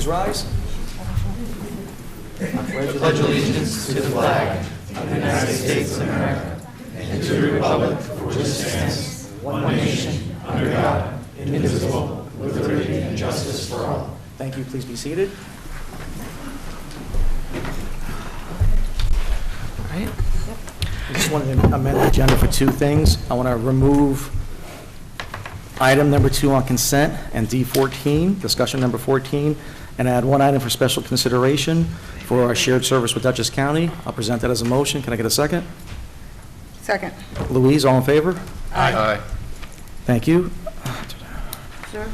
please rise. I pledge allegiance to the flag of the United States of America and to the republic for which it stands, one nation, under God, indivisible, with liberty and justice for all. Thank you. Please be seated. All right. I just wanted to amend the agenda for two things. I want to remove item number 2 on consent and D14, discussion number 14, and add one item for special consideration for our shared service with Dutchess County. I'll present that as a motion. Can I get a second? Second. Louise, all in favor? Aye. Thank you. Sir?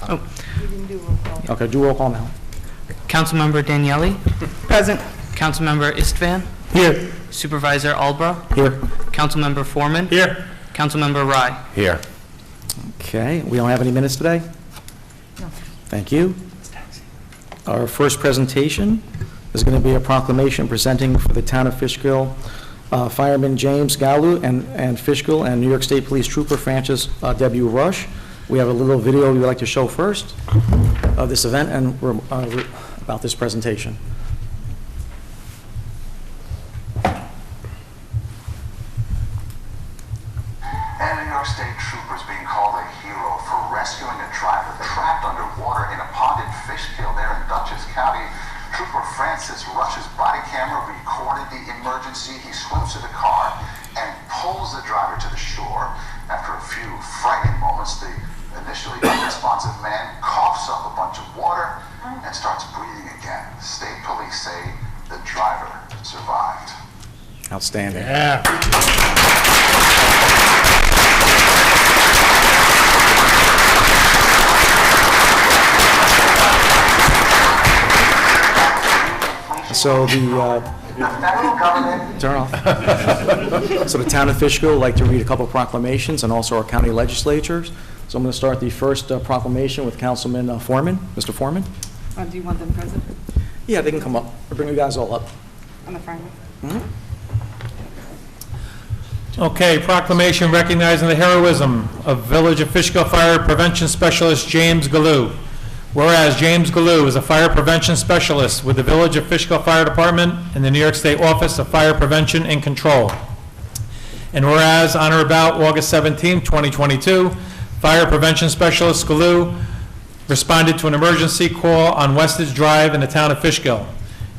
Oh. You didn't do roll call. Okay, do roll call now. Councilmember Daniele, Present. Councilmember Istvan, Here. Supervisor Albra, Here. Councilmember Foreman, Here. Councilmember Rye. Here. Okay, we don't have any minutes today? No. Thank you. Our first presentation is going to be a proclamation presenting for the town of Fishkill, Fireman James Gallu and Fishkill, and New York State Police Trooper Francis W. Rush. We have a little video we would like to show first of this event and about this presentation. And New York State troopers being called a hero for rescuing a driver trapped underwater in a pond in Fishkill there in Dutchess County. Trooper Francis Rush's body camera recorded the emergency. He swims to the car and pulls the driver to the shore. After a few frightening moments, the initially unresponsive man coughs up a bunch of water and starts breathing again. State police say the driver survived. Outstanding. Yeah. So the federal government. turn off. So the town of Fishkill would like to read a couple of proclamations and also our county legislatures. So I'm going to start the first proclamation with Councilman Foreman. Mr. Foreman? Do you want them present Yeah, they can come up. I'll bring you guys all up. on the front? Okay, proclamation recognizing the heroism of Village of Fishkill Fire Prevention Specialist James Gallu. Whereas James Gallu is a fire prevention specialist with the Village of Fishkill Fire Department and the New York State Office of Fire Prevention and Control. And whereas on or about August 17, 2022, Fire Prevention Specialist Gallu responded to an emergency call on Westridge Drive in the town of Fishkill.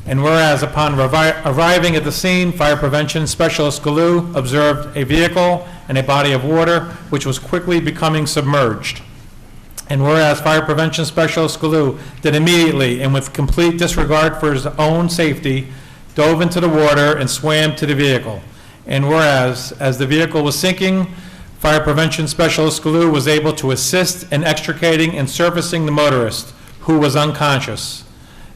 And whereas upon arriving at the scene, Fire Prevention Specialist Gallu observed a vehicle and a body of water which was quickly becoming submerged. And whereas Fire Prevention Specialist Gallu did immediately and with complete disregard for his own safety, dove into the water and swam to the vehicle. And whereas, as the vehicle was sinking, Fire Prevention Specialist Gallu was able to assist in extricating and surfacing the motorist, who was unconscious.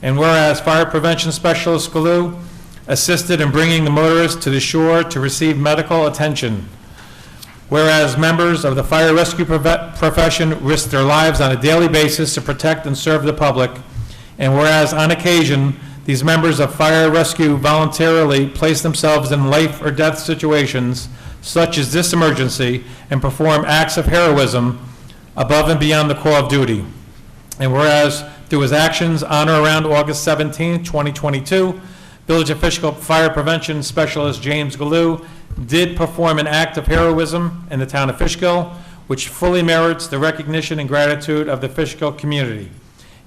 And whereas Fire Prevention Specialist Gallu assisted in bringing the motorist to the shore to receive medical attention. Whereas members of the fire rescue profession risk their lives on a daily basis to protect and serve the public. And whereas on occasion, these members of fire rescue voluntarily place themselves in life or death situations, such as this emergency, and perform acts of heroism above and beyond the call of duty. And whereas through his actions on or around August 17, 2022, Village of Fishkill Fire Prevention Specialist James Gallu did perform an act of heroism in the town of Fishkill, which fully merits the recognition and gratitude of the Fishkill community.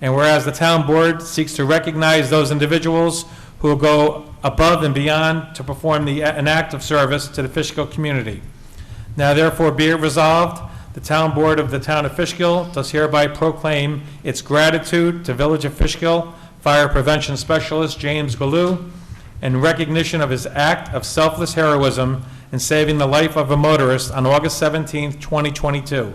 And whereas the town board seeks to recognize those individuals who will go above and beyond to perform an act of service to the Fishkill community. Now therefore be it resolved, the town board of the town of Fishkill does hereby proclaim its gratitude to Village of Fishkill Fire Prevention Specialist James Gallu in recognition of his act of selfless heroism in saving the life of a motorist on August 17, 2022.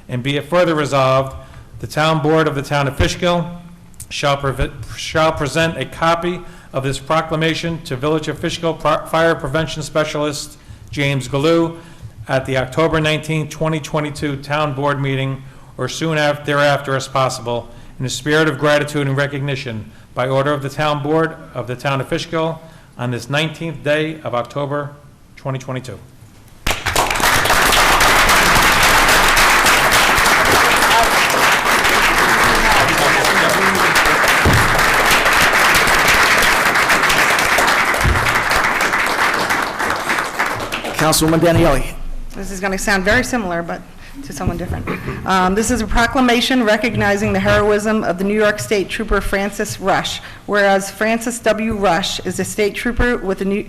And be it further resolved, the town board of the town of Fishkill shall present a copy of this proclamation to Village of Fishkill Fire Prevention Specialist James Gallu at the October 19, 2022 town board meeting or soon thereafter as possible, in the spirit of gratitude and recognition, by order of the town board of the town of Fishkill on this 19th day of October 2022. Councilwoman Daniele. This is going to sound very similar, but to someone different. This is a proclamation recognizing the heroism of the New York State Trooper Francis Rush, whereas Francis W. Rush is a state trooper with the New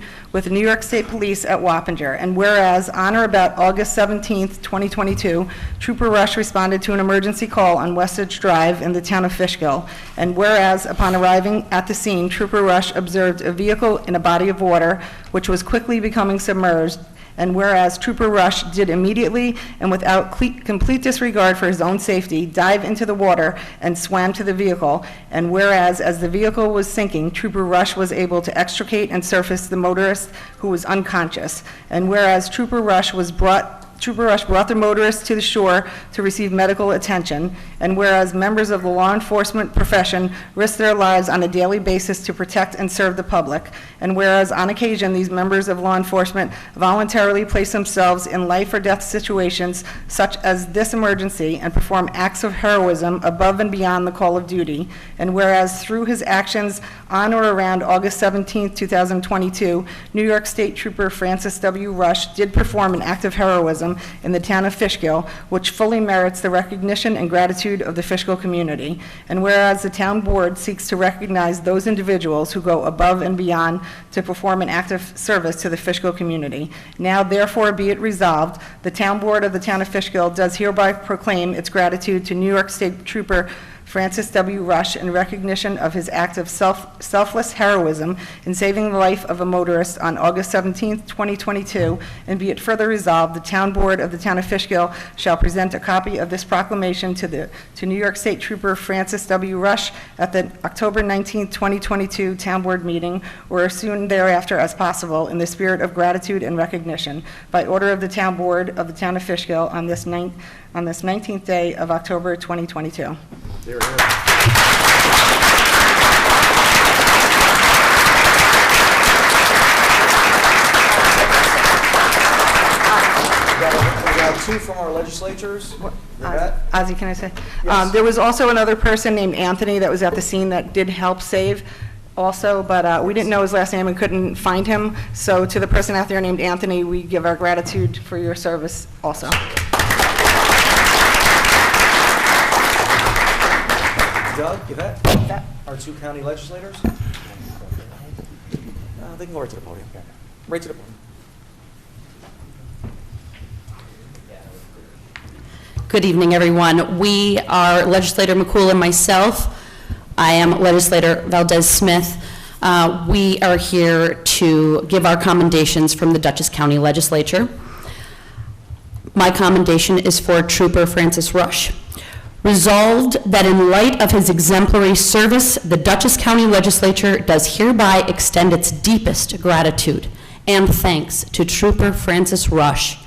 York State Police at Wappinger, and whereas on or about August 17th, 2022, Trooper Rush responded to an emergency call on Westridge Drive in the town of Fishkill, and whereas upon arriving at the scene, Trooper Rush observed a vehicle in a body of water which was quickly becoming submerged, and whereas Trooper Rush did immediately and without complete disregard for his own safety dive into the water and swam to the vehicle, and whereas as the vehicle was sinking, Trooper Rush was able to extricate and surface the motorist who was unconscious, and whereas Trooper Rush brought the motorist to the shore to receive medical attention, and whereas members of the law enforcement profession risk their lives on a daily basis to protect and serve the public, and whereas on occasion these members of law enforcement voluntarily place themselves in life or death situations such as this emergency and perform acts of heroism above and beyond the call of duty, and whereas through his actions on or around August 17, 2022, New York State Trooper Francis W. Rush did perform an act of heroism in the town of Fishkill, which fully merits the recognition and gratitude of the Fishkill community. And whereas the town board seeks to recognize those individuals who go above and beyond to perform an act of service to the Fishkill community. Now, therefore, be it resolved, the town board of the town of Fishkill does hereby proclaim its gratitude to New York State Trooper Francis W. Rush in recognition of his act of selfless heroism in saving the life of a motorist on August 17, 2022, and be it further resolved, the town board of the town of Fishkill shall present a copy of this proclamation to New York State Trooper Francis W. Rush at the October 19, 2022 town board meeting, or as soon thereafter as possible, in the spirit of gratitude and recognition, by order of the town board of the town of Fishkill on this 19th day of October 2022. There it is. We got two from our legislatures. Ozzy, can I say? Yes. There was also another person named Anthony that was at the scene that did help save also, but we didn't know his last name and couldn't find him. So to the person out there named Anthony, we give our gratitude for your service also. Doug, Yvette, our two county legislators. They can go right to the podium. Right to the podium. Good evening, everyone. We are Legislator McCool and myself. I am Legislator Valdez-Smith. We are here to give our commendations from the Dutchess County Legislature. My commendation is for Trooper Francis Rush. Resolved that in light of his exemplary service, the Dutchess County Legislature does hereby extend its deepest gratitude and thanks to Trooper Francis Rush,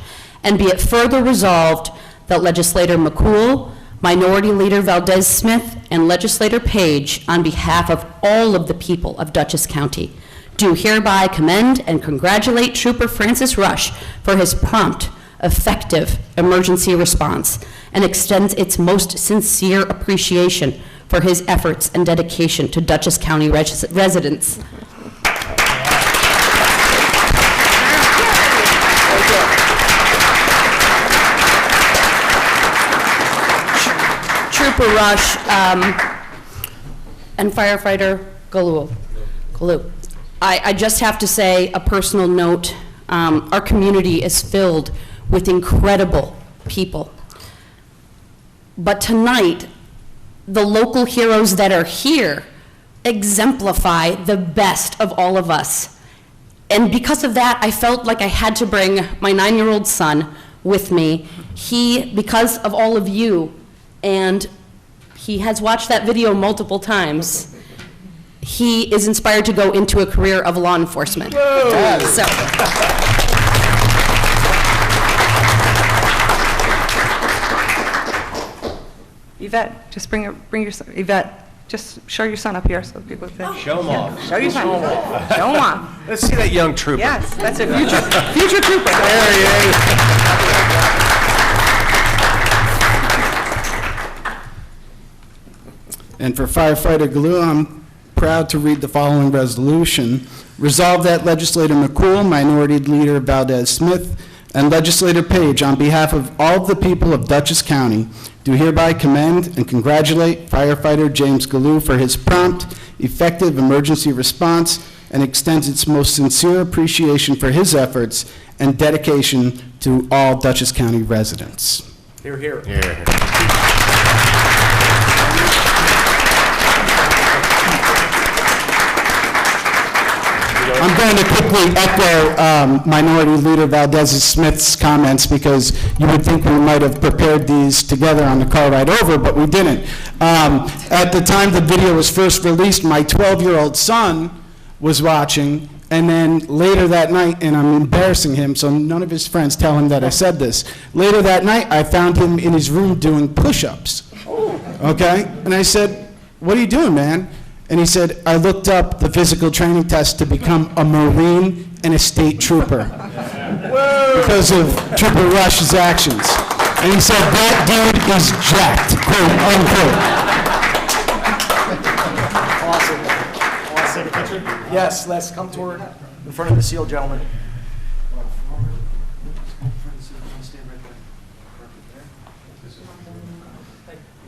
and be it further resolved that Legislator McCool, Minority Leader Valdez-Smith, and Legislator Page, on behalf of all of the people of Dutchess County, do hereby commend and congratulate Trooper Francis Rush for his prompt, effective emergency response, and extends its most sincere appreciation for his efforts and dedication to Dutchess County residents. Trooper Rush and Firefighter Galoo. I just have to say a personal note. Our community is filled with incredible people. But tonight, the local heroes that are here exemplify the best of all of us. And because of that, I felt like I had to bring my 9-year-old son with me. Because of all of you, and he has watched that video multiple times, he is inspired to go into a career of law enforcement. So. Yvette, just bring your son. Yvette, just show your son up here so people can. Show him off. Show your son. Show him off. Let's see that young trooper. Yes, that's a future trooper. There he is. And for Firefighter Galoo, I'm proud to read the following resolution. Resolved that Legislator McCool, Minority Leader Valdez Smith, and Legislator Page, on behalf of all the people of Dutchess County, do hereby commend and congratulate firefighter James Galou for his prompt, effective emergency response, and extends its most sincere appreciation for his efforts and dedication to all Dutchess County residents. Hear, hear. I'm going to quickly echo Minority Leader Valdez Smith's comments, because you would think we might have prepared these together on the car ride over, but we didn't. At the time the video was first released, my 12-year-old son was watching, and then later that night, and I'm embarrassing him, so none of his friends tell him that I said this. Later that night, I found him in his room doing push-ups. Okay? And I said, "What are you doing, man?" And he said, "I looked up the physical training test to become a Marine and a state trooper because of Trooper Rush's actions." And he said, "That dude is jacked," quote, unquote. Awesome. Want to take a picture? Yes, let's come toward in front of the seal, gentlemen.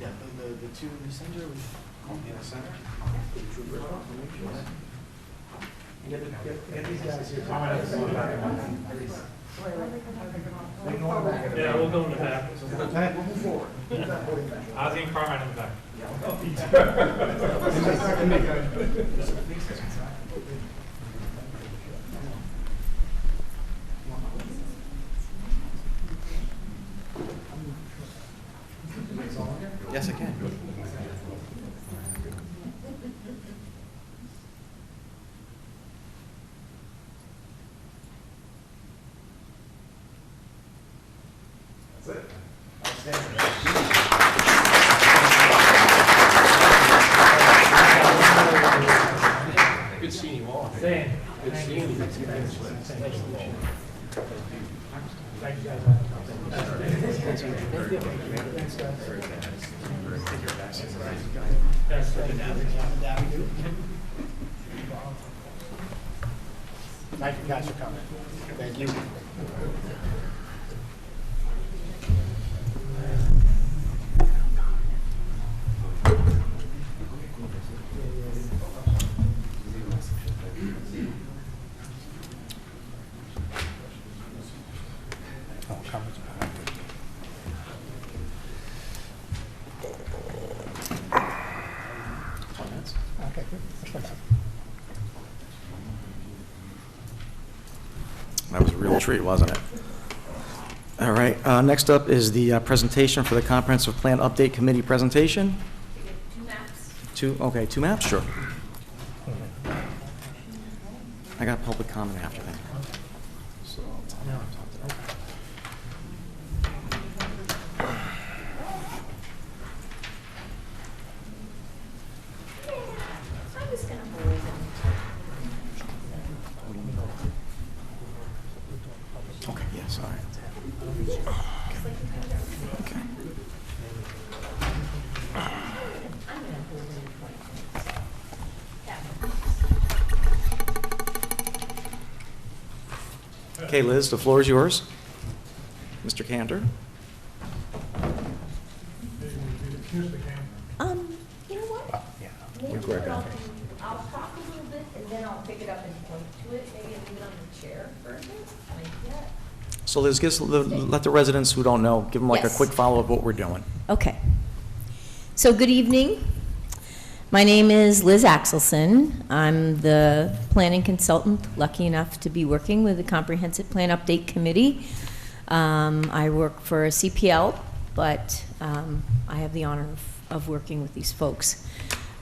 Yeah, the two in the center, in the center. Get these guys here. Yeah, we'll go in the back. We'll move forward. Ozzy and Carmine in the back. Yes, I can. Good seeing you all. Same. Good seeing you. Thank you, guys. Thank you guys for coming. Thank you. That was a real treat, wasn't it? All right, next up is the presentation for the Comprehensive Plan Update Committee presentation. Two maps. Okay, two maps? Sure. I got public comment after that. I'm just gonna hold them. Okay, yes, all right. Okay. Okay, Liz, the floor is yours. Mr. Cantor? You know what? Maybe I'll talk a little bit and then I'll pick it up and point to it, maybe leave it on the chair for a bit, like that. So Liz, let the residents who don't know, give them like a Yes. quick follow of what we're doing. Okay. So good evening. My name is Liz Axelson. I'm the planning consultant, lucky enough to be working with the Comprehensive Plan Update Committee. I work for CPL, but I have the honor of working with these folks.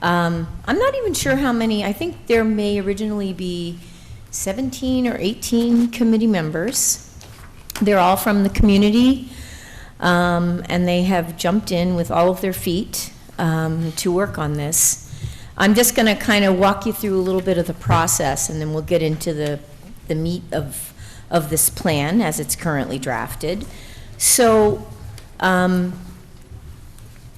I'm not even sure how many, I think there may originally be 17 or 18 committee members. They're all from the community, and they have jumped in with all of their feet to work on this. I'm just going to kind of walk you through a little bit of the process, and then we'll get into the meat of this plan as it's currently drafted. So the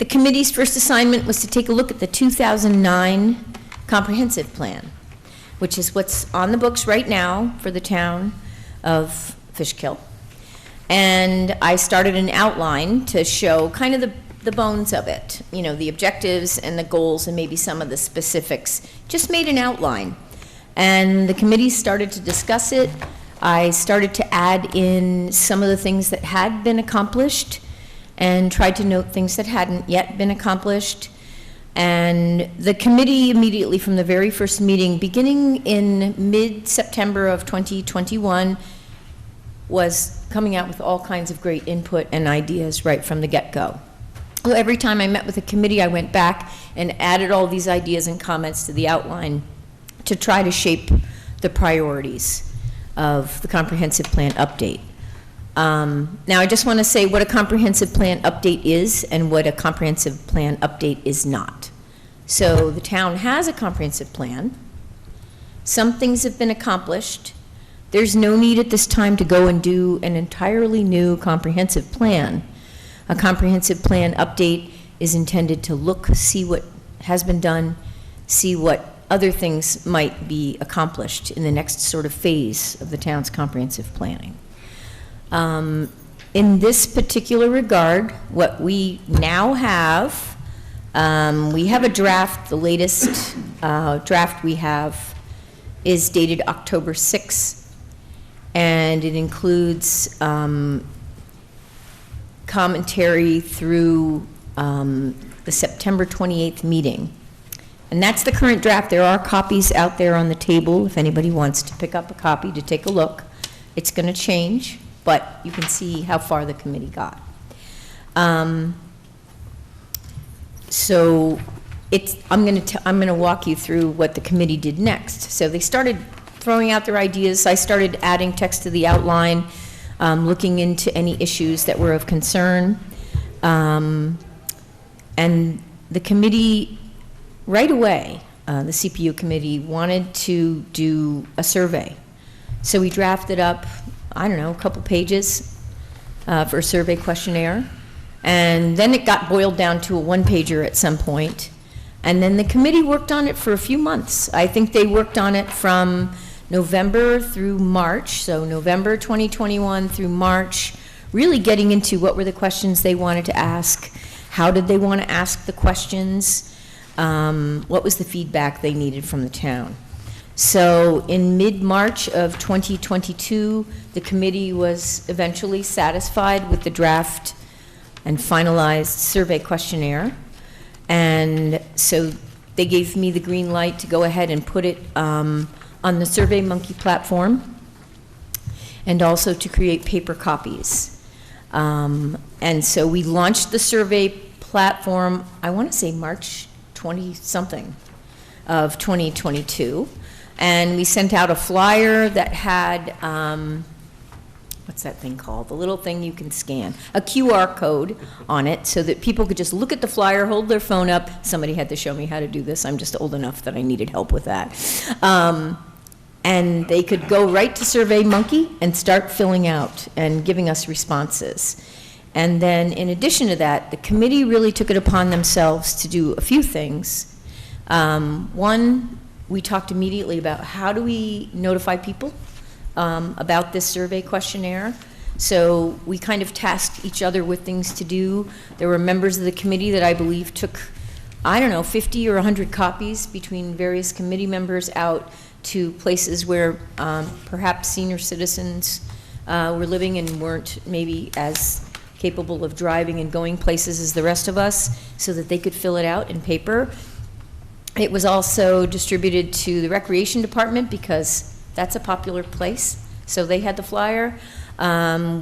committee's first assignment was to take a look at the 2009 comprehensive plan, which is what's on the books right now for the town of Fishkill. And I started an outline to show kind of the bones of it, you know, the objectives and the goals and maybe some of the specifics. Just made an outline. And the committee started to discuss it. I started to add in some of the things that had been accomplished and tried to note things that hadn't yet been accomplished. And the committee immediately from the very first meeting, beginning in mid-September of 2021, was coming out with all kinds of great input and ideas right from the get-go. So every time I met with the committee, I went back and added all these ideas and comments to the outline to try to shape the priorities of the comprehensive plan update. Now, I just want to say what a comprehensive plan update is and what a comprehensive plan update is not. So the town has a comprehensive plan. Some things have been accomplished. There's no need at this time to go and do an entirely new comprehensive plan. A comprehensive plan update is intended to look, see what has been done, see what other things might be accomplished in the next sort of phase of the town's comprehensive planning. In this particular regard, what we now have, we have a draft. The latest draft we have is dated October 6th, and it includes commentary through the September 28th meeting. And that's the current draft. There are copies out there on the table if anybody wants to pick up a copy to take a look. It's going to change, but you can see how far the committee got. So I'm going to walk you through what the committee did next. So they started throwing out their ideas. I started adding text to the outline, looking into any issues that were of concern. And the committee, right away, the CPU committee wanted to do a survey. So we drafted up, I don't know, a couple pages for a survey questionnaire. And then it got boiled down to a one-pager at some point. And then the committee worked on it for a few months. I think they worked on it from November through March, so November 2021 through March, really getting into what were the questions they wanted to ask, how did they want to ask the questions, what was the feedback they needed from the town. So in mid-March of 2022, the committee was eventually satisfied with the draft and finalized survey questionnaire. And so they gave me the green light to go ahead and put it on the SurveyMonkey platform and also to create paper copies. And so we launched the survey platform, I want to say March 20-something of 2022. And we sent out a flyer that had, what's that thing called? The little thing you can scan, a QR code on it so that people could just look at the flyer, hold their phone up. Somebody had to show me how to do this. I'm just old enough that I needed help with that. And they could go right to SurveyMonkey and start filling out and giving us responses. And then in addition to that, the committee really took it upon themselves to do a few things. One, we talked immediately about how do we notify people about this survey questionnaire. So we kind of tasked each other with things to do. There were members of the committee that I believe took, I don't know, 50 or 100 copies between various committee members out to places where perhaps senior citizens were living and weren't maybe as capable of driving and going places as the rest of us, so that they could fill it out in paper. It was also distributed to the recreation department because that's a popular place, so they had the flyer.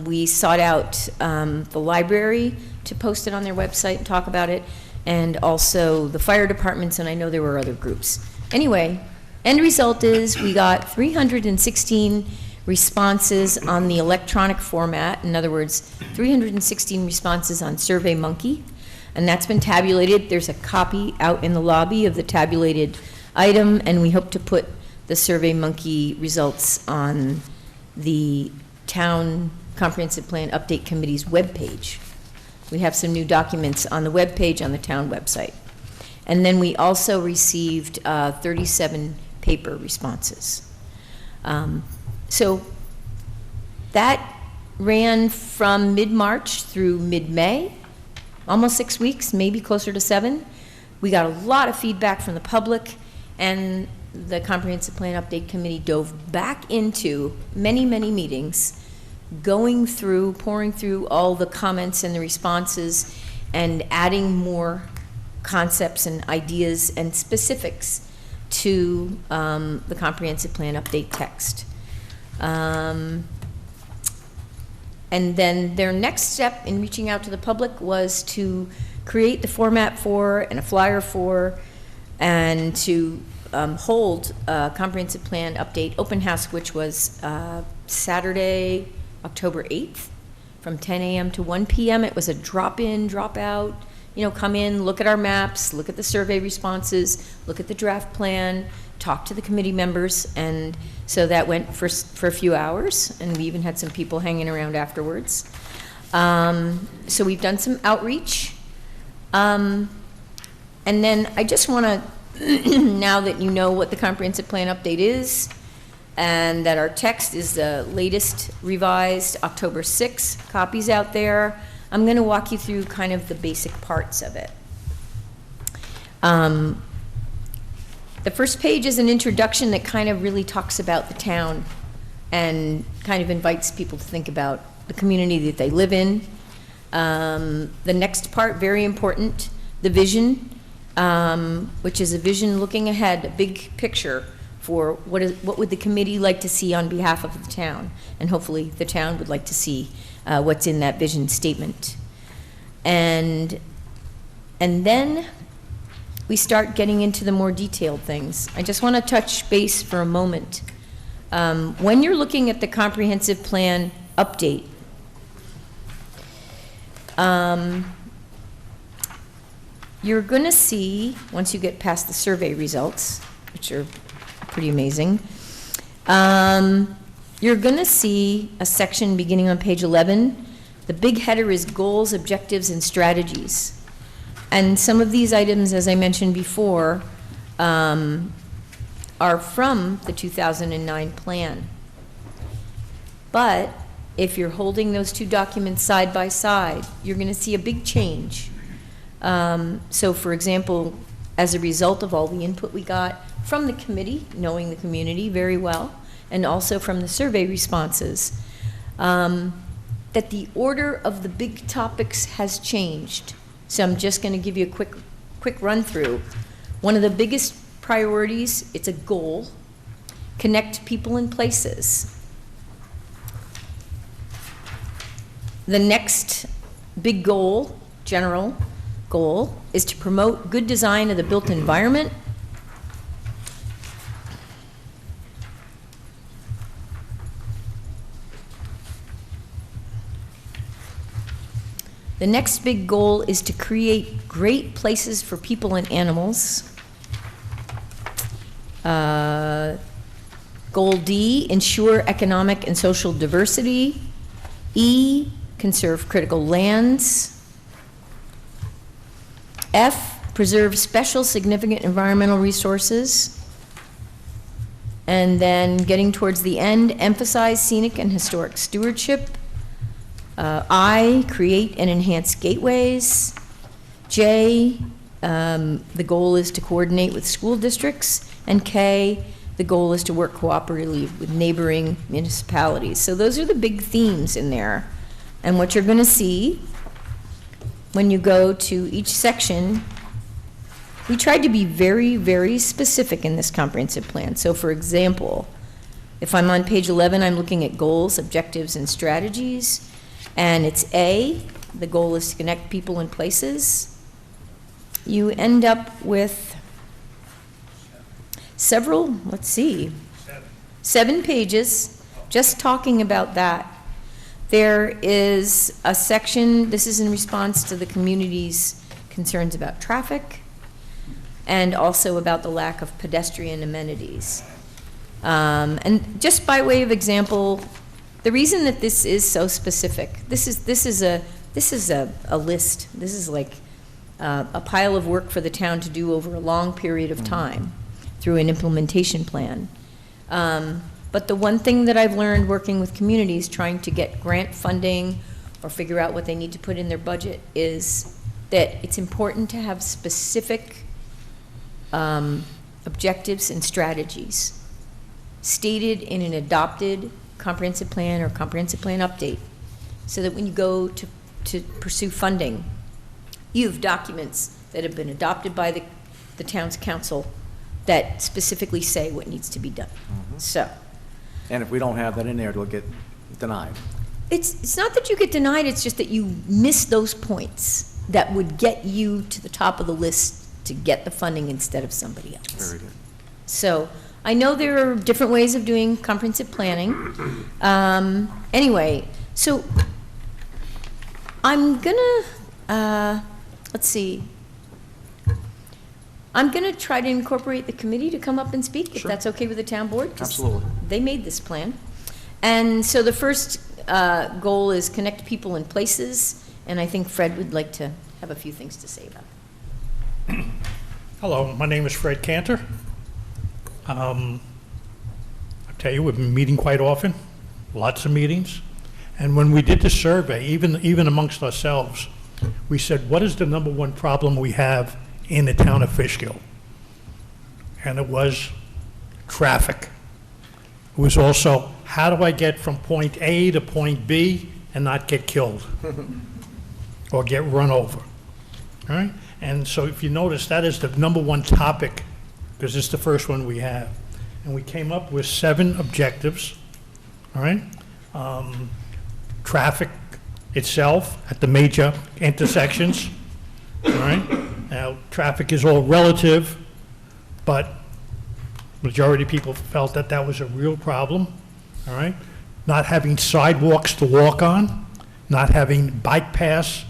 We sought out the library to post it on their website and talk about it, and also the fire departments, and I know there were other groups. Anyway, end result is we got 316 responses on the electronic format. In other words, 316 responses on SurveyMonkey, and that's been tabulated. There's a copy out in the lobby of the tabulated item, and we hope to put the SurveyMonkey results on the Town Comprehensive Plan Update Committee's webpage. We have some new documents on the webpage on the town website. And then we also received 37 paper responses. So that ran from mid-March through mid-May, almost 6 weeks, maybe closer to 7. We got a lot of feedback from the public, and the Comprehensive Plan Update Committee dove back into many, many meetings, going through, pouring through all the comments and the responses, and adding more concepts and ideas and specifics to the Comprehensive Plan Update text. And then their next step in reaching out to the public was to create the format for and a flyer for, and to hold a Comprehensive Plan Update open house, which was Saturday, October 8th, from 10 a.m. to 1 p.m. It was a drop-in, drop-out, come in, look at our maps, look at the survey responses, look at the draft plan, talk to the committee members, and so that went for a few hours, and we even had some people hanging around afterwards. So we've done some outreach. And then I just want to, now that you know what the Comprehensive Plan Update is, and that our text is the latest revised October 6 copies out there, I'm going to walk you through kind of the basic parts of it. The first page is an introduction that kind of really talks about the town and kind of invites people to think about the community that they live in. The next part, very important, the vision, which is a vision looking ahead, a big picture for what would the committee like to see on behalf of the town, and hopefully the town would like to see what's in that vision statement. And then we start getting into the more detailed things. I just want to touch base for a moment. When you're looking at the Comprehensive Plan Update, you're going to see, once you get past the survey results, which are pretty amazing, you're going to see a section beginning on page 11. The big header is goals, objectives, and strategies. And some of these items, as I mentioned before, are from the 2009 plan. But if you're holding those two documents side by side, you're going to see a big change. So for example, as a result of all the input we got from the committee, knowing the community very well, and also from the survey responses, that the order of the big topics has changed. So I'm just going to give you a quick run through. One of the biggest priorities, it's a goal, connect people and places. The next big goal, general goal, is to promote good design of the built environment. The next big goal is to create great places for people and animals. Goal D, ensure economic and social diversity. E, conserve critical lands. F, preserve special significant environmental resources. And then getting towards the end, emphasize scenic and historic stewardship. I, create and enhance gateways. J, the goal is to coordinate with school districts. And K, the goal is to work cooperatively with neighboring municipalities. So those are the big themes in there. And what you're going to see when you go to each section, we tried to be very, very specific in this comprehensive plan. So for example, if I'm on page 11, I'm looking at goals, objectives, and strategies. And it's A, the goal is to connect people and places. You end up with several, let's see, 7 pages just talking about that. There is a section, this is in response to the community's concerns about traffic and also about the lack of pedestrian amenities. And just by way of example, the reason that this is so specific, this is a list. This is like a pile of work for the town to do over a long period of time through an implementation plan. But the one thing that I've learned working with communities, trying to get grant funding or figure out what they need to put in their budget, is that it's important to have specific objectives and strategies stated in an adopted comprehensive plan or comprehensive plan update, so that when you go to pursue funding, you have documents that have been adopted by the town's council that specifically say what needs to be done. So, And if we don't have that in there, it'll get denied. it's not that you get denied, it's just that you miss those points that would get you to the top of the list to get the funding instead of somebody else. Very good. So, I know there are different ways of doing comprehensive planning. Anyway, so I'm gonna, let's see. I'm gonna try to incorporate the committee to come up and speak, if Sure. that's okay with the town board. 'Cause Absolutely. they made this plan. And so the first goal is connect people and places, and I think Fred would like to have a few things to say about it. Hello, my name is Fred Cantor. I tell you, we've been meeting quite often, lots of meetings. And when we did the survey, even amongst ourselves, we said, what is the number one problem we have in the town of Fishkill? And it was traffic. It was also, how do I get from point A to point B and not get killed or get run over? All right? And so if you notice, that is the number one topic, because it's the first one we have. And we came up with 7 objectives, all right? Traffic itself at the major intersections, all right? Now, traffic is all relative, but majority of people felt that that was a real problem, all right? Not having sidewalks to walk on, not having bike paths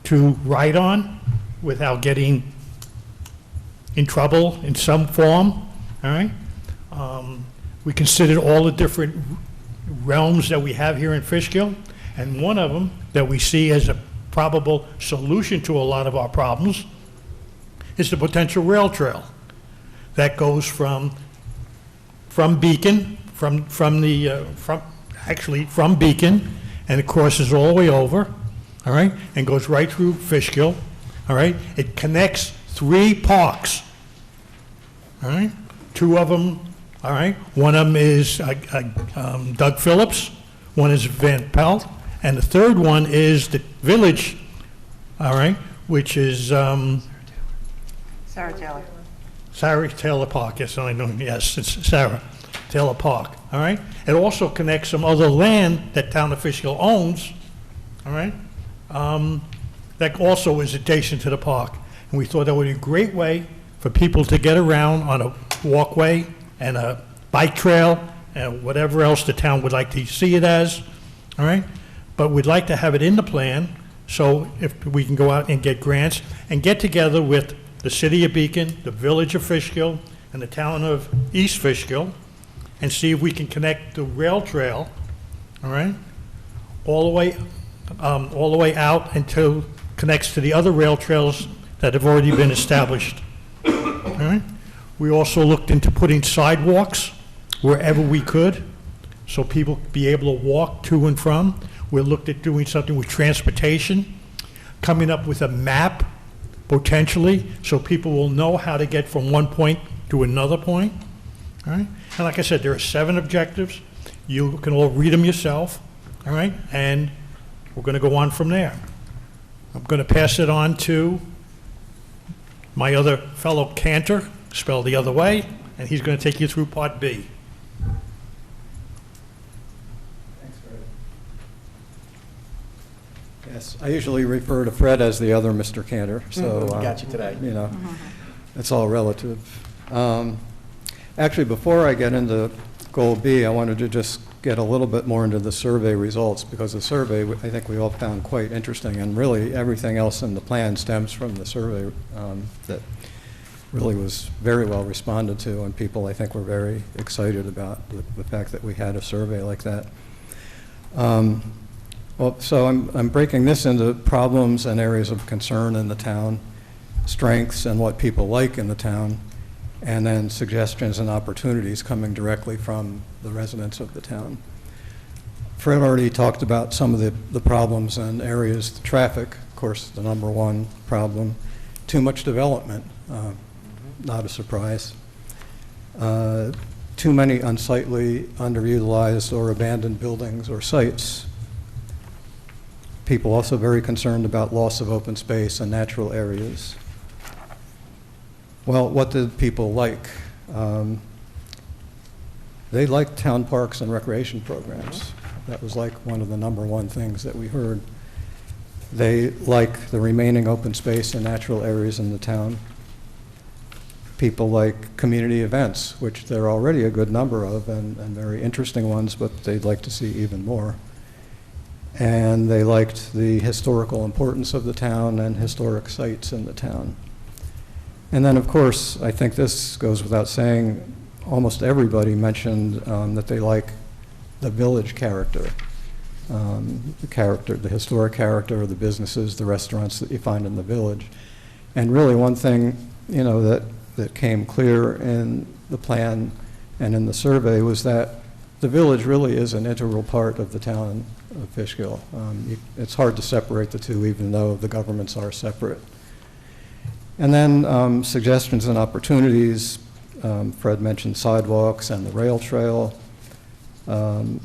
to ride on without getting in trouble in some form, all right? We considered all the different realms that we have here in Fishkill, and one of them that we see as a probable solution to a lot of our problems is the potential rail trail that goes from Beacon, from Beacon, and it crosses all the way over, all right, and goes right through Fishkill, all right? It connects 3 parks, all right? 2 of them, all right? One of them is Doug Phillips, one is Van Pelt, and the third one is the village, all right, which is Sarah Taylor. Sarah Taylor Park, yes, I know, yes, it's Sarah Taylor Park, all right? It also connects some other land that town of Fishkill owns, all right? That also is adjacent to the park. And we thought that would be a great way for people to get around on a walkway and a bike trail and whatever else the town would like to see it as, all right? But we'd like to have it in the plan, so if we can go out and get grants and get together with the city of Beacon, the village of Fishkill, and the town of East Fishkill, and see if we can connect the rail trail, all right, all the way out until connects to the other rail trails that have already been established. All right? We also looked into putting sidewalks wherever we could, so people could be able to walk to and from. We looked at doing something with transportation, coming up with a map, potentially, so people will know how to get from one point to another point. All right? And like I said, there are 7 objectives. You can all read them yourself, all right? And we're going to go on from there. I'm going to pass it on to my other fellow Cantor, spelled the other way, and he's going to take you through Part B. Thanks, Fred. Yes, I usually refer to Fred as the other Mr. Cantor, so... Got you today. You know, it's all relative. Actually, before I get into Goal B, I wanted to just get a little bit more into the survey results, because the survey, I think we all found quite interesting, and really everything else in the plan stems from the survey that really was very well responded to, and people, I think, were very excited about the fact that we had a survey like that. Well, so I'm breaking this into problems and areas of concern in the town, strengths and what people like in the town, and then suggestions and opportunities coming directly from the residents of the town. Fred already talked about some of the problems and areas. The traffic, of course, the number one problem. Too much development, not a surprise. Too many unsightly, underutilized, or abandoned buildings or sites. People also very concerned about loss of open space and natural areas. Well, what did people like? They liked town parks and recreation programs. That was like one of the number one things that we heard. They like the remaining open space and natural areas in the town. People like community events, which there are already a good number of and very interesting ones, but they'd like to see even more. And they liked the historical importance of the town and historic sites in the town. And then, of course, I think this goes without saying, almost everybody mentioned that they like the village character, the historic character of the businesses, the restaurants that you find in the village. And really one thing, you know, that came clear in the plan and in the survey was that the village really is an integral part of the town of Fishkill. It's hard to separate the two, even though the governments are separate. And then suggestions and opportunities. Fred mentioned sidewalks and the rail trail. An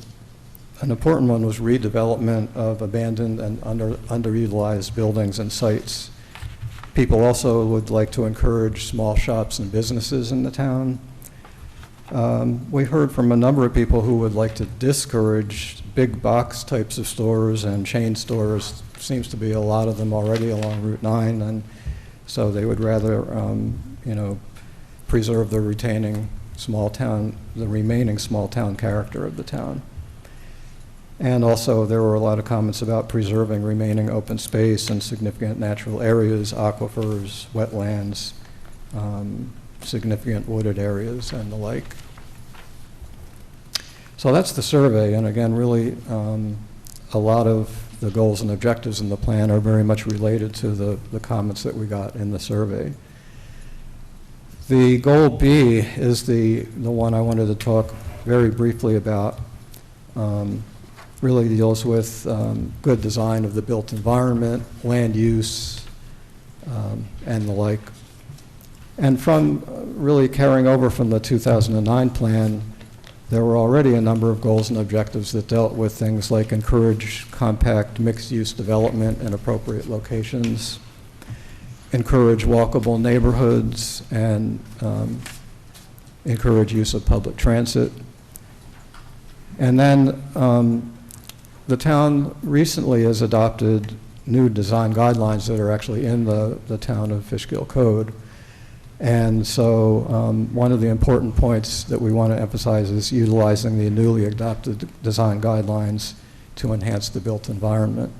important one was redevelopment of abandoned and underutilized buildings and sites. People also would like to encourage small shops and businesses in the town. We heard from a number of people who would like to discourage big box types of stores and chain stores. Seems to be a lot of them already along Route 9, and so they would rather, you know, preserve the remaining small town character of the town. And also there were a lot of comments about preserving remaining open space and significant natural areas, aquifers, wetlands, significant wooded areas and the like. So that's the survey, and again, really a lot of the goals and objectives in the plan are very much related to the comments that we got in the survey. The goal B is the one I wanted to talk very briefly about. Really deals with good design of the built environment, land use, and the like. And from really carrying over from the 2009 plan, there were already a number of goals and objectives that dealt with things like encourage compact mixed-use development in appropriate locations, encourage walkable neighborhoods, and encourage use of public transit. And then the town recently has adopted new design guidelines that are actually in the town of Fishkill Code. And so one of the important points that we want to emphasize is utilizing the newly adopted design guidelines to enhance the built environment.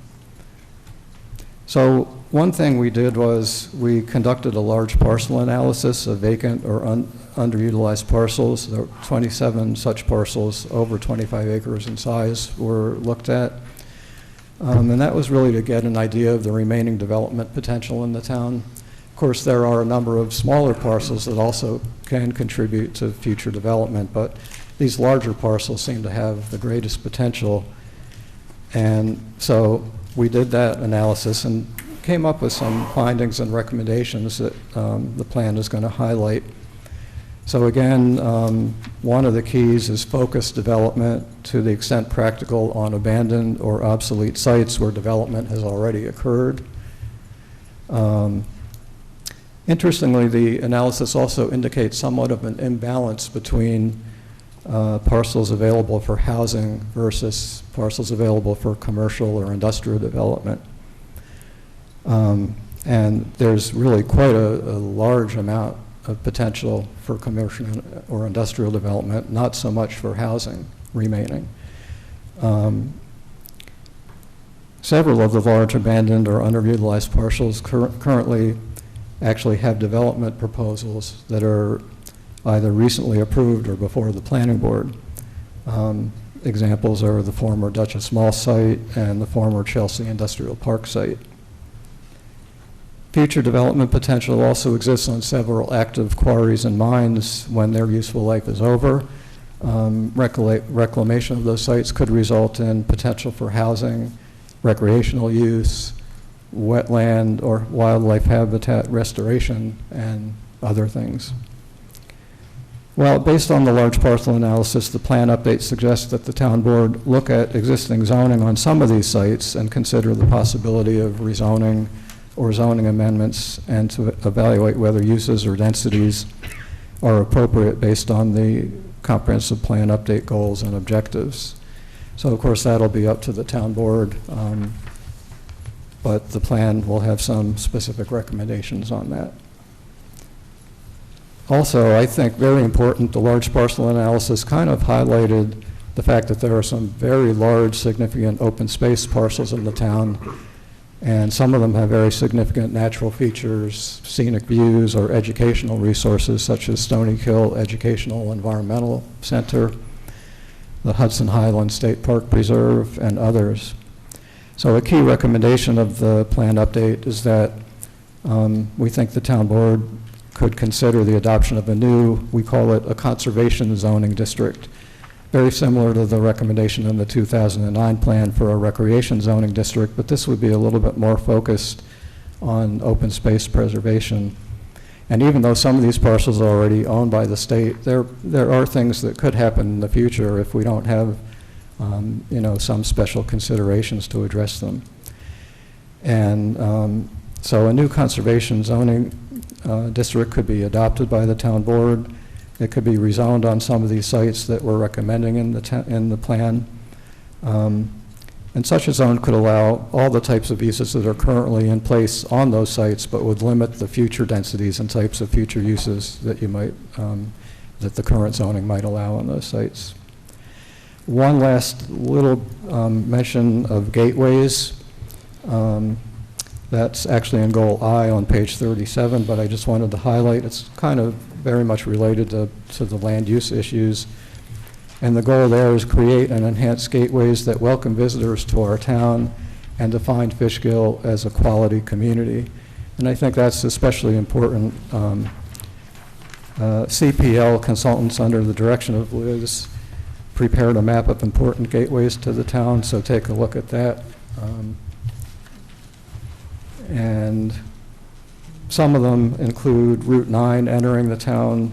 So one thing we did was we conducted a large parcel analysis of vacant or underutilized parcels. There were 27 such parcels over 25 acres in size were looked at. And that was really to get an idea of the remaining development potential in the town. Of course, there are a number of smaller parcels that also can contribute to future development, but these larger parcels seem to have the greatest potential. And so we did that analysis and came up with some findings and recommendations that the plan is going to highlight. So again, one of the keys is focused development to the extent practical on abandoned or obsolete sites where development has already occurred. Interestingly, the analysis also indicates somewhat of an imbalance between parcels available for housing versus parcels available for commercial or industrial development. And there's really quite a large amount of potential for commercial or industrial development, not so much for housing remaining. Several of the large abandoned or underutilized parcels currently actually have development proposals that are either recently approved or before the planning board. Examples are the former Duchess Mall site and the former Chelsea Industrial Park site. Future development potential also exists on several active quarries and mines when their useful life is over. Reclamation of those sites could result in potential for housing, recreational use, wetland or wildlife habitat restoration, and other things. Well, based on the large parcel analysis, the plan update suggests that the town board look at existing zoning on some of these sites and consider the possibility of rezoning or zoning amendments, and to evaluate whether uses or densities are appropriate based on the comprehensive plan update goals and objectives. So of course that'll be up to the town board, but the plan will have some specific recommendations on that. Also, I think very important, the large parcel analysis kind of highlighted the fact that there are some very large, significant open space parcels in the town, and some of them have very significant natural features, scenic views, or educational resources such as Stony Hill Educational Environmental Center, the Hudson Highlands State Park Preserve, and others. So a key recommendation of the plan update is that we think the town board could consider the adoption of a new, we call it a conservation zoning district, very similar to the recommendation in the 2009 plan for a recreation zoning district, but this would be a little bit more focused on open space preservation. And even though some of these parcels are already owned by the state, there are things that could happen in the future if we don't have some special considerations to address them. And so a new conservation zoning district could be adopted by the town board. It could be rezoned on some of these sites that we're recommending in the plan. And such a zone could allow all the types of uses that are currently in place on those sites, but would limit the future densities and types of future uses that you might, that the current zoning might allow on those sites. One last little mention of gateways. That's actually in goal I on page 37, but I just wanted to highlight, it's kind of very much related to the land use issues. And the goal there is create and enhance gateways that welcome visitors to our town and define Fishkill as a quality community. And I think that's especially important. CPL consultants under the direction of Liz prepared a map of important gateways to the town, so take a look at that. And some of them include Route 9 entering the town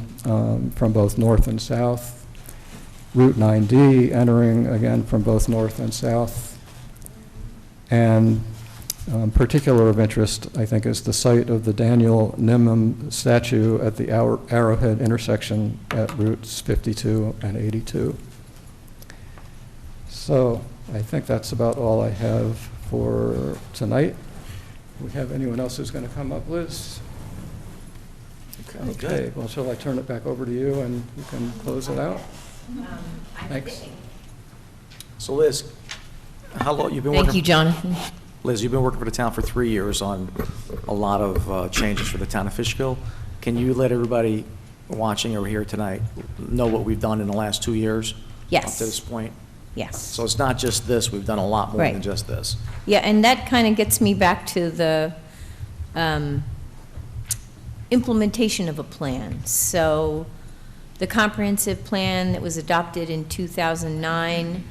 from both north and south, Route 9D entering again from both north and south, and particular of interest, I think, is the site of the Daniel Nimham statue at the Arrowhead intersection at routes 52 and 82. So I think that's about all I have for tonight. Do we have anyone else who's going to come up, Liz? Okay, well, shall I turn it back over to you and you can close it out? Thanks. So Liz, how long you've been working? Thank you, Jonathan. Liz, you've been working for the town for 3 years on a lot of changes for the town of Fishkill. Can you let everybody watching or here tonight know what we've done in the last 2 years? Yes. Up to this point? Yes. So it's not just this, we've done a lot more than Right. just this. Yeah, and that kind of gets me back to the implementation of a plan. So the comprehensive plan that was adopted in 2009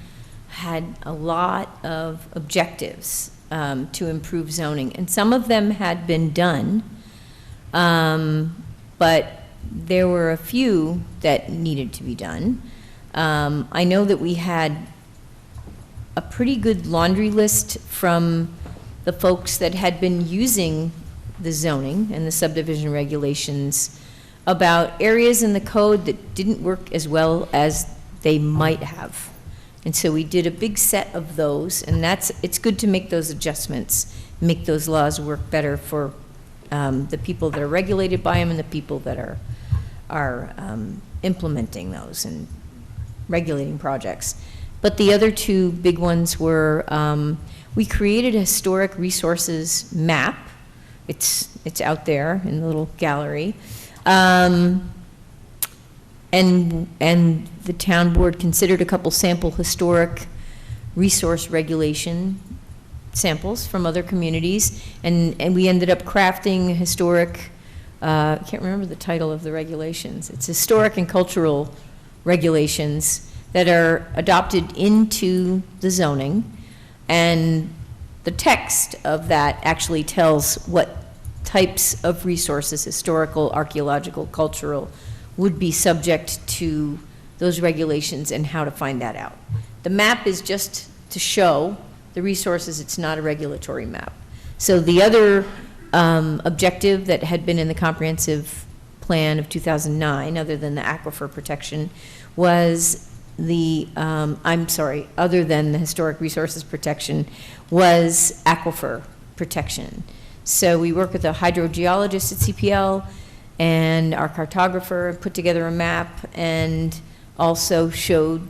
had a lot of objectives to improve zoning, and some of them had been done, but there were a few that needed to be done. I know that we had a pretty good laundry list from the folks that had been using the zoning and the subdivision regulations about areas in the code that didn't work as well as they might have. And so we did a big set of those, and it's good to make those adjustments, make those laws work better for the people that are regulated by them and the people that are implementing those and regulating projects. But the other two big ones were, we created a historic resources map. It's out there in the little gallery. And the town board considered a couple sample historic resource regulation samples from other communities, and we ended up crafting historic, I can't remember the title of the regulations. It's historic and cultural regulations that are adopted into the zoning, and the text of that actually tells what types of resources, historical, archaeological, cultural, would be subject to those regulations and how to find that out. The map is just to show the resources, it's not a regulatory map. So the other objective that had been in the comprehensive plan of 2009, other than the aquifer protection, was other than the historic resources protection, was aquifer protection. So we worked with a hydrogeologist at CPL and our cartographer, put together a map, and also showed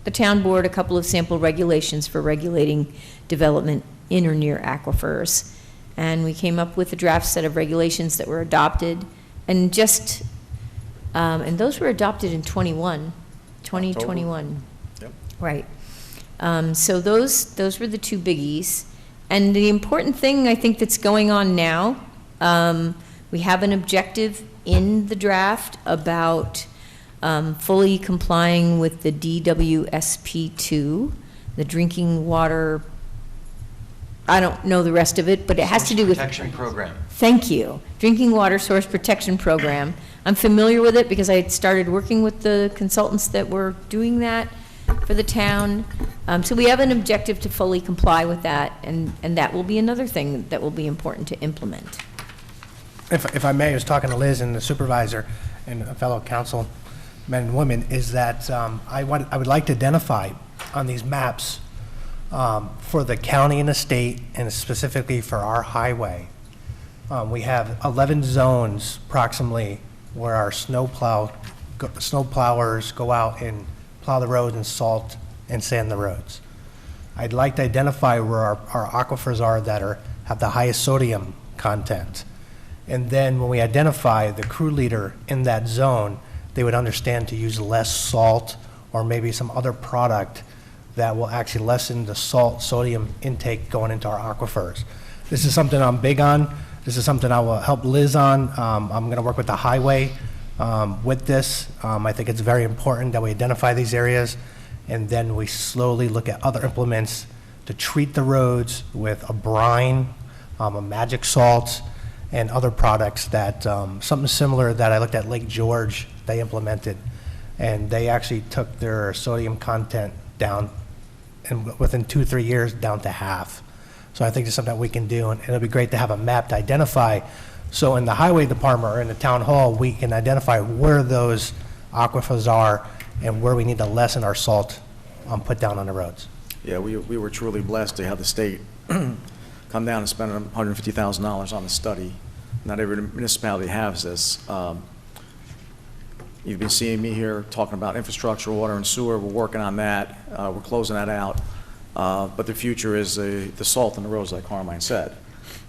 the town board a couple of sample regulations for regulating development in or near aquifers. And we came up with a draft set of regulations that were adopted, and just, and those were adopted in 2021. Yep. Right. So those were the two biggies. And the important thing I think that's going on now, we have an objective in the draft about fully complying with the DWSP2, the drinking water, I don't know the rest of it, but it has to do with... Protection Program. Thank you. Drinking Water Source Protection Program. I'm familiar with it because I had started working with the consultants that were doing that for the town. So we have an objective to fully comply with that, and that will be another thing that will be important to implement. If I may, I was talking to Liz and the supervisor and a fellow councilmen and women, is that I would like to identify on these maps for the county and the state, and specifically for our highway. We have 11 zones approximately where our snow plowers go out and plow the roads and salt and sand the roads. I'd like to identify where our aquifers are that have the highest sodium content. And then when we identify the crew leader in that zone, they would understand to use less salt or maybe some other product that will actually lessen the sodium intake going into our aquifers. This is something I'm big on. This is something I will help Liz on. I'm going to work with the highway with this. I think it's very important that we identify these areas, and then we slowly look at other implements to treat the roads with a brine, a magic salt, and other products that, something similar that I looked at Lake George, they implemented. And they actually took their sodium content down, and within 2-3 years, down to half. So I think it's something that we can do, and it'll be great to have a map to identify. So in the highway department or in the town hall, we can identify where those aquifers are and where we need to lessen our salt put down on the roads. Yeah, we were truly blessed to have the state come down and spend $150,000 on the study. Not every municipality has this. You've been seeing me here talking about infrastructure, water and sewer. We're working on that. We're closing that out. But the future is the salt in the roads, like Carmine said.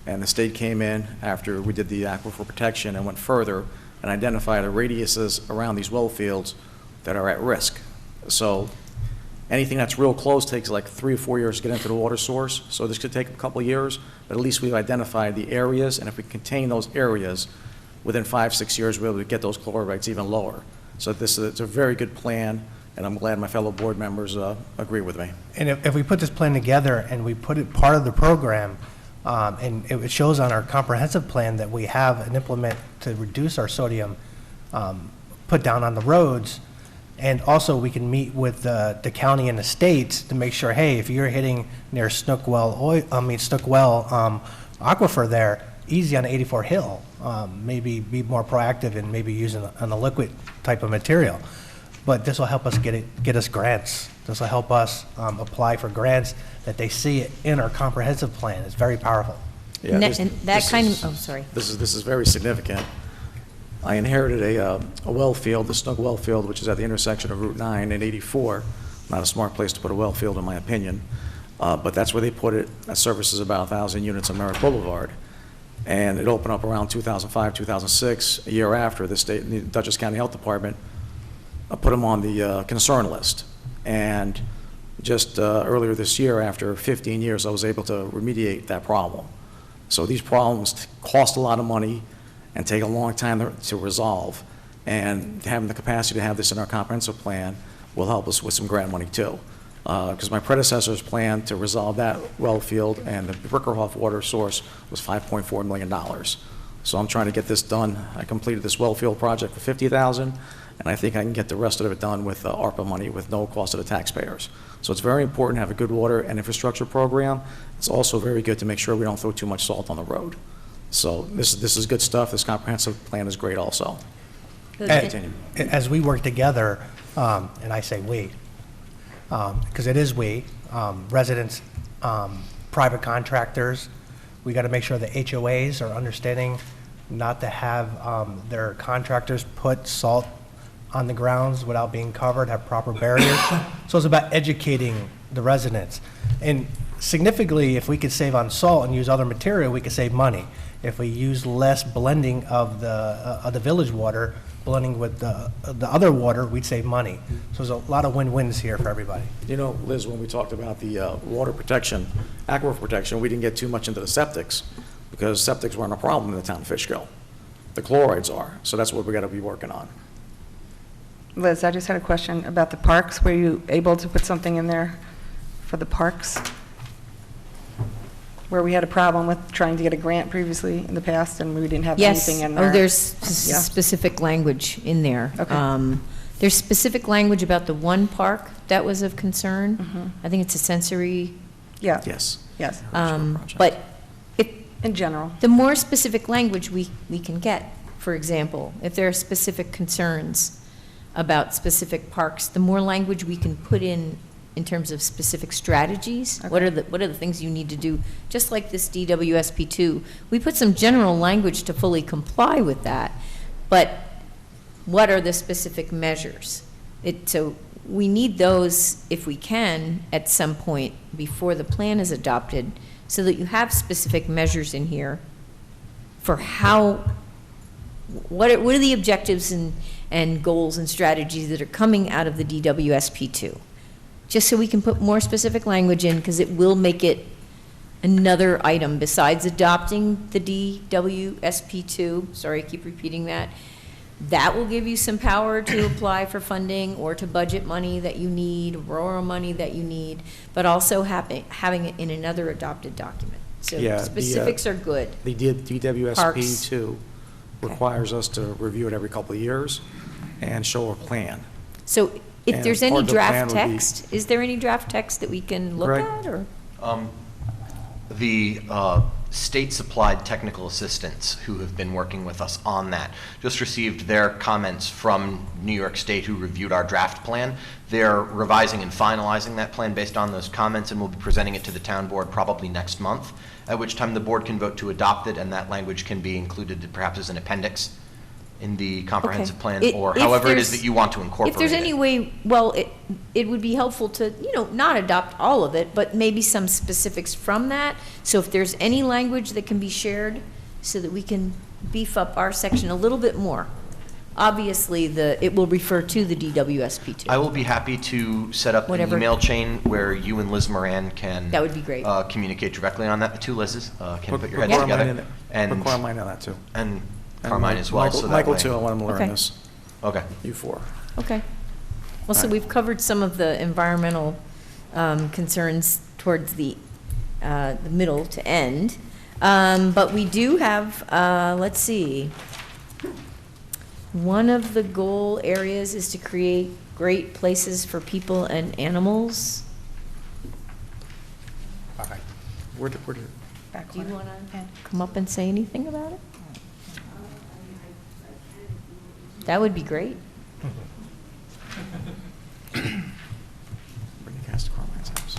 And the state came in after we did the aquifer protection and went further and identified the radiuses around these well fields that are at risk. So anything that's real close takes like 3 or 4 years to get into the water source. So this could take a couple of years, but at least we've identified the areas, and if we contain those areas, within 5-6 years, we'll be able to get those chlorides even lower. So it's a very good plan, and I'm glad my fellow board members agree with me. And if we put this plan together and we put it part of the program, and it shows on our comprehensive plan that we have an implement to reduce our sodium put down on the roads, and also we can meet with the county and the state to make sure, hey, if you're hitting near Snookwell aquifer there, easy on 84 Hill, maybe be more proactive and maybe using a liquid type of material. But this will help us get us grants. This will help us apply for grants that they see it in our comprehensive plan. It's very powerful. Yeah, This is very significant. I inherited a well field, the Snook well field, which is at the intersection of Route 9 and 84. Not a smart place to put a well field, in my opinion. But that's where they put it. That services about 1,000 units on Merritt Boulevard. And it opened up around 2005, 2006. A year after, the Dutchess County Health Department put them on the concern list. And just earlier this year, after 15 years, I was able to remediate that problem. So these problems cost a lot of money and take a long time to resolve. And having the capacity to have this in our comprehensive plan will help us with some grant money too. Because my predecessor's plan to resolve that well field and the Brickerhoff water source was $5.4 million. So I'm trying to get this done. I completed this well field project for $50,000, and I think I can get the rest of it done with ARPA money with no cost to the taxpayers. So it's very important to have a good water and infrastructure program. It's also very good to make sure we don't throw too much salt on the road. So this is good stuff. This comprehensive plan is great also. Continue. As we work together, and I say we, because it is we, residents, private contractors, we got to make sure the HOAs are understanding not to have their contractors put salt on the grounds without being covered, have proper barriers. So it's about educating the residents. And significantly, if we could save on salt and use other material, we could save money. If we use less blending of the village water, blending with the other water, we'd save money. So there's a lot of win-wins here for everybody. You know, Liz, when we talked about the water protection, aquifer protection, we didn't get too much into the septics because septics weren't a problem in the town of Fishkill. The chlorides are, so that's what we got to be working on. Liz, I just had a question about the parks. Were you able to put something in there for the parks? Where we had a problem with trying to get a grant previously in the past and we didn't have anything in there. Yes, there's Yeah. specific language in there. Okay. There's specific language about the one park that was of concern. I think it's a sensory, Yeah, Yes. yes, but in general. the more specific language we can get, for example, if there are specific concerns about specific parks, the more language we can put in terms of specific strategies, Okay. what are the things you need to do, just like this DWSP2. We put some general language to fully comply with that, but what are the specific measures? So we need those, if we can, at some point before the plan is adopted, so that you have specific measures in here for what are the objectives and goals and strategies that are coming out of the DWSP2. Just so we can put more specific language in, because it will make it another item besides adopting the DWSP2. Sorry, I keep repeating that. That will give you some power to apply for funding or to budget money that you need, rural money that you need, but also having it in another adopted document. So Yeah, specifics are good. The DWSP2 requires us to review it every couple of years and show a plan. So if And there's part any of the plan draft would be- text, is there any draft text that we can look Greg? at, or? The state-supplied technical assistants who have been working with us on that just received their comments from New York State, who reviewed our draft plan. They're revising and finalizing that plan based on those comments, and we'll be presenting it to the town board probably next month, at which time the board can vote to adopt it, and that language can be included perhaps as an appendix in the comprehensive plan, or If however it is there's- that you want to incorporate it. If there's any way, well, it would be helpful to, not adopt all of it, but maybe some specifics from that. So if there's any language that can be shared so that we can beef up our section a little bit more. Obviously, it will refer to the DWSP2. I will be happy to set up Whatever. an email chain where you and Liz Moran can That would be great. communicate directly on that. The two Liz's can put your Put heads Carmine together. in it. And Put Carmine on that too. And And Carmine as well. Michael, so that Michael way- too, I want him to learn Okay. this. Okay. You four. Okay. Well, so All right. we've covered some of the environmental concerns towards the middle to end. But we do have, let's see, one of the goal areas is to create great places for people and animals. Where did, Do you want to come up and say anything about it? That would be great. bring the cast to Carmine's house.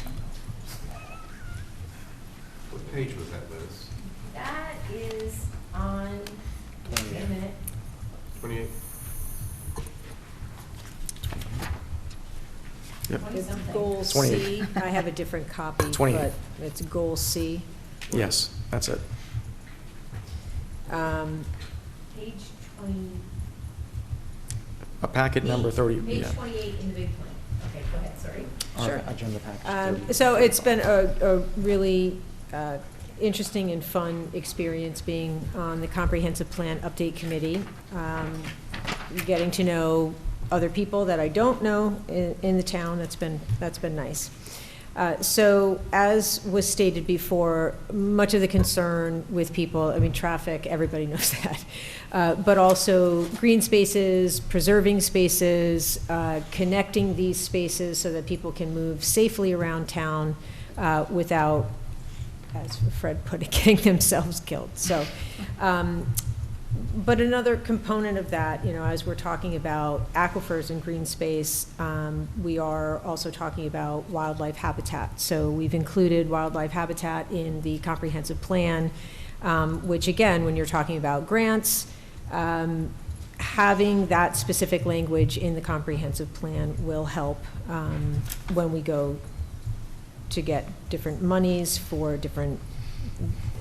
What page was that, Liz? That is on, wait a minute. 28? Yep. It's Goal 28. C. I have a different copy, 28. but it's Goal C. Yes, that's it. Page 20. A packet number 30, Page yeah. 28 in the big plan. Okay, go ahead, sorry. our Sure. agenda package. So it's been a really interesting and fun experience being on the Comprehensive Plan Update Committee, getting to know other people that I don't know in the town. That's been nice. So as was stated before, much of the concern with people, I mean, traffic, everybody knows that, but also green spaces, preserving spaces, connecting these spaces so that people can move safely around town without, as Fred put it, getting themselves killed. So, but another component of that, as we're talking about aquifers and green space, we are also talking about wildlife habitat. So we've included wildlife habitat in the comprehensive plan, which again, when you're talking about grants, having that specific language in the comprehensive plan will help when we go to get different monies for different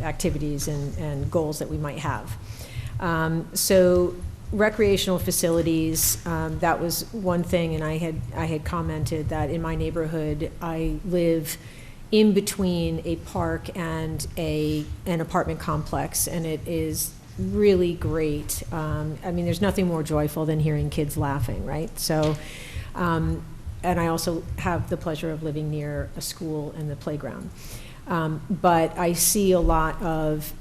activities and goals that we might have. So recreational facilities, that was one thing, and I had commented that in my neighborhood, I live in between a park and an apartment complex, and it is really great. I mean, there's nothing more joyful than hearing kids laughing, right? So, and I also have the pleasure of living near a school and the playground. But I see a lot of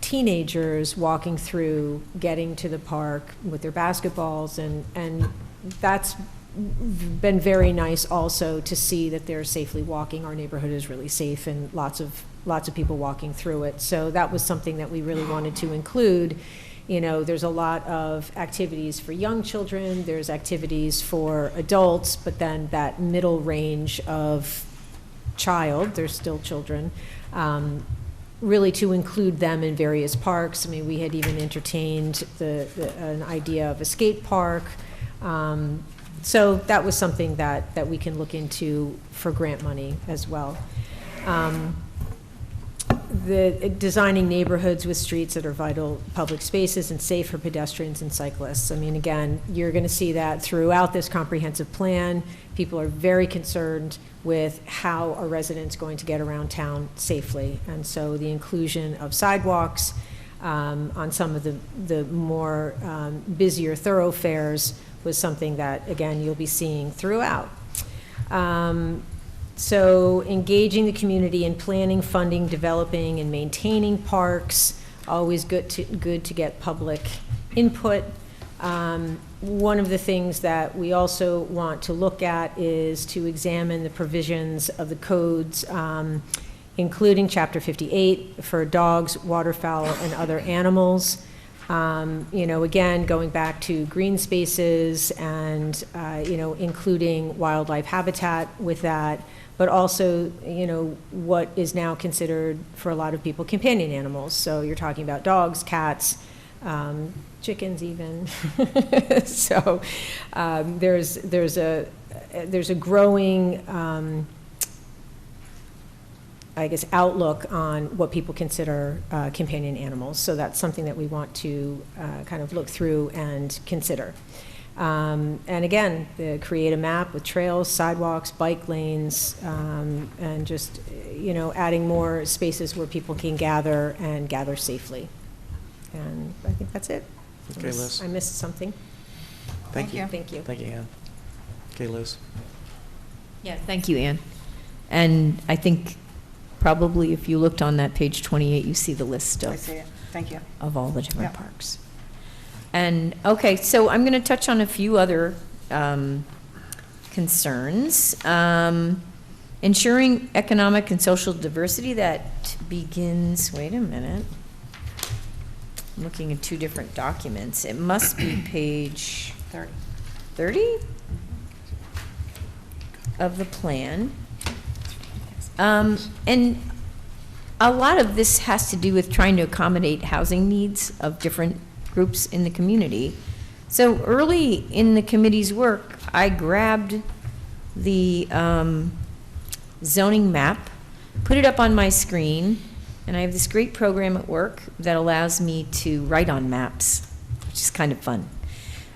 teenagers walking through, getting to the park with their basketballs, and that's been very nice also to see that they're safely walking. Our neighborhood is really safe, and lots of people walking through it. So that was something that we really wanted to include. There's a lot of activities for young children, there's activities for adults, but then that middle range of child, they're still children, really to include them in various parks. I mean, we had even entertained an idea of a skate park. So that was something that we can look into for grant money as well. Designing neighborhoods with streets that are vital public spaces and safe for pedestrians and cyclists. I mean, again, you're going to see that throughout this comprehensive plan. People are very concerned with how are residents going to get around town safely. And so the inclusion of sidewalks on some of the more busier thoroughfares was something that, again, you'll be seeing throughout. So engaging the community in planning, funding, developing, and maintaining parks, always good to get public input. One of the things that we also want to look at is to examine the provisions of the codes, including Chapter 58 for dogs, waterfowl, and other animals. Again, going back to green spaces and, including wildlife habitat with that, but also, what is now considered for a lot of people companion animals. So you're talking about dogs, cats, chickens even. So there's a growing, I guess, outlook on what people consider companion animals. So that's something that we want to kind of look through and consider. And again, create a map with trails, sidewalks, bike lanes, and just, adding more spaces where people can gather and gather safely. And I think that's it. Okay, Liz. I missed something. Thank you. Thank you. Thank you, Ann. Okay, Liz. Yeah, thank you, Ann. And I think probably if you looked on that page 28, you see the list I see it. Thank you. of all the different Yeah. parks. And, okay, so I'm going to touch on a few other concerns. Ensuring economic and social diversity, that begins, wait a minute. I'm looking at two different documents. It must be page 30 of the plan. And a lot of this has to do with trying to accommodate housing needs of different groups in the community. So early in the committee's work, I grabbed the zoning map, put it up on my screen, and I have this great program at work that allows me to write on maps, which is kind of fun,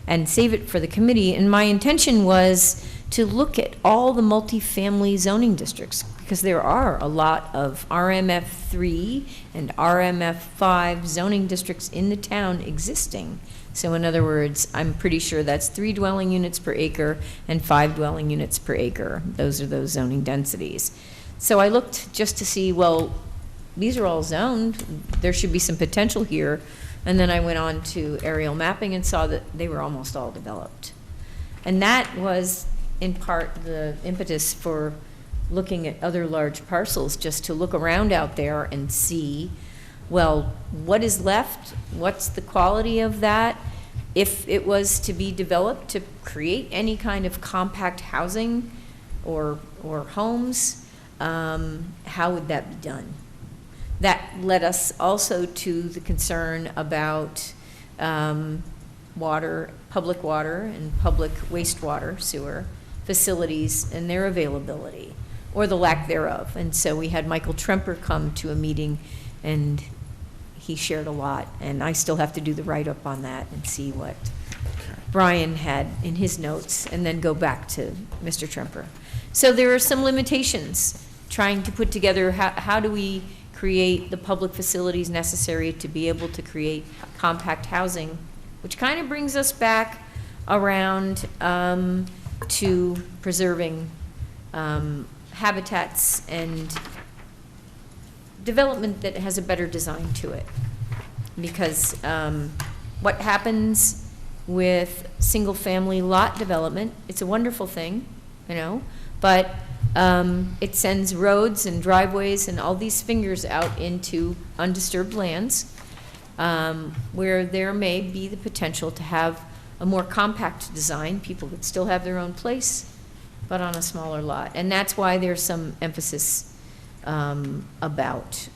and save it for the committee. And my intention was to look at all the multifamily zoning districts, because there are a lot of RMF3 and RMF5 zoning districts in the town existing. So in other words, I'm pretty sure that's 3 dwelling units per acre and 5 dwelling units per acre. Those are those zoning densities. So I looked just to see, well, these are all zoned, there should be some potential here. And then I went on to aerial mapping and saw that they were almost all developed. And that was in part the impetus for looking at other large parcels, just to look around out there and see, well, what is left? What's the quality of that? If it was to be developed to create any kind of compact housing or homes, how would that be done? That led us also to the concern about water, public water and public wastewater sewer facilities and their availability, or the lack thereof. And so we had Michael Tremper come to a meeting, and he shared a lot, and I still have to do the write-up on that and see what Brian had in his notes, and then go back to Mr. Tremper. So there are some limitations trying to put together how do we create the public facilities necessary to be able to create compact housing, which kind of brings us back around to preserving habitats and development that has a better design to it. Because what happens with single-family lot development, it's a wonderful thing, you know, but it sends roads and driveways and all these fingers out into undisturbed lands where there may be the potential to have a more compact design. People could still have their own place, but on a smaller lot. And that's why there's some emphasis about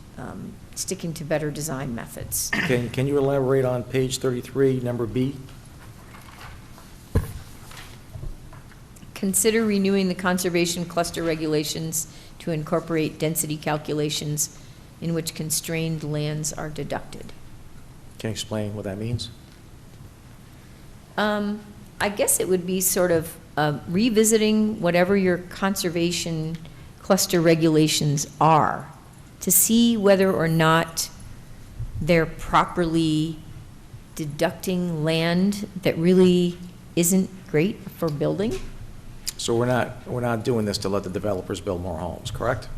sticking to better design methods. Can you elaborate on page 33, number B? Consider renewing the conservation cluster regulations to incorporate density calculations in which constrained lands are deducted. Can you explain what that means? I guess it would be sort of revisiting whatever your conservation cluster regulations are to see whether or not they're properly deducting land that really isn't great for building. So we're not doing this to let the developers build more homes, correct?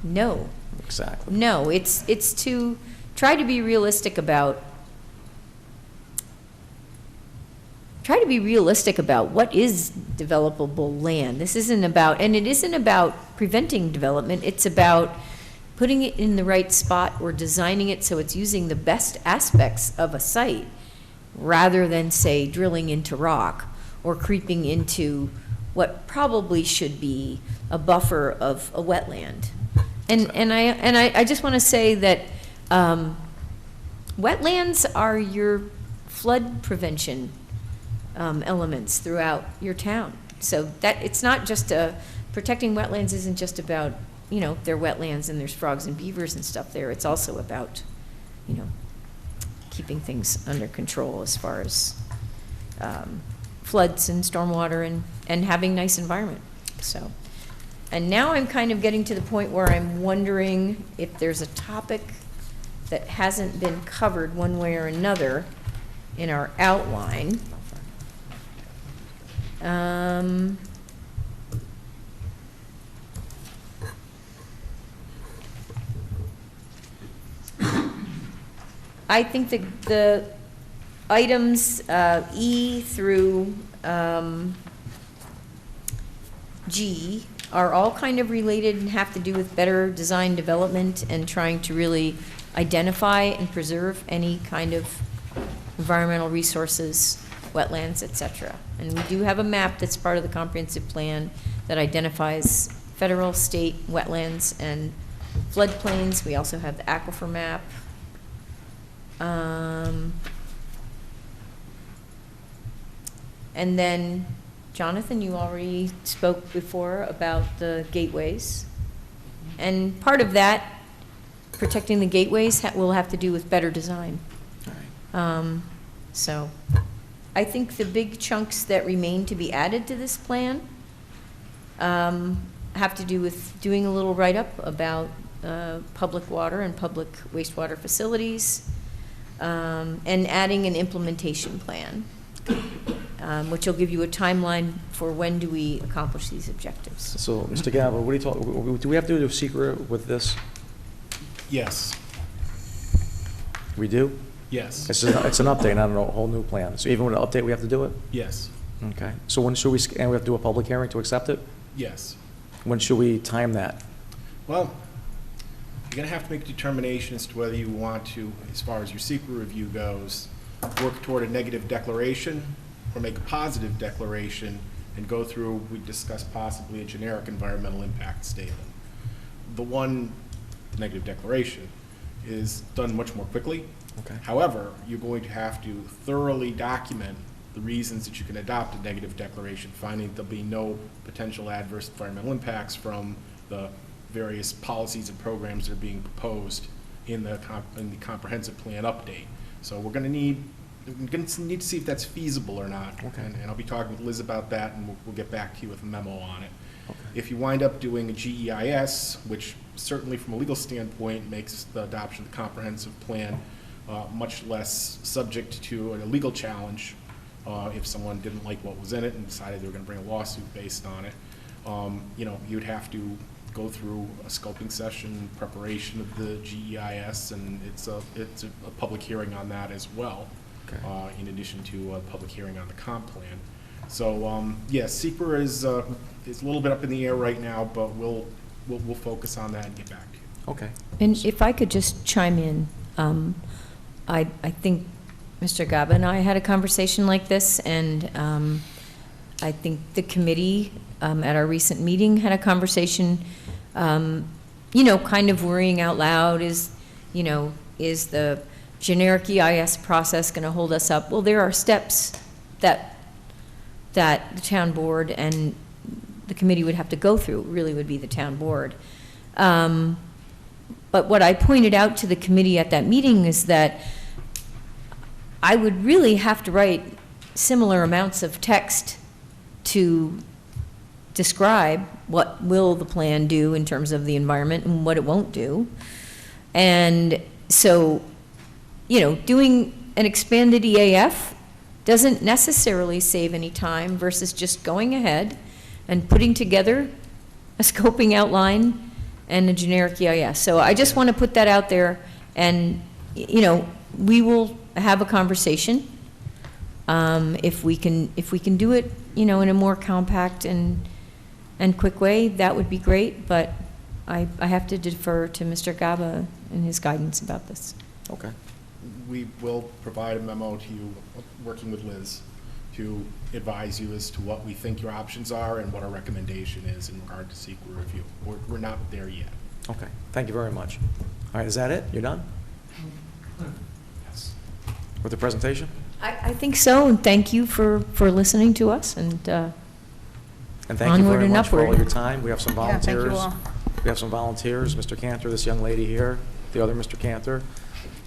No. Exactly. No, it's to try to be realistic about what is developable land. This isn't about, and it isn't about preventing development, it's about putting it in the right spot or designing it so it's using the best aspects of a site rather than, say, drilling into rock or creeping into what probably should be a buffer of a wetland. And I just want to say that wetlands are your flood prevention elements throughout your town. So that it's not just protecting wetlands isn't just about, you know, they're wetlands and there's frogs and beavers and stuff there. It's also about, you know, keeping things under control as far as floods and stormwater and having nice environment. So, and now I'm kind of getting to the point where I'm wondering if there's a topic that hasn't been covered one way or another in our outline. I think the items E through G are all kind of related and have to do with better design development and trying to really identify and preserve any kind of environmental resources, wetlands, etc. And we do have a map that's part of the comprehensive plan that identifies federal, state, wetlands, and floodplains. We also have the aquifer map. And then, Jonathan, you already spoke before about the gateways. And part of that, protecting the gateways, will have to do with better design. So I think the big chunks that remain to be added to this plan have to do with doing a little write-up about public water and public wastewater facilities, and adding an implementation plan, which will give you a timeline for when do we accomplish these objectives. So, Mr. Gallo, what do you talk, do we have to do a secret with this? Yes. We do? Yes. It's an update, not a whole new plan. So even with an update, we have to do it? Yes. Okay. So when should we, and we have to do a public hearing to accept it? Yes. When should we time that? Well, you're going to have to make a determination as to whether you want to, as far as your secret review goes, work toward a negative declaration or make a positive declaration and go through, we discussed possibly a generic environmental impact statement. The negative declaration is done much more quickly. Okay. However, you're going to have to thoroughly document the reasons that you can adopt a negative declaration, finding there'll be no potential adverse environmental impacts from the various policies and programs that are being proposed in the comprehensive plan update. So we're going to need to see if that's feasible or not. Okay. And I'll be talking with Liz about that, and we'll get back to you with a memo on it. Okay. If you wind up doing a GEIS, which certainly from a legal standpoint makes the adoption of the comprehensive plan much less subject to a legal challenge if someone didn't like what was in it and decided they were going to bring a lawsuit based on it. You'd have to go through a scoping session, preparation of the GEIS, and it's a public hearing on that as well. Okay. In addition to a public hearing on the comp plan. So, yes, SEQR is a little bit up in the air right now, but we'll focus on that and get back to you. Okay. And if I could just chime in, I think Mr. Gaba and I had a conversation like this, and I think the committee at our recent meeting had a conversation, kind of worrying out loud, is the generic EIS process going to hold us up? Well, there are steps that the town board and the committee would have to go through. It really would be the town board. But what I pointed out to the committee at that meeting is that I would really have to write similar amounts of text to describe what will the plan do in terms of the environment and what it won't do. And so, doing an expanded EAF doesn't necessarily save any time versus just going ahead and putting together a scoping outline and a generic EIS. So I just want to put that out there, and, we will have a conversation. If we can do it, in a more compact and quick way, that would be great, but I have to defer to Mr. Gaba and his guidance about this. Okay. We will provide a memo to you, working with Liz, to advise you as to what we think your options are and what our recommendation is in regard to SEQR review. We're not there yet. Okay. Thank you very much. All right, is that it? You're done? Yes. With the presentation? I think so, and thank you for listening to us, and And thank you onward very and much for all upward. your time. We have some Yeah, thank you volunteers. all. We have some volunteers, Mr. Cantor, this young lady here, the other Mr. Cantor,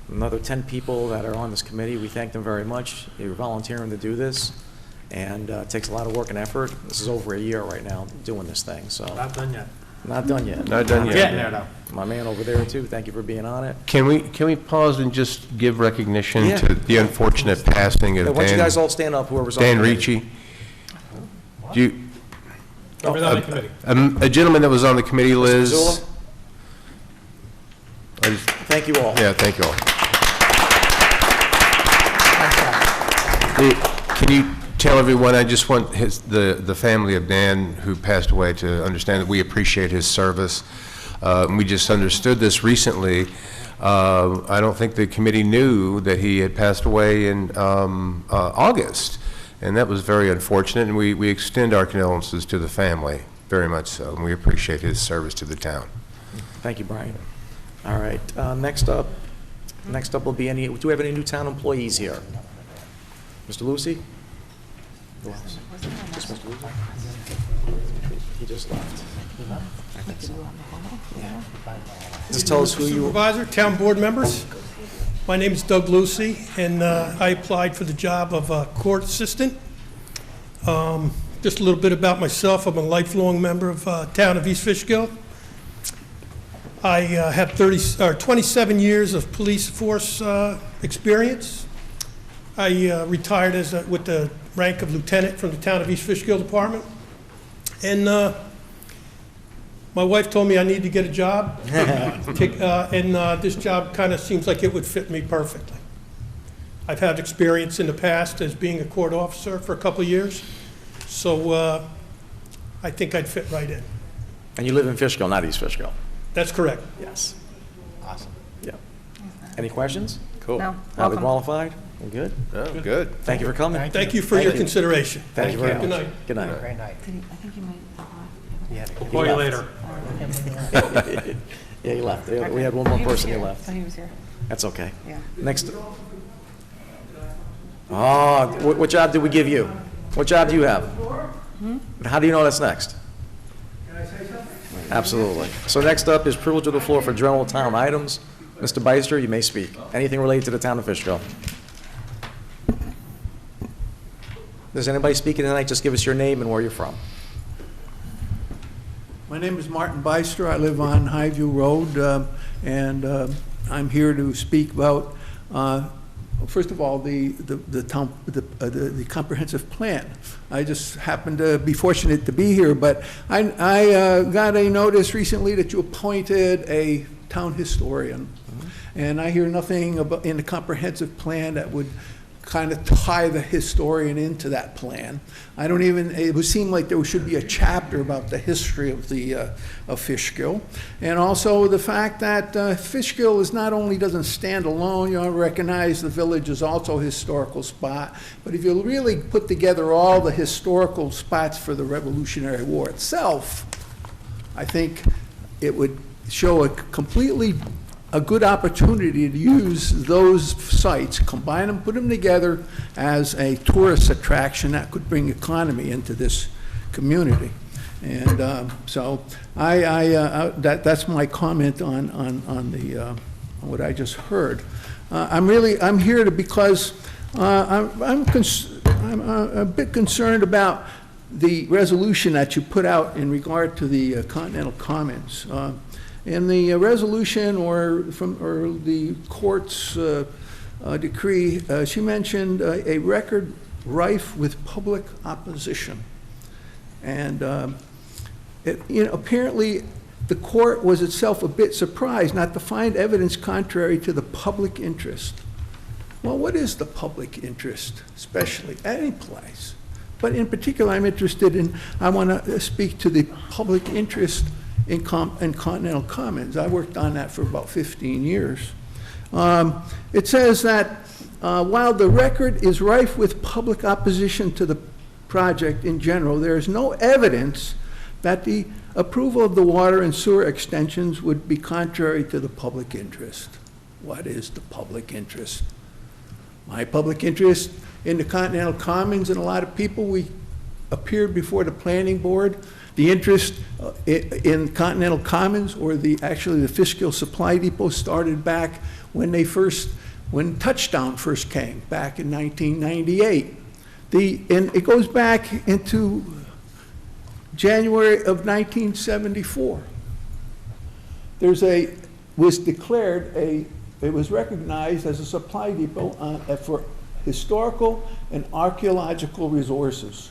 another 10 people that are on this committee. We thank them very much. You're volunteering to do this, and it takes a lot of work and effort. This is over a year right now doing this thing, so. Not done yet. Not done yet. Not done yet. Getting there, though. My man over there, too, thank you for being on it. Can we pause and just give recognition Yeah. to the unfortunate passing of Why don't you guys Dan all stand up, whoever's on the Dan committee. Ricci? Do you, Whoever's on the committee. a gentleman that was on the committee, Liz. Missoula? I just- Thank you all. Yeah, thank you all. Can you tell everyone, I just want the family of Dan who passed away to understand that we appreciate his service. We just understood this recently. I don't think the committee knew that he had passed away in August, and that was very unfortunate, and we extend our condolences to the family, very much so, and we appreciate his service to the town. Thank you, Brian. All right, next up will be do we have any new town employees here? Mr. Lucy? Who else? Just Mr. Lucy? He just left. I think so. Yeah. Just tell us who you... Supervisor, town board members. My name is Doug Lucy, and I applied for the job of court assistant. Just a little bit about myself. I'm a lifelong member of town of East Fishkill. I have 27 years of police force experience. I retired with the rank of lieutenant from the town of East Fishkill Department. And my wife told me I need to get a job, and this job kind of seems like it would fit me perfectly. I've had experience in the past as being a court officer for a couple of years, so I think I'd fit right in. And you live in Fishkill, not East Fishkill? That's correct. Yes. Awesome. Yeah. Any questions? Cool. No. Highly Welcome. qualified? We're good? Oh, good. Thank you for coming. Thank you for your consideration. Thank you very much. Good night. Good night. Great night. I think you might. Call you later. Yeah, he left. We had one more person who left. He was here. That's okay. Yeah. Next. Oh, what job did we give you? What job do you have? How do you know that's next? Can I say something? Absolutely. So next up is privilege of the floor for general town items. Mr. Beister, you may speak. Anything related to the town of Fishkill? Does anybody speaking tonight, just give us your name and where you're from. My name is Martin Beister. I live on Highview Road, and I'm here to speak about, first of all, the comprehensive plan. I just happened to be fortunate to be here, but I got a notice recently that you appointed a town historian, and I hear nothing about in the comprehensive plan that would kind of tie the historian into that plan. I don't even, it would seem like there should be a chapter about the history of the of Fishkill. And also the fact that Fishkill is not only doesn't stand alone, you know, recognize the village is also a historical spot, but if you really put together all the historical spots for the Revolutionary War itself, I think it would show a good opportunity to use those sites, combine them, put them together as a tourist attraction that could bring economy into this community. And so that's my comment on the what I just heard. I'm here because I'm a bit concerned about the resolution that you put out in regard to the Continental Commons. In the resolution or the court's decree, she mentioned a record rife with public opposition. And apparently the court was itself a bit surprised not to find evidence contrary to the public interest. Well, what is the public interest, especially at any place? But in particular, I'm interested in, I want to speak to the public interest in Continental Commons. I worked on that for about 15 years. It says that while the record is rife with public opposition to the project in general, there is no evidence that the approval of the water and sewer extensions would be contrary to the public interest. What is the public interest? My public interest in the Continental Commons, and a lot of people, we appeared before the planning board. The interest in Continental Commons, or actually the Fishkill Supply Depot, started back when Touchdown first came, back in 1998. And it goes back into January of 1974. It was recognized as a supply depot for historical and archaeological resources.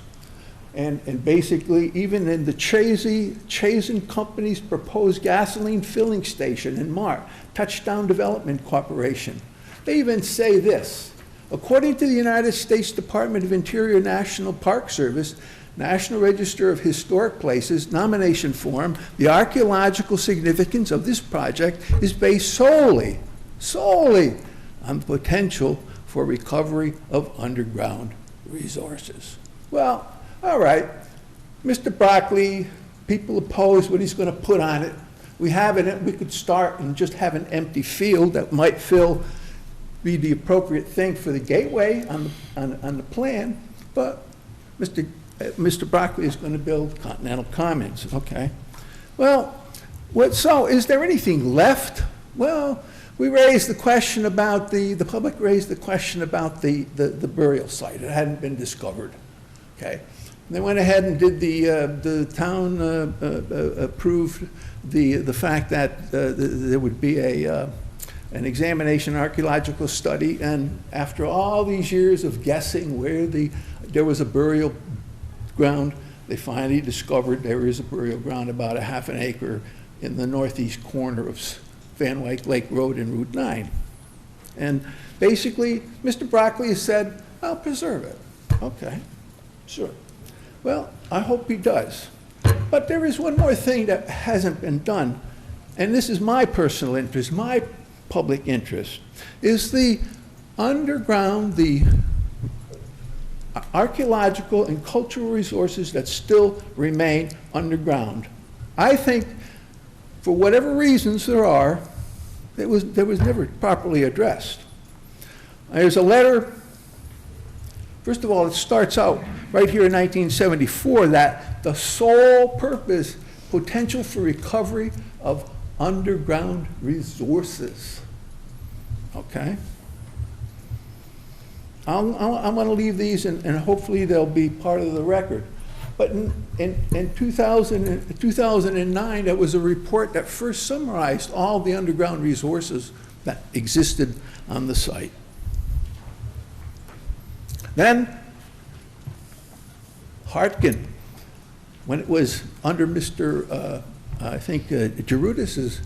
And basically, even in the Chazen Company's proposed gasoline filling station in Mart, Touchdown Development Corporation, they even say this: according to the United States Department of Interior National Park Service, National Register of Historic Places nomination form, the archaeological significance of this project is based solely on the potential for recovery of underground resources. Well, all right, Mr. Broccoli, people oppose what he's going to put on it. We could start and just have an empty field that might be the appropriate thing for the gateway on the plan, but Mr. Broccoli is going to build Continental Commons, okay? Well, is there anything left? Well, we raised the question about the public raised the question about the burial site. It hadn't been discovered, okay? They went ahead and did the town approved the fact that there would be an examination, archaeological study, and after all these years of guessing where there was a burial ground, they finally discovered there is a burial ground about a half an acre in the northeast corner of Van Wyck Lake Road and Route 9. And basically, Mr. Broccoli has said, I'll preserve it. Okay, sure. Well, I hope he does. But there is one more thing that hasn't been done, and this is my personal interest, my public interest, is the underground, the archaeological and cultural resources that still remain underground. I think, for whatever reasons there are, there was never properly addressed. There's a letter, first of all, it starts out right here in 1974 that the sole purpose, potential for recovery of underground resources. Okay? I'm going to leave these, and hopefully they'll be part of the record. But in 2009, there was a report that first summarized all the underground resources that existed on the site. Then, Hartkin, when it was under Mr. I think Gerudis's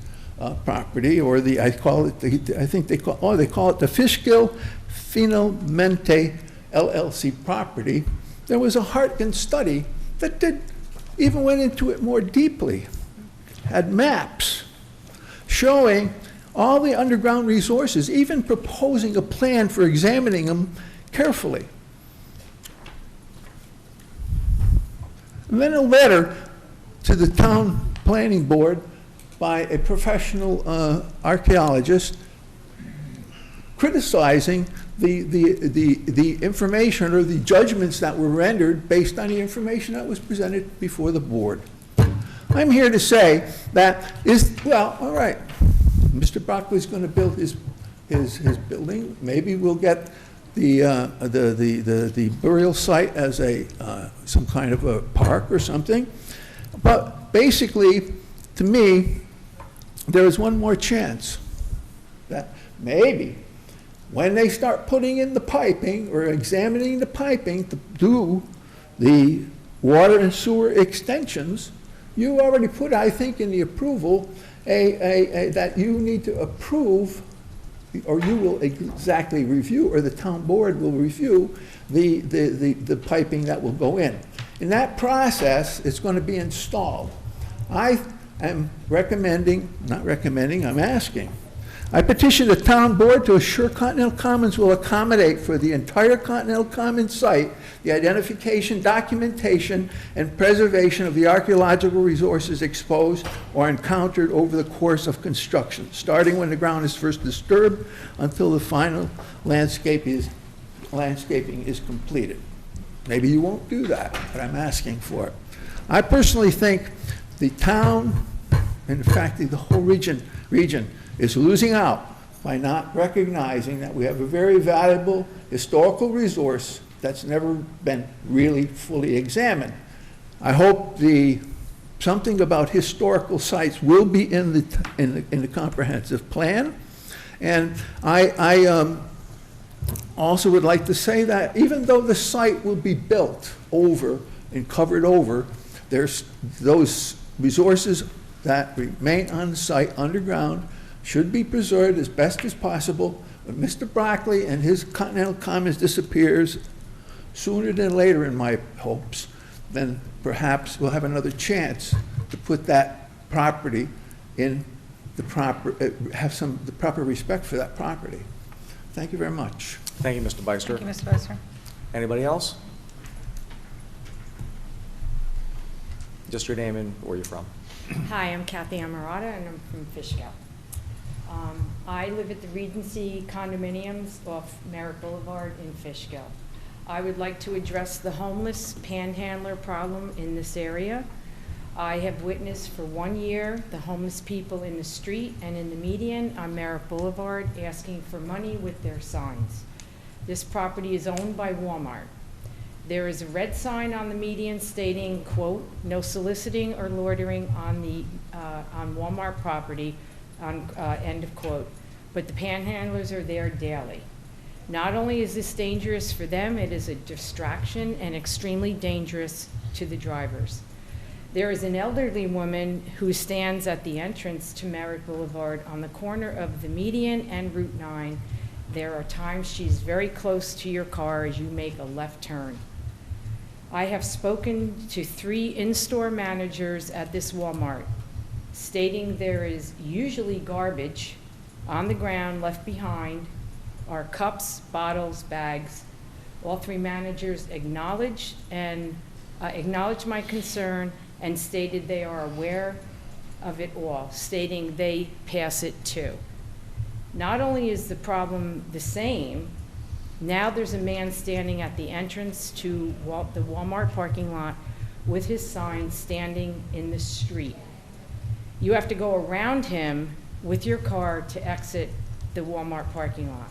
property, or they call it the Fishkill Finalmente LLC property, there was a Hartkin study that even went into it more deeply, had maps showing all the underground resources, even proposing a plan for examining them carefully. And then a letter to the town planning board by a professional archaeologist criticizing the information or the judgments that were rendered based on the information that was presented before the board. I'm here to say that well, all right, Mr. Broccoli's going to build his building. Maybe we'll get the burial site as some kind of a park or something. But basically, to me, there is one more chance that maybe when they start putting in the piping or examining the piping to do the water and sewer extensions, you already put, I think, in the approval that you need to approve, or you will exactly review, or the town board will review the piping that will go in. In that process, it's going to be installed. I am recommending, not recommending, I'm asking. I petition the town board to assure Continental Commons will accommodate for the entire Continental Commons site the identification, documentation, and preservation of the archaeological resources exposed or encountered over the course of construction, starting when the ground is first disturbed until the final landscaping is completed. Maybe you won't do that, but I'm asking for it. I personally think the town, in fact, the whole region is losing out by not recognizing that we have a very valuable historical resource that's never been really fully examined. I hope something about historical sites will be in the comprehensive plan. And I also would like to say that even though the site will be built over and covered over, there's those resources that remain on the site underground should be preserved as best as possible. When Mr. Broccoli and his Continental Commons disappears, sooner than later in my hopes, then perhaps we'll have another chance to put that property in the proper, have the proper respect for that property. Thank you very much. Thank you, Mr. Beister. Thank you, Mr. Beister. Anybody else? Just your name and where you're from. Hi, I'm Kathy Amarata, and I'm from Fishkill. I live at the Regency condominiums off Merritt Boulevard in Fishkill. I would like to address the homeless panhandler problem in this area. I have witnessed for 1 year the homeless people in the street and in the median on Merritt Boulevard asking for money with their signs. This property is owned by Walmart. There is a red sign on the median stating, quote, "No soliciting or loitering on Walmart property," end of quote. But the panhandlers are there daily. Not only is this dangerous for them, it is a distraction and extremely dangerous to the drivers. There is an elderly woman who stands at the entrance to Merritt Boulevard on the corner of the median and Route 9. There are times she's very close to your car as you make a left turn. I have spoken to 3 in-store managers at this Walmart, stating there is usually garbage on the ground left behind, are cups, bottles, bags. All 3 managers acknowledged my concern and stated they are aware of it all, stating they pass it too. Not only is the problem the same, now there's a man standing at the entrance to the Walmart parking lot with his sign standing in the street. You have to go around him with your car to exit the Walmart parking lot.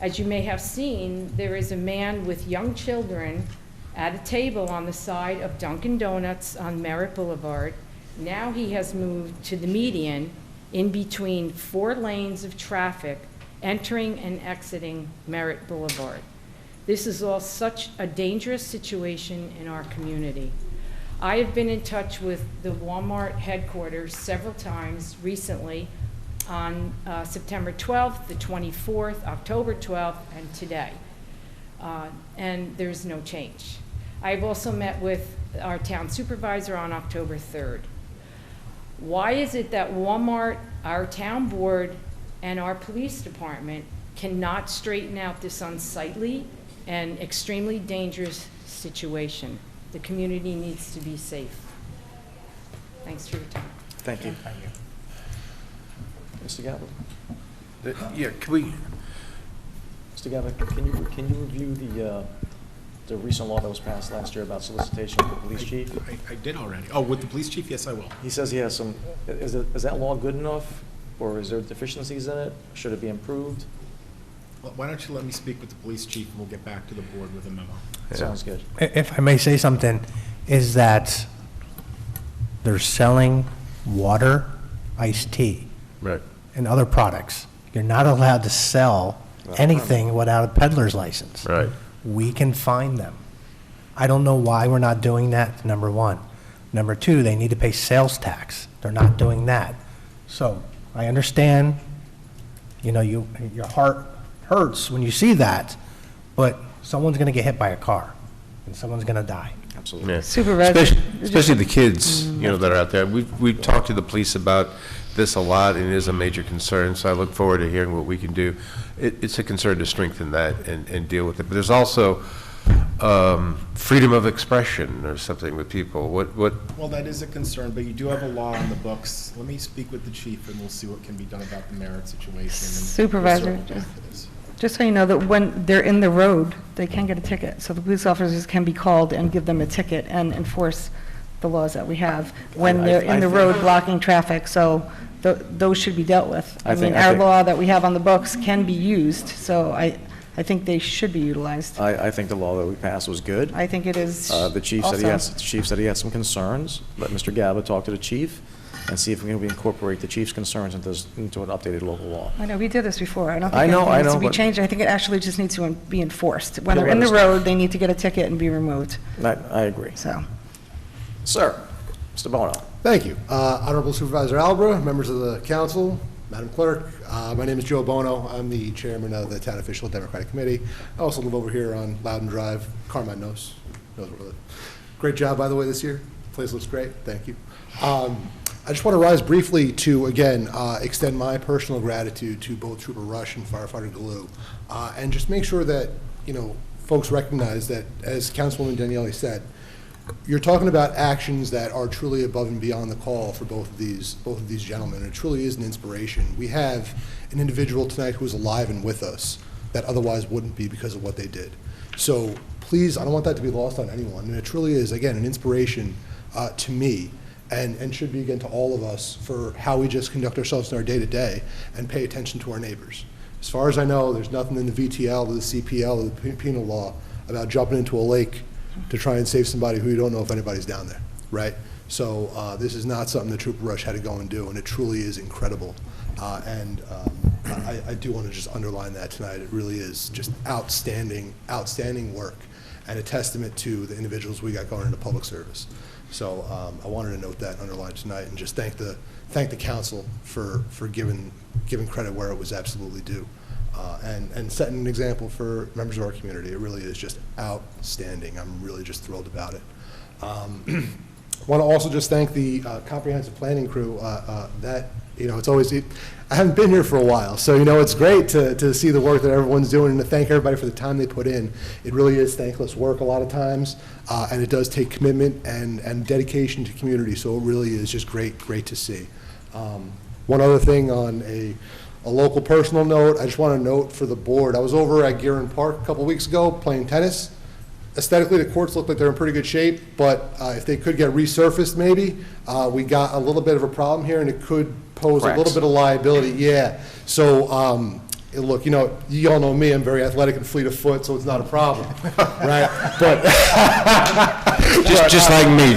As you may have seen, there is a man with young children at a table on the side of Dunkin' Donuts on Merritt Boulevard. Now he has moved to the median in between 4 lanes of traffic entering and exiting Merritt Boulevard. This is all such a dangerous situation in our community. I have been in touch with the Walmart headquarters several times recently on September 12th, the 24th, October 12th, and today. And there's no change. I've also met with our town supervisor on October 3rd. Why is it that Walmart, our town board, and our police department cannot straighten out this unsightly and extremely dangerous situation? The community needs to be safe. Thanks for your time. Thank you. Mr. Gabbard? Yeah, can we, Mr. Gabbard, can you review the recent law that was passed last year about solicitation of the police chief? I did already. Oh, with the police chief? Yes, I will. He says he has some, is that law good enough, or is there deficiencies in it? Should it be improved? Well, why don't you let me speak with the police chief, and we'll get back to the board with a memo. Sounds good. If I may say something, is that they're selling water, iced tea, right, and other products. You're not allowed to sell anything without a peddler's license. Right. We can fine them. I don't know why we're not doing that, number 1. Number 2, they need to pay sales tax. They're not doing that. So I understand, your heart hurts when you see that, but someone's going to get hit by a car, and someone's going to die. Absolutely. Yeah. Supervisor. Especially the kids, that are out there. We've talked to the police about this a lot, and it is a major concern, so I look forward to hearing what we can do. It's a concern to strengthen that and deal with it. But there's also freedom of expression or something with people. What? Well, that is a concern, but you do have a law on the books. Let me speak with the chief, and we'll see what can be done about the merit situation. Supervisor, just so you know that when they're in the road, they can get a ticket. So the police officers can be called and give them a ticket and enforce the laws that we have when they're in the road blocking traffic. So those should be dealt with. I mean, our law that we have on the books can be used, so I think they should be utilized. I think the law that we passed was good. I think it is The chief said he had some concerns. Let Mr. Gaba talk to the chief and see if we can incorporate the chief's concerns into an updated local law. I know, we did this before. I don't think I know, anything needs to be but- changed. I think it actually just needs to be enforced. When they're in the road, they need to get a ticket and be removed. I agree. So, Sir, Mr. Bono. Thank you. Honorable Supervisor Albra, members of the council, Madam Clerk, my name is Joe Bono. I'm the chairman of the Town of Fishkill Democratic Committee. I also live over here on Loudon Drive. Carmine knows where I live. Great job, by the way, this year. Place looks great. Thank you. I just want to rise briefly to, again, extend my personal gratitude to both Trooper Rush and Firefighter Galoo, and just make sure that, folks recognize that, as Councilwoman Daniele said, you're talking about actions that are truly above and beyond the call for both of these gentlemen. It truly is an inspiration. We have an individual tonight who is alive and with us that otherwise wouldn't be because of what they did. So please, I don't want that to be lost on anyone. And it truly is, again, an inspiration to me and should be, again, to all of us for how we just conduct ourselves in our day-to-day and pay attention to our neighbors. As far as I know, there's nothing in the VTL or the CPL or the penal law about jumping into a lake to try and save somebody who you don't know if anybody's down there, right? So this is not something that Trooper Rush had to go and do, and it truly is incredible. I do want to just underline that tonight. It really is just outstanding, outstanding work, and a testament to the individuals we got going into public service. So I wanted to note that and underline tonight, and just thank the council for giving credit where it was absolutely due, and setting an example for members of our community. It really is just outstanding. I'm really just thrilled about it. Want to also just thank the comprehensive planning crew. That, you know, it's always, I haven't been here for a while, so, you know, it's great to see the work that everyone's doing and to thank everybody for the time they put in. It really is thankless work a lot of times, and it does take commitment and dedication to community, so it really is just great to see. One other thing on a local personal note, I just want to note for the board, I was over at Gearin Park a couple weeks ago playing tennis. Aesthetically, the courts look like they're in pretty good shape, but if they could get resurfaced maybe, we got a little bit of a problem here, and it could pose a little bit of liability. Yeah. So, look, you know, you all know me, I'm very athletic and fleet of foot, so it's not a problem, right? But just like me.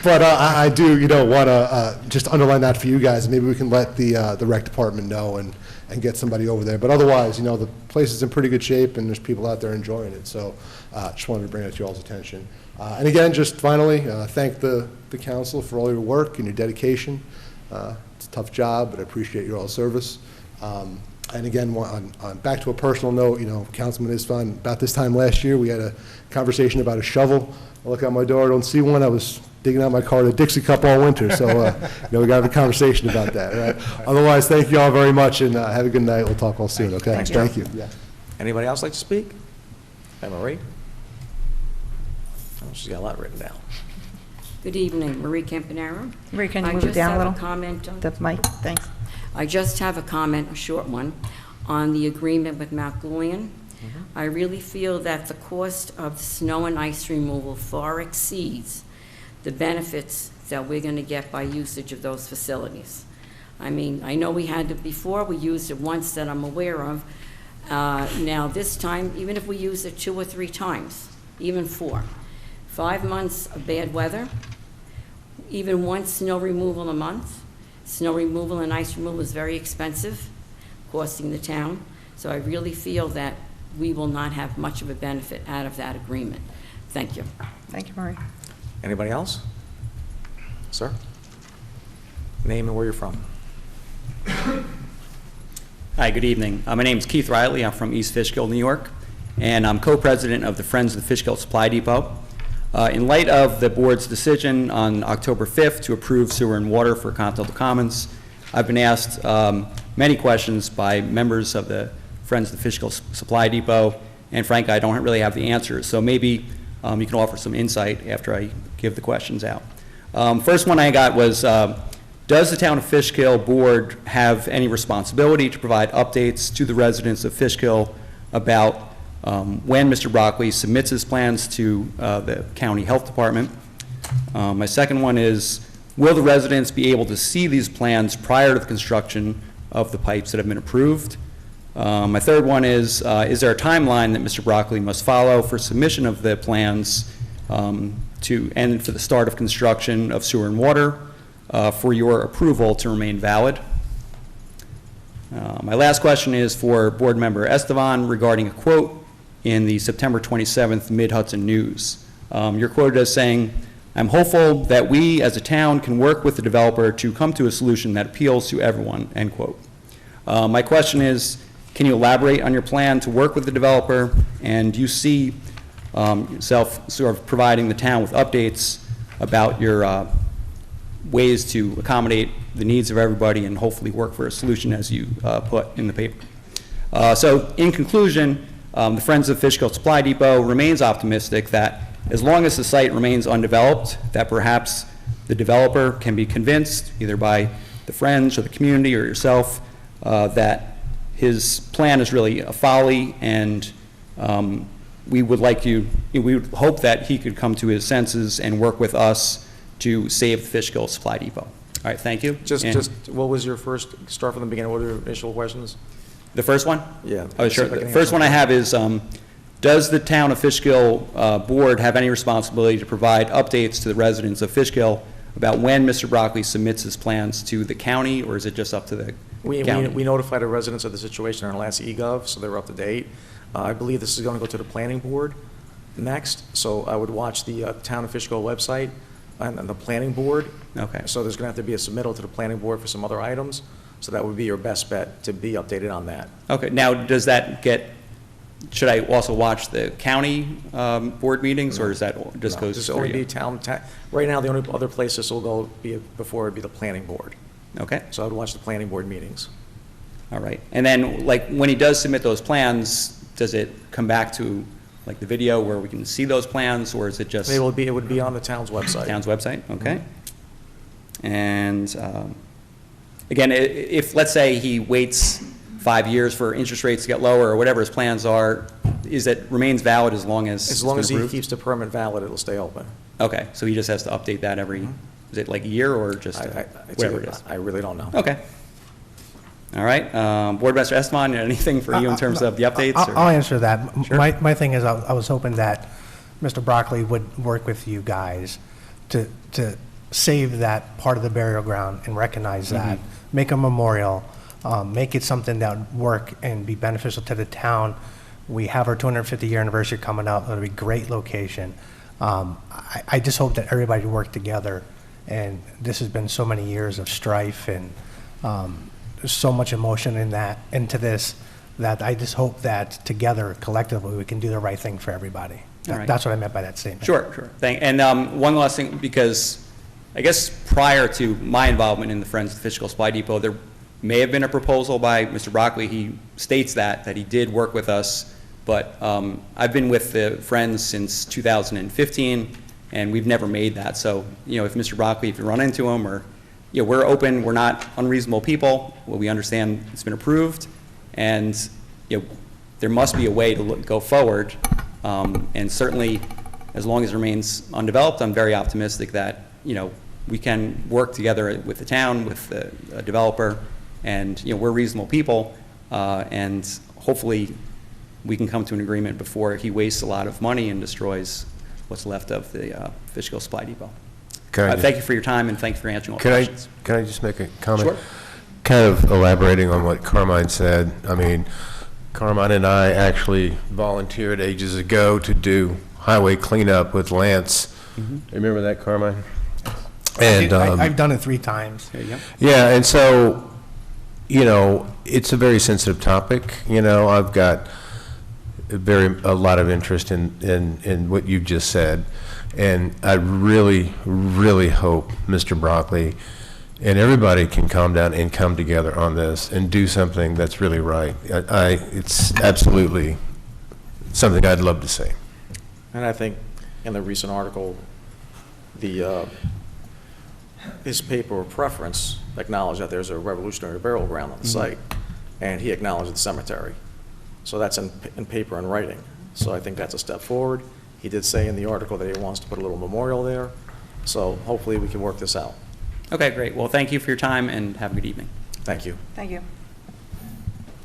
But I do, you know, want to just underline that for you guys. Maybe we can let the rec department know and get somebody over there. But otherwise, you know, the place is in pretty good shape, and there's people out there enjoying it. So just wanted to bring it to y'all's attention. And again, just finally, thank the council for all your work and your dedication. It's a tough job, but I appreciate your all service. And again, on back to a personal note, you know, Councilman Isfan, about this time last year, we had a conversation about a shovel. I look out my door, I don't see one. I was digging out my car to Dixie Cup all winter, so you know, we got to have a conversation about that, right? Otherwise, thank you all very much, and have a good night. We'll talk all soon, okay? Thank you. Yeah. Anybody else like to speak? Hi, Marie. Oh, she's got a lot written down. Good evening, Marie Campanaro. Marie, can you move it down a little? I just have a comment on The mic, thanks. I just have a comment, a short one, on the agreement with Mount Goulian. I really feel that the cost of the snow and ice removal far exceeds the benefits that we're going to get by usage of those facilities. I mean, I know we had it before, we used it once that I'm aware of. Now this time, even if we use it 2 or 3 times, even 4, 5 months of bad weather, even 1 snow removal a month. Snow removal and ice removal is very expensive, costing the town. So I really feel that we will not have much of a benefit out of that agreement. Thank you. Thank you, Marie. Anybody else? Sir? Name and where you're from. Hi, good evening. My name is Keith Riley. I'm from East Fishkill, New York, and I'm co-president of the Friends of the Fishkill Supply Depot. In light of the board's decision on October 5th to approve sewer and water for Continental Commons, I've been asked many questions by members of the Friends of the Fishkill Supply Depot, and frankly, I don't really have the answers. So maybe you can offer some insight after I give the questions out. First one I got was, does the Town of Fishkill Board have any responsibility to provide updates to the residents of Fishkill about when Mr. Broccoli submits his plans to the County Health Department? My second one is, will the residents be able to see these plans prior to the construction of the pipes that have been approved? My third one is there a timeline that Mr. Broccoli must follow for submission of the plans and for the start of construction of sewer and water for your approval to remain valid? My last question is for Board Member Estevan regarding a quote in the September 27th Mid-Hudson News. You're quoted as saying, "I'm hopeful that we as a town can work with the developer to come to a solution that appeals to everyone," end quote. My question is, can you elaborate on your plan to work with the developer, and do you see yourself sort of providing the town with updates about your ways to accommodate the needs of everybody and hopefully work for a solution as you put in the paper? So in conclusion, the Friends of Fishkill Supply Depot remains optimistic that as long as the site remains undeveloped, that perhaps the developer can be convinced, either by the Friends or the community or yourself, that his plan is really a folly, and we would hope that he could come to his senses and work with us to save the Fishkill Supply Depot. All right, thank you. Just what was your first, start from the beginning, what are your initial questions? The first one? Yeah. Oh, sure. The first one I have is, Does the town of Fishkill board have any responsibility to provide updates to the residents of Fishkill about when Mr. Broccoli submits his plans to the county, or is it just up to the county? We notified the residents of the situation in our last eGov, so they're up to date. I believe this is going to go to the planning board next, so I would watch the Town of Fishkill website and the planning board. Okay. So there's going to have to be a submittal to the planning board for some other items, so that would be your best bet to be updated on that. Okay, now, does that get, should I also watch the county board meetings, or is that just goes Just through only you? be right now, the only other place this will go before would be the planning board. Okay. So I would watch the planning board meetings. All right, and then, like, when he does submit those plans, does it come back to, like, the video where we can see those plans, or is it just? It would be on the town's website. Town's website, okay. And, again, if, let's say, he waits 5 years for interest rates to get lower, or whatever his plans are, is that remains valid as long as? As long it's as been he approved? keeps the permit valid, it'll stay open. Okay, so he just has to update that every, is it like a year, or just whatever it is? I really don't know. Okay. All right, Board Master Esteban, anything for you in terms of the updates? or- I'll answer that. Sure. My thing is, I was hoping that Mr. Broccoli would work with you guys to save that part of the burial ground and recognize that, make a memorial, make it something that would work and be beneficial to the town. We have our 250-year anniversary coming up. It'll be a great location. I just hope that everybody work together, and this has been so many years of strife, and there's so much emotion into this, that I just hope that together, collectively, we can do the right thing for everybody. All right. That's what I meant by that statement. Sure. And one last thing, because I guess prior to my involvement in the Friends of the Fishkill Supply Depot, there may have been a proposal by Mr. Broccoli. He states that he did work with us, but I've been with the Friends since 2015, and we've never made that. So, if Mr. Broccoli, if you run into him, or, we're open, we're not unreasonable people. Well, we understand it's been approved, and, there must be a way to go forward. And certainly, as long as it remains undeveloped, I'm very optimistic that, we can work together with the town, with the developer, and, we're reasonable people, and hopefully we can come to an agreement before he wastes a lot of money and destroys what's left of the Fishkill Supply Depot. Thank you for your time, and thank you for answering all the questions. Can I just make a comment? Sure. Kind of elaborating on what Carmine said. I mean, Carmine and I actually volunteered ages ago to do highway cleanup with Lance. Remember that, Carmine? And I've done it 3 times. There you go. yeah, and so, it's a very sensitive topic. I've got a lot of interest in what you just said, and I really, really hope Mr. Broccoli and everybody can calm down and come together on this and do something that's really right. It's absolutely something I'd love to see. And I think in the recent article, his paper of preference acknowledged that there's a Revolutionary burial ground on the site, and he acknowledged the cemetery. So that's in paper and writing. So I think that's a step forward. He did say in the article that he wants to put a little memorial there. So hopefully we can work this out. Okay, great. Well, thank you for your time, and have a good evening. Thank you. Thank you.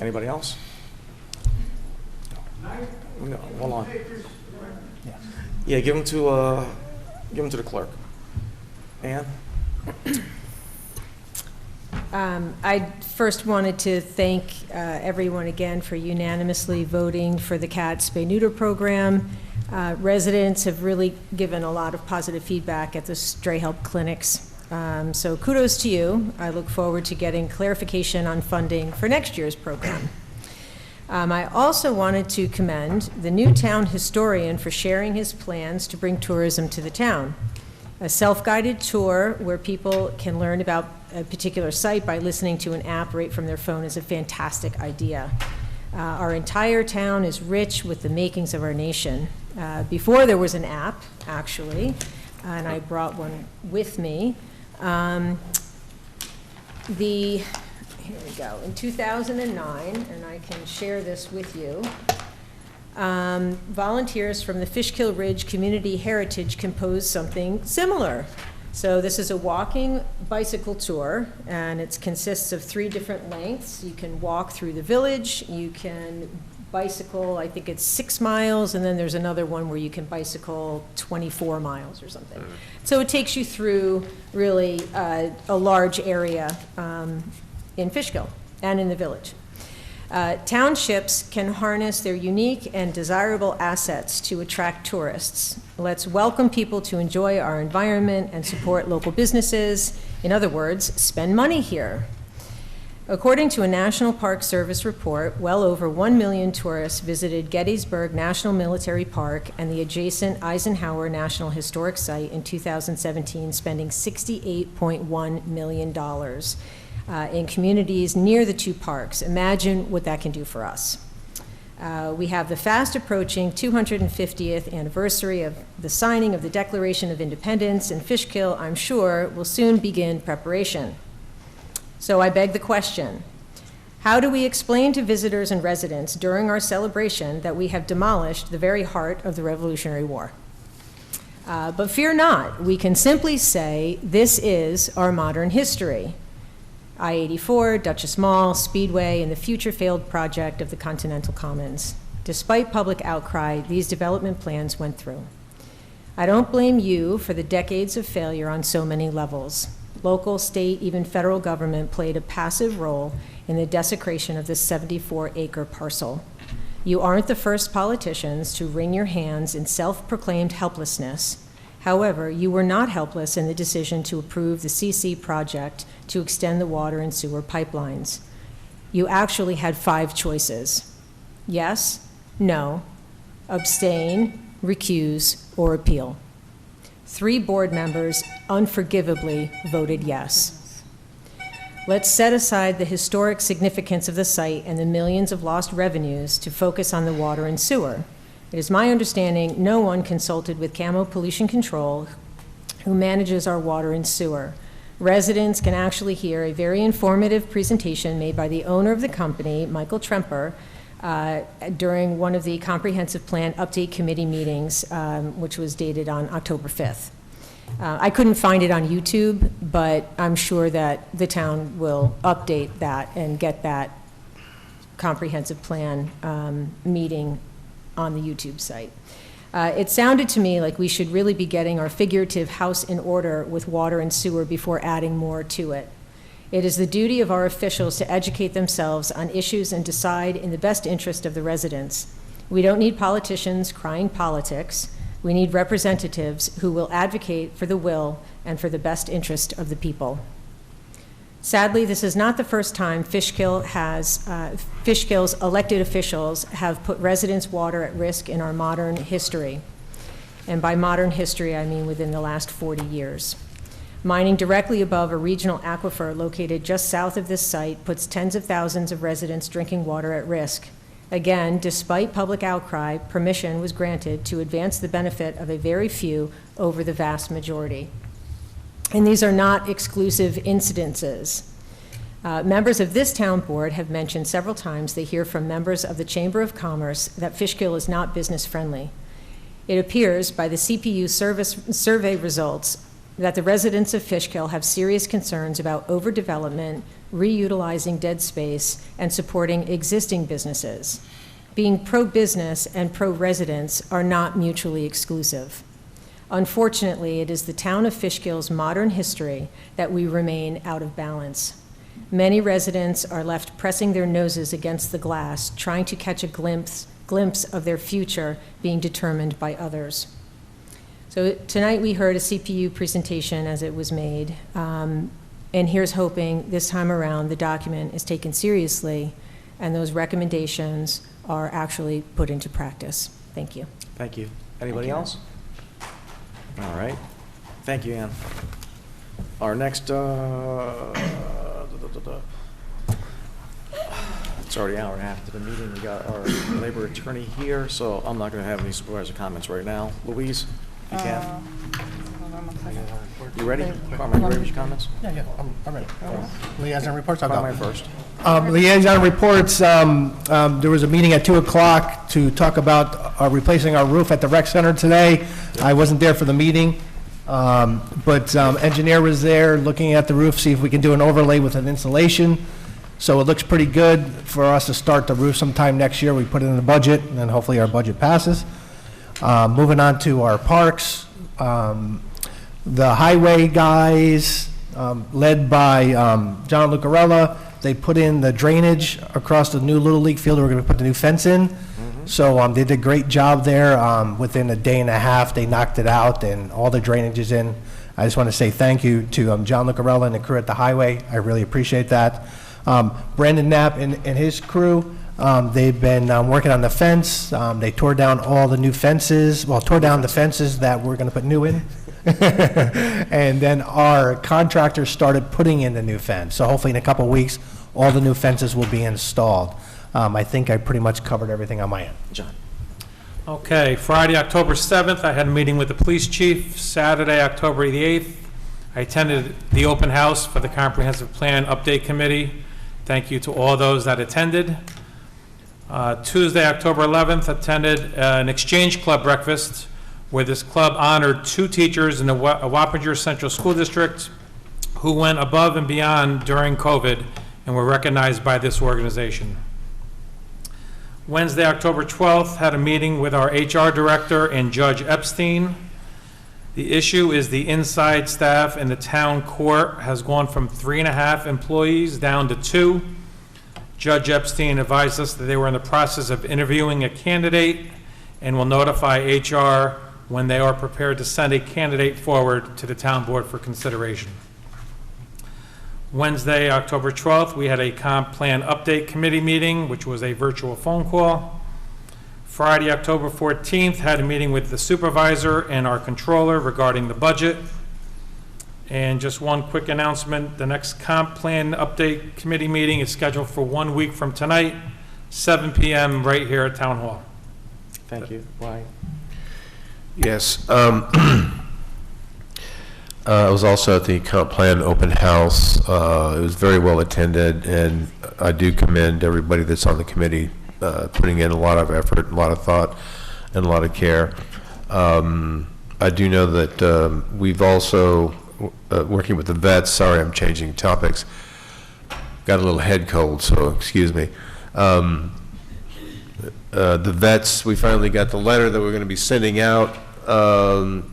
Anybody else? No, hold on. Yeah, give them to the clerk. Ann? I first wanted to thank everyone again for unanimously voting for the CAT spay-neuter program. Residents have really given a lot of positive feedback at the stray help clinics. So kudos to you. I look forward to getting clarification on funding for next year's program. I also wanted to commend the new town historian for sharing his plans to bring tourism to the town. A self-guided tour where people can learn about a particular site by listening to an app right from their phone is a fantastic idea. Our entire town is rich with the makings of our nation. Before there was an app, actually, and I brought one with me. Here we go. In 2009, and I can share this with you, volunteers from the Fishkill Ridge Community Heritage composed something similar. So this is a walking bicycle tour, and it consists of 3 different lengths. You can walk through the village, you can bicycle, I think it's 6 miles, and then there's another one where you can bicycle 24 miles or something. So it takes you through really a large area in Fishkill and in the village. Townships can harness their unique and desirable assets to attract tourists. Let's welcome people to enjoy our environment and support local businesses. In other words, spend money here. According to a National Park Service report, well over 1 million tourists visited Gettysburg National Military Park and the adjacent Eisenhower National Historic Site in 2017, spending $68.1 million in communities near the two parks. Imagine what that can do for us. We have the fast approaching 250th anniversary of the signing of the Declaration of Independence, and Fishkill, I'm sure, will soon begin preparation. So I beg the question, how do we explain to visitors and residents during our celebration that we have demolished the very heart of the Revolutionary War? But fear not, we can simply say this is our modern history. I-84, Duchess Mall, Speedway, and the future failed project of the Continental Commons. Despite public outcry, these development plans went through. I don't blame you for the decades of failure on so many levels. Local, state, even federal government played a passive role in the desecration of this 74-acre parcel. You aren't the first politicians to wring your hands in self-proclaimed helplessness. However, you were not helpless in the decision to approve the CC project to extend the water and sewer pipelines. You actually had 5 choices: yes, no, abstain, recuse, or appeal. 3 board members unforgivably voted yes. Let's set aside the historic significance of the site and the millions of lost revenues to focus on the water and sewer. It is my understanding no one consulted with Camo Pollution Control, who manages our water and sewer. Residents can actually hear a very informative presentation made by the owner of the company, Michael Tremper, during one of the Comprehensive Plan Update Committee meetings, which was dated on October 5th. I couldn't find it on YouTube, but I'm sure that the town will update that and get that Comprehensive Plan meeting on the YouTube site. It sounded to me like we should really be getting our figurative house in order with water and sewer before adding more to it. It is the duty of our officials to educate themselves on issues and decide in the best interest of the residents. We don't need politicians crying politics. We need representatives who will advocate for the will and for the best interest of the people. Sadly, this is not the first time Fishkill's elected officials have put residents' water at risk in our modern history. And by modern history, I mean within the last 40 years. Mining directly above a regional aquifer located just south of this site puts tens of thousands of residents drinking water at risk. Again, despite public outcry, permission was granted to advance the benefit of a very few over the vast majority. And these are not exclusive incidences. Members of this town board have mentioned several times they hear from members of the Chamber of Commerce that Fishkill is not business friendly. It appears by the CPU survey results that the residents of Fishkill have serious concerns about overdevelopment, reutilizing dead space, and supporting existing businesses. Being pro-business and pro-residents are not mutually exclusive. Unfortunately, it is the town of Fishkill's modern history that we remain out of balance. Many residents are left pressing their noses against the glass, trying to catch a glimpse of their future being determined by others. So tonight we heard a CPU presentation as it was made, and here's hoping this time around the document is taken seriously and those recommendations are actually put into practice. Thank you. Thank you. Anybody else? All right. Thank you, Ann. Our next, it's already an hour and a half to the meeting. We got our labor attorney here, so I'm not going to have any supervisor comments right now. Louise, you can. Hold on one second. You ready? Carmen, you ready with your comments? Yeah, I'm ready. Liaison reports, I'll go. Carmen first. Liaison reports, there was a meeting at 2 o'clock to talk about replacing our roof at the rec center today. I wasn't there for the meeting, but engineer was there looking at the roof, see if we can do an overlay with an insulation. So it looks pretty good for us to start the roof sometime next year. We put it in the budget, and then hopefully our budget passes. Moving on to our parks, the highway guys, led by John Lucarella, they put in the drainage across the new Little League field. We're going to put the new fence in. So they did a great job there. Within a day and a half, they knocked it out, and all the drainage is in. I just want to say thank you to John Lucarella and the crew at the highway. I really appreciate that. Brandon Knapp and his crew, they've been working on the fence. They tore down all the new fences, tore down the fences that we're going to put new in. And then our contractors started putting in the new fence. So hopefully in a couple of weeks, all the new fences will be installed. I think I pretty much covered everything on my end. John. Okay, Friday, October 7th, I had a meeting with the police chief. Saturday, October the 8th, I attended the open house for the Comprehensive Plan Update Committee. Thank you to all those that attended. Tuesday, October 11th, attended an Exchange Club breakfast where this club honored 2 teachers in the Wappinger Central School District who went above and beyond during COVID and were recognized by this organization. Wednesday, October 12th, had a meeting with our HR director and Judge Epstein. The issue is the inside staff in the town court has gone from 3.5 employees down to 2. Judge Epstein advised us that they were in the process of interviewing a candidate and will notify HR when they are prepared to send a candidate forward to the town board for consideration. Wednesday, October 12th, we had a comp plan update committee meeting, which was a virtual phone call. Friday, October 14th, had a meeting with the supervisor and our controller regarding the budget. And just one quick announcement, the next comp plan update committee meeting is scheduled for 1 week from tonight, 7 p.m. right here at Town Hall. Thank you. Why? Yes. I was also at the comp plan open house. It was very well attended, and I do commend everybody that's on the committee putting in a lot of effort, a lot of thought, and a lot of care. I do know that we've also, working with the vets, sorry I'm changing topics, got a little head cold, so excuse me. The vets, we finally got the letter that we're going to be sending out,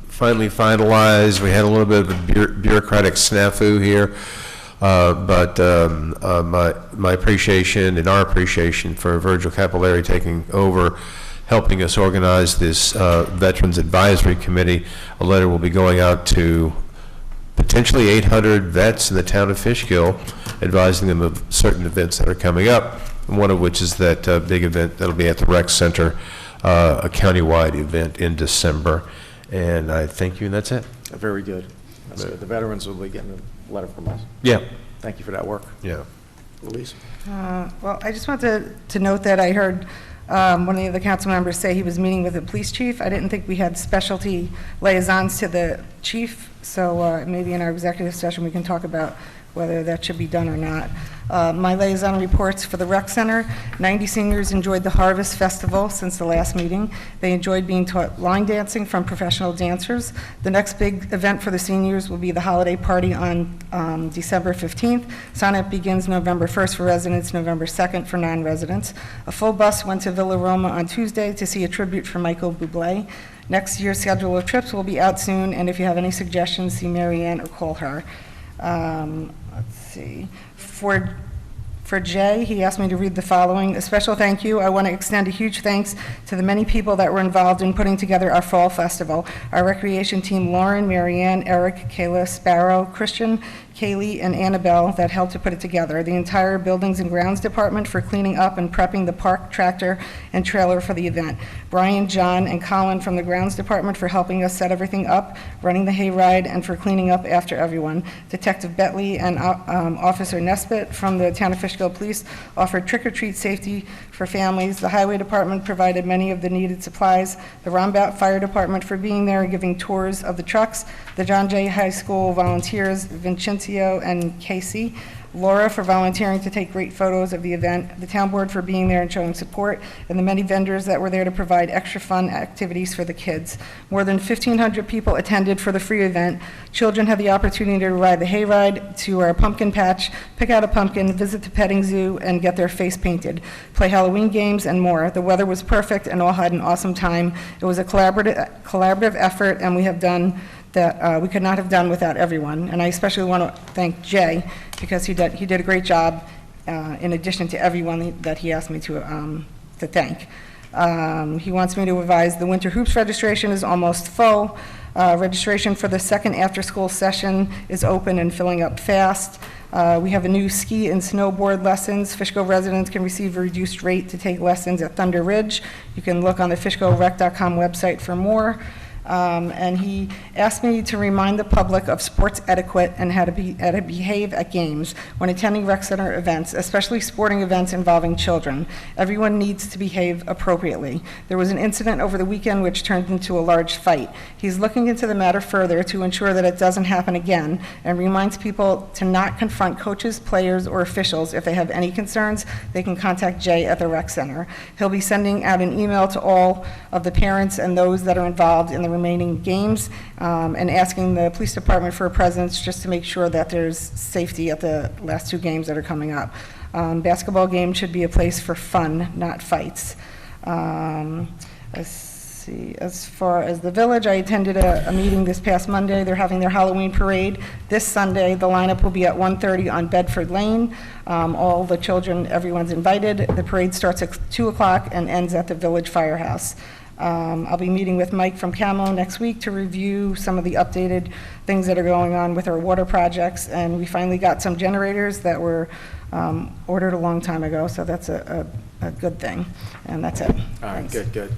finally finalized. We had a little bit of a bureaucratic snafu here, but my appreciation and our appreciation for Virgil Capillari taking over, helping us organize this Veterans Advisory Committee. A letter will be going out to potentially 800 vets in the town of Fishkill, advising them of certain events that are coming up, one of which is that big event that'll be at the rec center, a countywide event in December. And I thank you, and that's it. Very good. That's good. The veterans will be getting a letter from us. Yeah. Thank you for that work. Yeah. Louise? Well, I just wanted to note that I heard one of the other council members say he was meeting with the police chief. I didn't think we had specialty liaisons to the chief, so maybe in our executive session we can talk about whether that should be done or not. My liaison reports for the rec center. 90 seniors enjoyed the Harvest Festival since the last meeting. They enjoyed being taught line dancing from professional dancers. The next big event for the seniors will be the holiday party on December 15th. Sign-up begins November 1st for residents, November 2nd for non-residents. A full bus went to Villa Roma on Tuesday to see a tribute for Michael Bublé. Next year's schedule of trips will be out soon, and if you have any suggestions, see Mary Ann or call her. Let's see. For Jay, he asked me to read the following. A special thank you. I want to extend a huge thanks to the many people that were involved in putting together our fall festival. Our recreation team, Lauren, Marianne, Eric, Kayla, Sparrow, Christian, Kaylee, and Annabelle that helped to put it together. The entire Buildings and Grounds Department for cleaning up and prepping the park tractor and trailer for the event. Brian, John, and Colin from the Grounds Department for helping us set everything up, running the hayride, and for cleaning up after everyone. Detective Bentley and Officer Nesbitt from the Town of Fishkill Police offered trick-or-treat safety for families. The Highway Department provided many of the needed supplies. The Rombat Fire Department for being there and giving tours of the trucks. The John Jay High School volunteers, Vincenzo and Casey. Laura for volunteering to take great photos of the event, the town board for being there and showing support, and the many vendors that were there to provide extra fun activities for the kids. More than 1,500 people attended for the free event. Children had the opportunity to ride the hayride, to our pumpkin patch, pick out a pumpkin, visit the petting zoo, and get their face painted, play Halloween games, and more. The weather was perfect, and all had an awesome time. It was a collaborative effort, and we have done that we could not have done without everyone. And I especially want to thank Jay, because he did a great job in addition to everyone that he asked me to thank. He wants me to advise the Winter Hoops registration is almost full. Registration for the second after-school session is open and filling up fast. We have a new ski and snowboard lessons. Fishkill residents can receive a reduced rate to take lessons at Thunder Ridge. You can look on the fishkillrec.com website for more. And he asked me to remind the public of sports etiquette and how to behave at games when attending rec center events, especially sporting events involving children. Everyone needs to behave appropriately. There was an incident over the weekend which turned into a large fight. He's looking into the matter further to ensure that it doesn't happen again, and reminds people to not confront coaches, players, or officials. If they have any concerns, they can contact Jay at the rec center. He'll be sending out an email to all of the parents and those that are involved in the remaining games, and asking the police department for a presence just to make sure that there's safety at the last two games that are coming up. Basketball games should be a place for fun, not fights. Let's see, as far as the village, I attended a meeting this past Monday. They're having their Halloween parade this Sunday. The lineup will be at 1:30 on Bedford Lane. All the children, everyone's invited. The parade starts at 2 o'clock and ends at the village firehouse. I'll be meeting with Mike from Camo next week to review some of the updated things that are going on with our water projects, and we finally got some generators that were ordered a long time ago, so that's a good thing, and that's it. All right, good.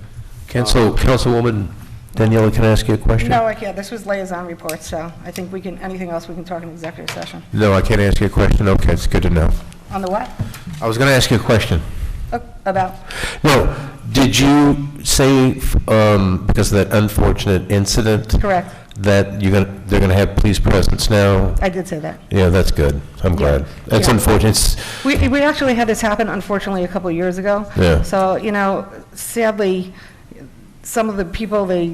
Councilwoman Daniela, can I ask you a question? No, I can't. This was liaison report, so I think we can, anything else we can talk in executive session. No, I can't ask you a question? Okay, it's good to know. On the what? I was going to ask you a question. About? No, did you say, because of that unfortunate incident? Correct. That they're going to have police presence now? I did say that. Yeah, that's good. I'm glad. That's unfortunate. We actually had this happen, unfortunately, a couple of years ago. Yeah. So, sadly, some of the people, they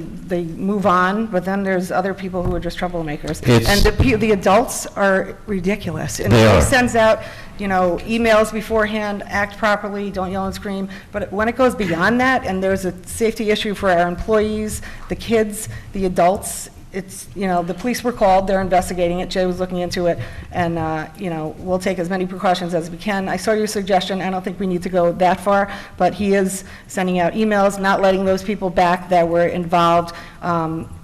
move on, but then there's other people who are just troublemakers. And the adults are ridiculous. And They he are. sends out, emails beforehand, act properly, don't yell and scream. But when it goes beyond that, and there's a safety issue for our employees, the kids, the adults, it's, the police were called, they're investigating it, Jay was looking into it, and, we'll take as many precautions as we can. I saw your suggestion, I don't think we need to go that far, but he is sending out emails, not letting those people back that were involved,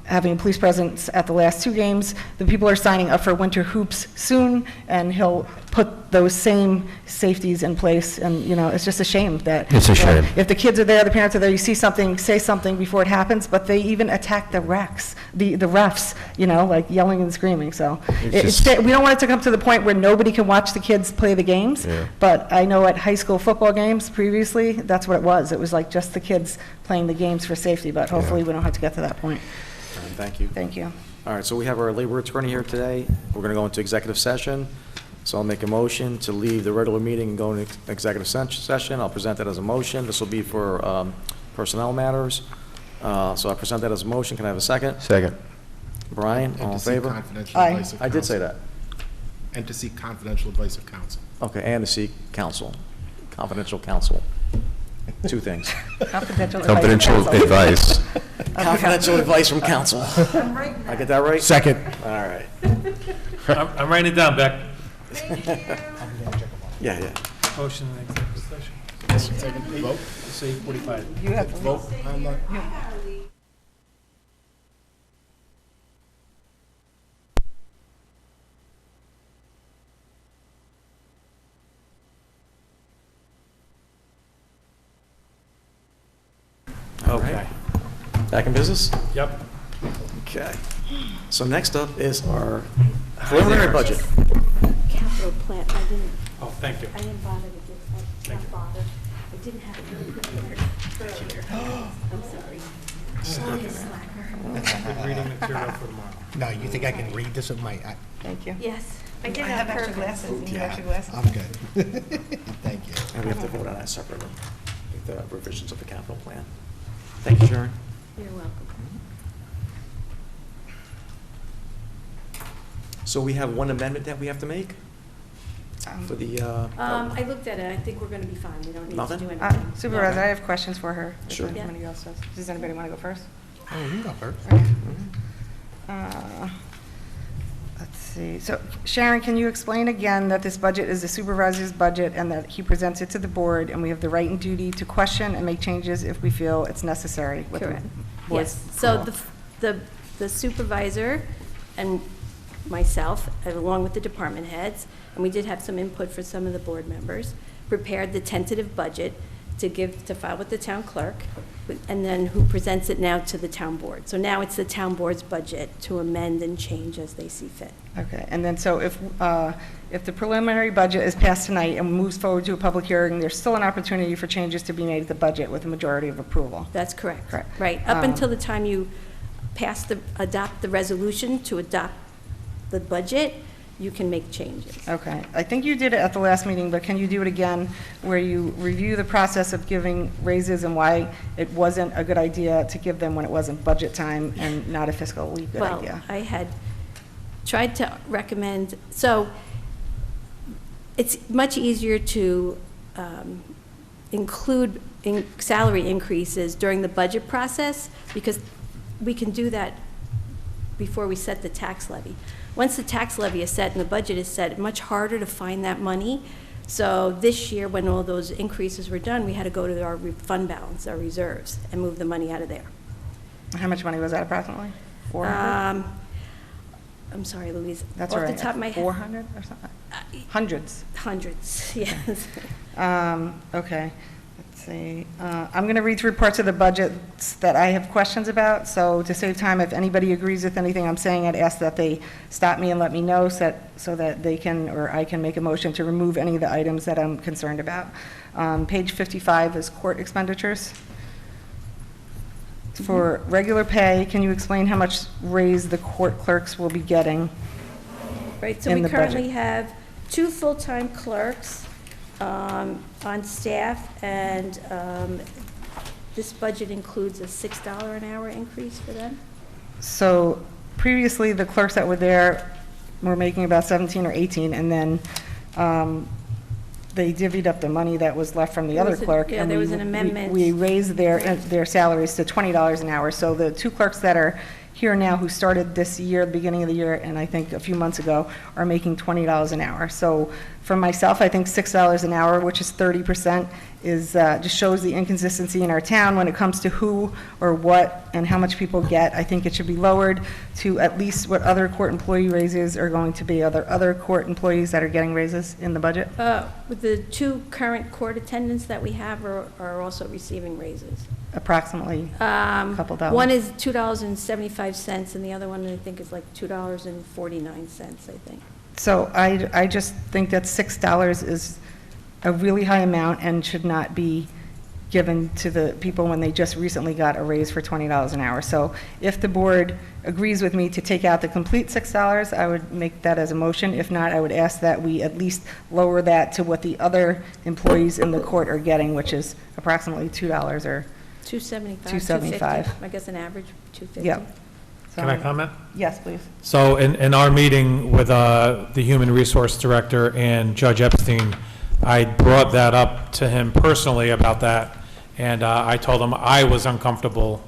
having a police presence at the last two games. The people are signing up for Winter Hoops soon, and he'll put those same safeties in place, and, it's just a shame that... It's a shame. If the kids are there, the parents are there, you see something, say something before it happens, but they even attack the refs, like yelling and screaming, so... we don't want it to come to the point where nobody can watch the kids play the games, but I know at high school football games previously, that's what it was. It was like just the kids playing the games for safety, but hopefully we don't have to get to that point. Thank you. Thank you. All right, so we have our labor attorney here today. We're going to go into executive session. So I'll make a motion to leave the regular meeting and go into executive session. I'll present that as a motion. This will be for personnel matters. So I present that as a motion. Can I have a second? Second. Brian, And all in to seek favor? confidential advice of I did say counsel. that. And to seek confidential advice of counsel. Okay, and to seek counsel, confidential counsel. Two things. Confidential advice. Confidential advice from counsel. I get that right? Second. All right. I'm writing it down, Beck. Yeah. Motion in executive session. Second, vote. Say 45. You have to Vote on the... Okay. Back in business? Yep. Okay. So next up is our preliminary budget. Capital plan, I didn't. Oh, thank you. I didn't bother to get, not bother. I didn't have it really prepared earlier. I'm sorry. Sorry, slacker. Good reading material for tomorrow. No, you think I can read this with my... Thank you. Yes. I did I have have extra purpose. glasses. You need extra glasses? I'm good. Thank you. And we have to vote on that separately, the revisions of the capital plan. Thank you, Sharon. You're welcome. So we have one amendment that we have to make for the, I looked at it, I think we're gonna be fine, we don't need to Nothing? do anything. Supervisor, I have questions for her. if Sure. Anybody else does. Does anybody want to go first? Oh, you can go first. Let's see. So Sharon, can you explain again that this budget is the supervisor's budget and that he presents it to the board and we have the right and duty to question and make changes if we feel it's necessary? with the Correct. board's Yes, so approval? the supervisor and myself, along with the department heads, and we did have some input for some of the board members, prepared the tentative budget to file with the town clerk, and then who presents it now to the town board. So now it's the town board's budget to amend and change as they see fit. Okay, and then so if the preliminary budget is passed tonight and moves forward to a public hearing, there's still an opportunity for changes to be made at the budget with a majority of approval? That's correct. Correct. Right, up until the time you adopt the resolution to adopt the budget, you can make changes. Okay. I think you did it at the last meeting, but can you do it again, where you review the process of giving raises and why it wasn't a good idea to give them when it wasn't budget time and not a fiscally good idea? Well, I had tried to recommend, so it's much easier to include salary increases during the budget process because we can do that before we set the tax levy. Once the tax levy is set and the budget is set, it's much harder to find that money. So this year, when all those increases were done, we had to go to our fund balance, our reserves, and move the money out of there. How much money was that approximately? 400? I'm sorry, Louise. That's all right. Off the top of my head. 400 or something? Hundreds? Hundreds, yes. Okay, let's see. I'm going to read through parts of the budgets that I have questions about, so to save time, if anybody agrees with anything I'm saying, I'd ask that they stop me and let me know so that they can, or I can make a motion to remove any of the items that I'm concerned about. Page 55 is court expenditures. For regular pay, can you explain how much raise the court clerks will be getting? Right, so in we the currently budget? have 2 full-time clerks on staff, and this budget includes a $6 an hour increase for them. So previously, the clerks that were there were making about 17 or 18, and then they divvied up the money that was left from the There other was a- clerk. yeah, and there we- was an amendment. We raised their salaries to $20 an hour. So the 2 clerks that are here now who started this year, the beginning of the year, and I think a few months ago, are making $20 an hour. So for myself, I think $6 an hour, which is 30%, is, just shows the inconsistency in our town when it comes to who or what and how much people get. I think it should be lowered to at least what other court employee raises are going to be. Are there other court employees that are getting raises in the budget? With the 2 current court attendants that we have are also receiving raises. Approximately a couple dollars. One is $2.75, and the other one, I think, is like $2.49, I think. So I just think that $6 is a really high amount and should not be given to the people when they just recently got a raise for $20 an hour. So if the board agrees with me to take out the complete $6, I would make that as a motion. If not, I would ask that we at least lower that to what the other employees in the court are getting, which is approximately $2 or $2.75. $2.75. I guess an average, $2.50. Yep. Can I comment? Yes, please. So in our meeting with the Human Resource Director and Judge Epstein, I brought that up to him personally about that, and I told him I was uncomfortable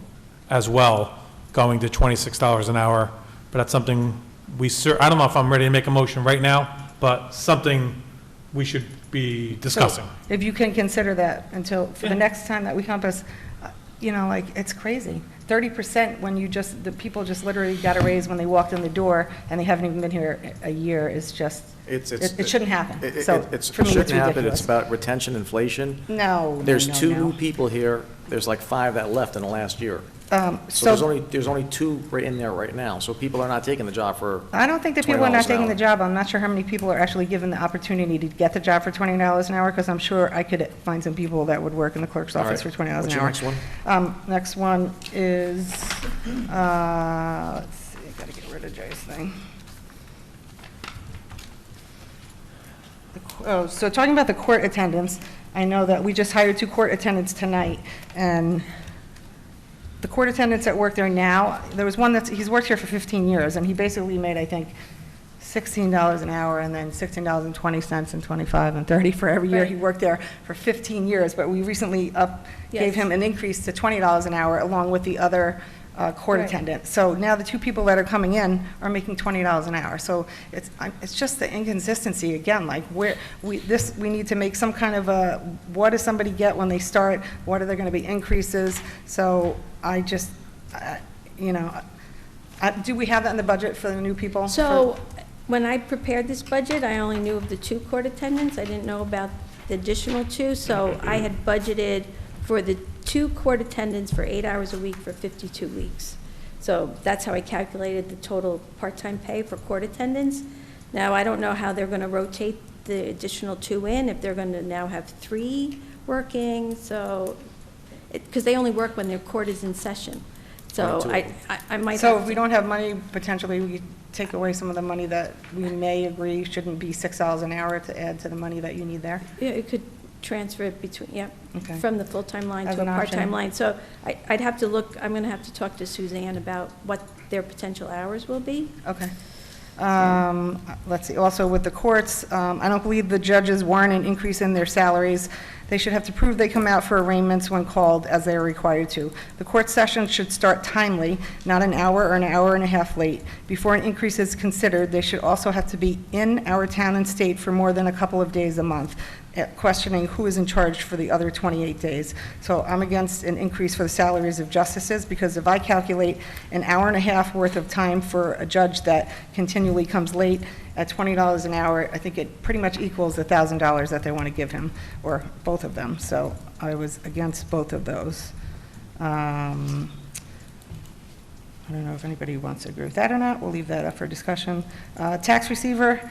as well going to $26 an hour, but that's something I don't know if I'm ready to make a motion right now, but something we should be discussing. So if you can consider that until, for the next time that we compass, like, it's crazy. 30% when the people just literally got a raise when they walked in the door and they haven't even been here a year is just, it shouldn't happen. So It for me, shouldn't it's happen. ridiculous. It's about retention, inflation. No, There's no, 2 no. new people here. There's like 5 that left in the last year. So So there's only 2 right in there right now. So people are not taking the job for I don't think that people are $20 not an taking hour. the job. I'm not sure how many people are actually given the opportunity to get the job for $20 an hour, because I'm sure I could find some people that would work in the clerk's All office right. for $20 What's an your hour. next one? Next one is, let's see, I gotta get rid of Jay's thing. Oh, so talking about the court attendance, I know that we just hired 2 court attendants tonight, and the court attendants that work there now, there was one he's worked here for 15 years, and he basically made, I think, $16 an hour, and then $16.20 and 25 and 30 for every year he worked there for 15 years, but we recently gave him an increase to $20 an hour along with the other court attendant. So now the 2 people that are coming in are making $20 an hour. So it's just the inconsistency again, like we need to make some kind of a, what does somebody get when they start? What are there going to be increases? So I just, do we have that in the budget for the new people? So when I prepared this budget, I only knew of the 2 court attendants. I didn't know about the additional 2. So I had budgeted for the 2 court attendants for 8 hours a week for 52 weeks. So that's how I calculated the total part-time pay for court attendants. Now, I don't know how they're going to rotate the additional 2 in, if they're going to now have 3 working, so, because they only work when their court is in session. So I might So have if we don't have money, potentially we could take away some of the money that we may agree shouldn't be $6 an hour to add to the money that you need there? Yeah, it could transfer it between, Okay. from the full-time line As to a an option. part-time line. So I'd have to look, I'm going to have to talk to Suzanne about what their potential hours will be. Okay. Let's see, also with the courts, I don't believe the judges warrant an increase in their salaries. They should have to prove they come out for arraignments when called, as they are required to. The court session should start timely, not an hour or an hour and a half late. Before an increase is considered, they should also have to be in our town and state for more than a couple of days a month, questioning who is in charge for the other 28 days. So I'm against an increase for the salaries of justices, because if I calculate an hour and a half worth of time for a judge that continually comes late at $20 an hour, I think it pretty much equals the $1,000 that they want to give him, or both of them. So I was against both of those. I don't know if anybody wants to agree with that or not. We'll leave that up for discussion. Tax receiver,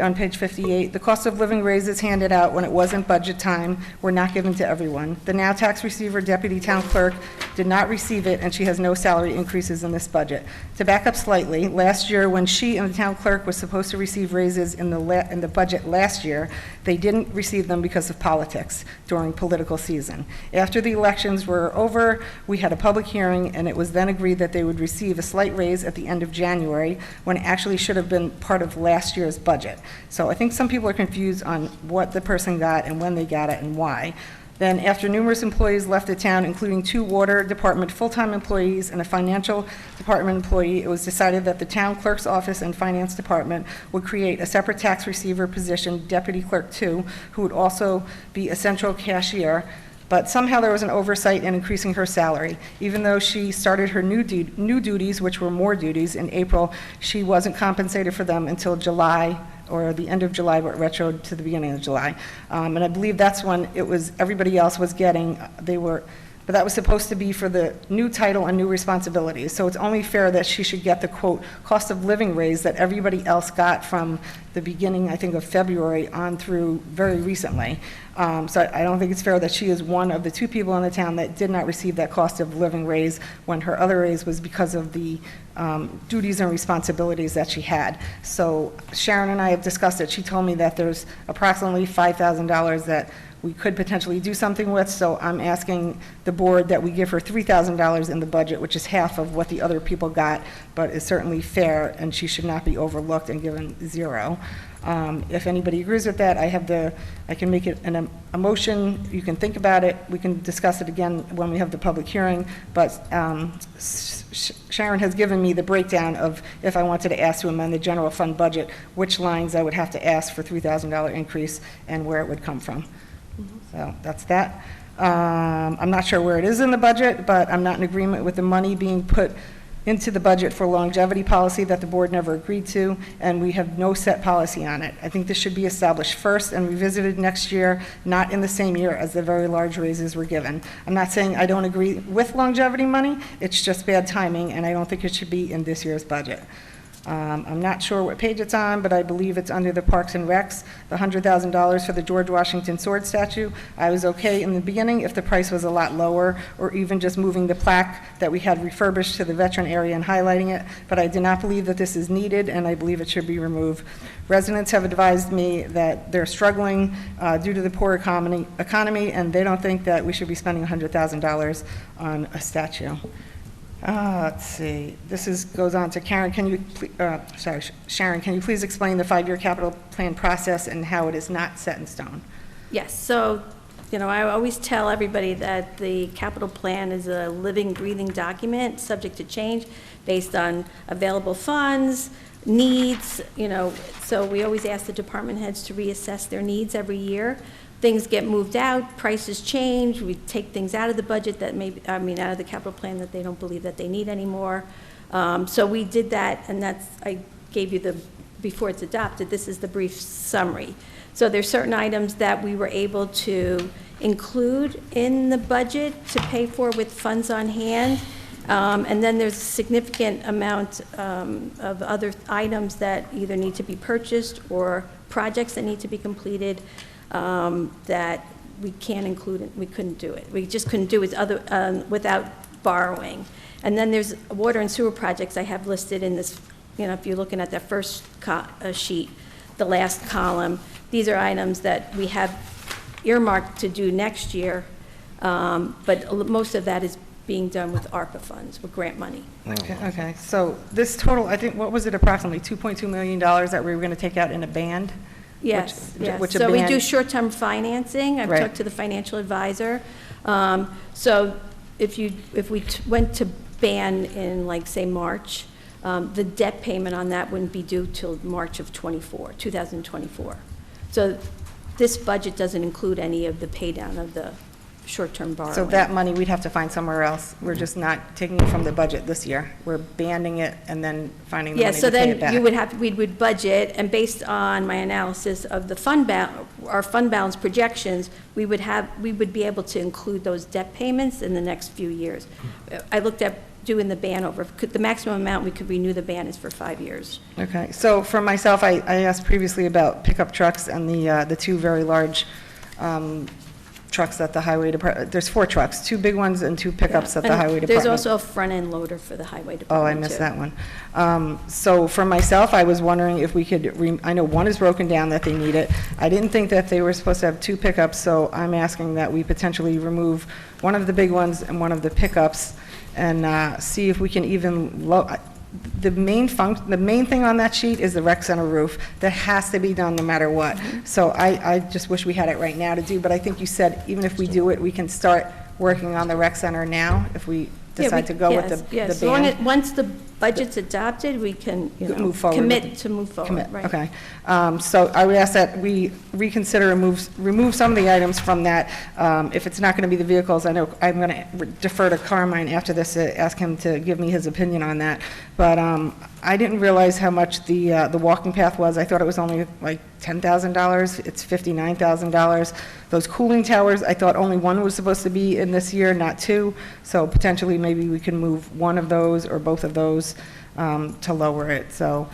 on page 58, the cost of living raises handed out when it wasn't budget time were not given to everyone. The now tax receiver, deputy town clerk, did not receive it, and she has no salary increases in this budget. To back up slightly, last year when she and the town clerk was supposed to receive raises in the budget last year, they didn't receive them because of politics during political season. After the elections were over, we had a public hearing, and it was then agreed that they would receive a slight raise at the end of January, when it actually should have been part of last year's budget. So I think some people are confused on what the person got and when they got it and why. Then, after numerous employees left the town, including 2 water department full-time employees and a financial department employee, it was decided that the town clerk's office and finance department would create a separate tax receiver position, deputy clerk 2, who would also be a central cashier. But somehow there was an oversight in increasing her salary. Even though she started her new duties, which were more duties, in April, she wasn't compensated for them until July, or the end of July, but retroed to the beginning of July. And I believe that's when it was, everybody else was getting, but that was supposed to be for the new title and new responsibilities. So it's only fair that she should get the, quote, cost of living raise that everybody else got from the beginning, I think, of February on through very recently. So I don't think it's fair that she is one of the 2 people in the town that did not receive that cost of living raise, when her other raise was because of the duties and responsibilities that she had. So Sharon and I have discussed it. She told me that there's approximately $5,000 that we could potentially do something with, so I'm asking the board that we give her $3,000 in the budget, which is half of what the other people got, but is certainly fair, and she should not be overlooked and given 0. If anybody agrees with that, I can make it a motion. You can think about it. We can discuss it again when we have the public hearing, but Sharon has given me the breakdown of, if I wanted to ask to amend the general fund budget, which lines I would have to ask for $3,000 increase and where it would come from. So that's that. I'm not sure where it is in the budget, but I'm not in agreement with the money being put into the budget for longevity policy that the board never agreed to, and we have no set policy on it. I think this should be established first and revisited next year, not in the same year as the very large raises were given. I'm not saying I don't agree with longevity money, it's just bad timing, and I don't think it should be in this year's budget. I'm not sure what page it's on, but I believe it's under the Parks and Recs, the $100,000 for the George Washington sword statue. I was okay in the beginning if the price was a lot lower, or even just moving the plaque that we had refurbished to the veteran area and highlighting it, but I do not believe that this is needed, and I believe it should be removed. Residents have advised me that they're struggling due to the poor economy, and they don't think that we should be spending $100,000 on a statue. Let's see, goes on to Karen, Sharon, can you please explain the 5-year capital plan process and how it is not set in stone? Yes, so, I always tell everybody that the capital plan is a living, breathing document, subject to change based on available funds, needs, so we always ask the department heads to reassess their needs every year. Things get moved out, prices change, we take things out of the budget that out of the capital plan that they don't believe that they need anymore. So we did that, and I gave you before it's adopted, this is the brief summary. So there's certain items that we were able to include in the budget to pay for with funds on hand. And then there's a significant amount of other items that either need to be purchased or projects that need to be completed that we can't include, we couldn't do it. We just couldn't do it without borrowing. And then there's water and sewer projects I have listed in this, if you're looking at that first sheet, the last column, these are items that we have earmarked to do next year, but most of that is being done with ARPA funds, with grant money. Okay, so this total, I think, what was it, approximately $2.2 million that we were going to take out in a band? Yes, Which so we do short-term financing. I've Right. talked to the financial advisor. So if we went to ban in, say, March, the debt payment on that wouldn't be due till March of 2024. So this budget doesn't include any of the pay down of the short-term borrowing. So that money, we'd have to find somewhere else. We're just not taking it from the budget this year. We're banding it and then finding the Yeah, money so to pay it then back. we would budget, and based on my analysis of the our fund balance projections, we would be able to include those debt payments in the next few years. I looked at doing the ban over, the maximum amount we could renew the ban is for 5 years. Okay, so for myself, I asked previously about pickup trucks and the two very large trucks at the highway department. There's 4 trucks, 2 big ones and 2 pickups at the And highway department. There's also a front-end loader for the highway Oh, department, I missed too. that one. So for myself, I was wondering if we could, I know one is broken down that they need it. I didn't think that they were supposed to have 2 pickups, so I'm asking that we potentially remove one of the big ones and one of the pickups and see if we can even the main thing on that sheet is the rec center roof. That has to be done no matter what. So I just wish we had it right now to do, but I think you said even if we do it, we can start working on the rec center now if we decide to go with the Yes, band. once the budget's adopted, we can, Move forward commit with- to move forward, Commit, right? okay. So I would ask that we reconsider and remove some of the items from that. If it's not going to be the vehicles, I know I'm going to defer to Carmine after this, to ask him to give me his opinion on that. But I didn't realize how much the walking path was. I thought it was only like $10,000. It's $59,000. Those cooling towers, I thought only one was supposed to be in this year, not 2. So potentially, maybe we can move one of those or both of those to lower it. So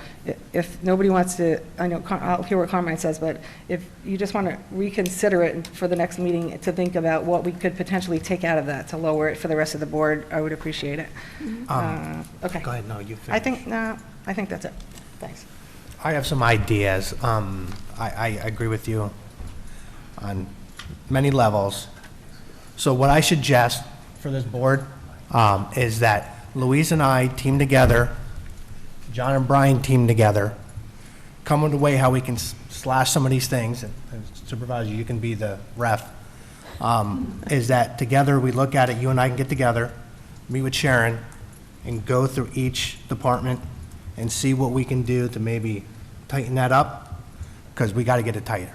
if nobody wants to, I know, I'll hear what Carmine says, but if you just want to reconsider it for the next meeting to think about what we could potentially take out of that to lower it for the rest of the board, I would appreciate it. Okay. Go ahead, no, you I finish. think that's it. Thanks. I have some ideas. I agree with you on many levels. So what I suggest for this board is that Louise and I team together, John and Brian team together, come with a way how we can slash some of these things. And Supervisor, you can be the ref. Is that together we look at it, you and I can get together, meet with Sharon, and go through each department and see what we can do to maybe tighten that up, because we got to get it tighter.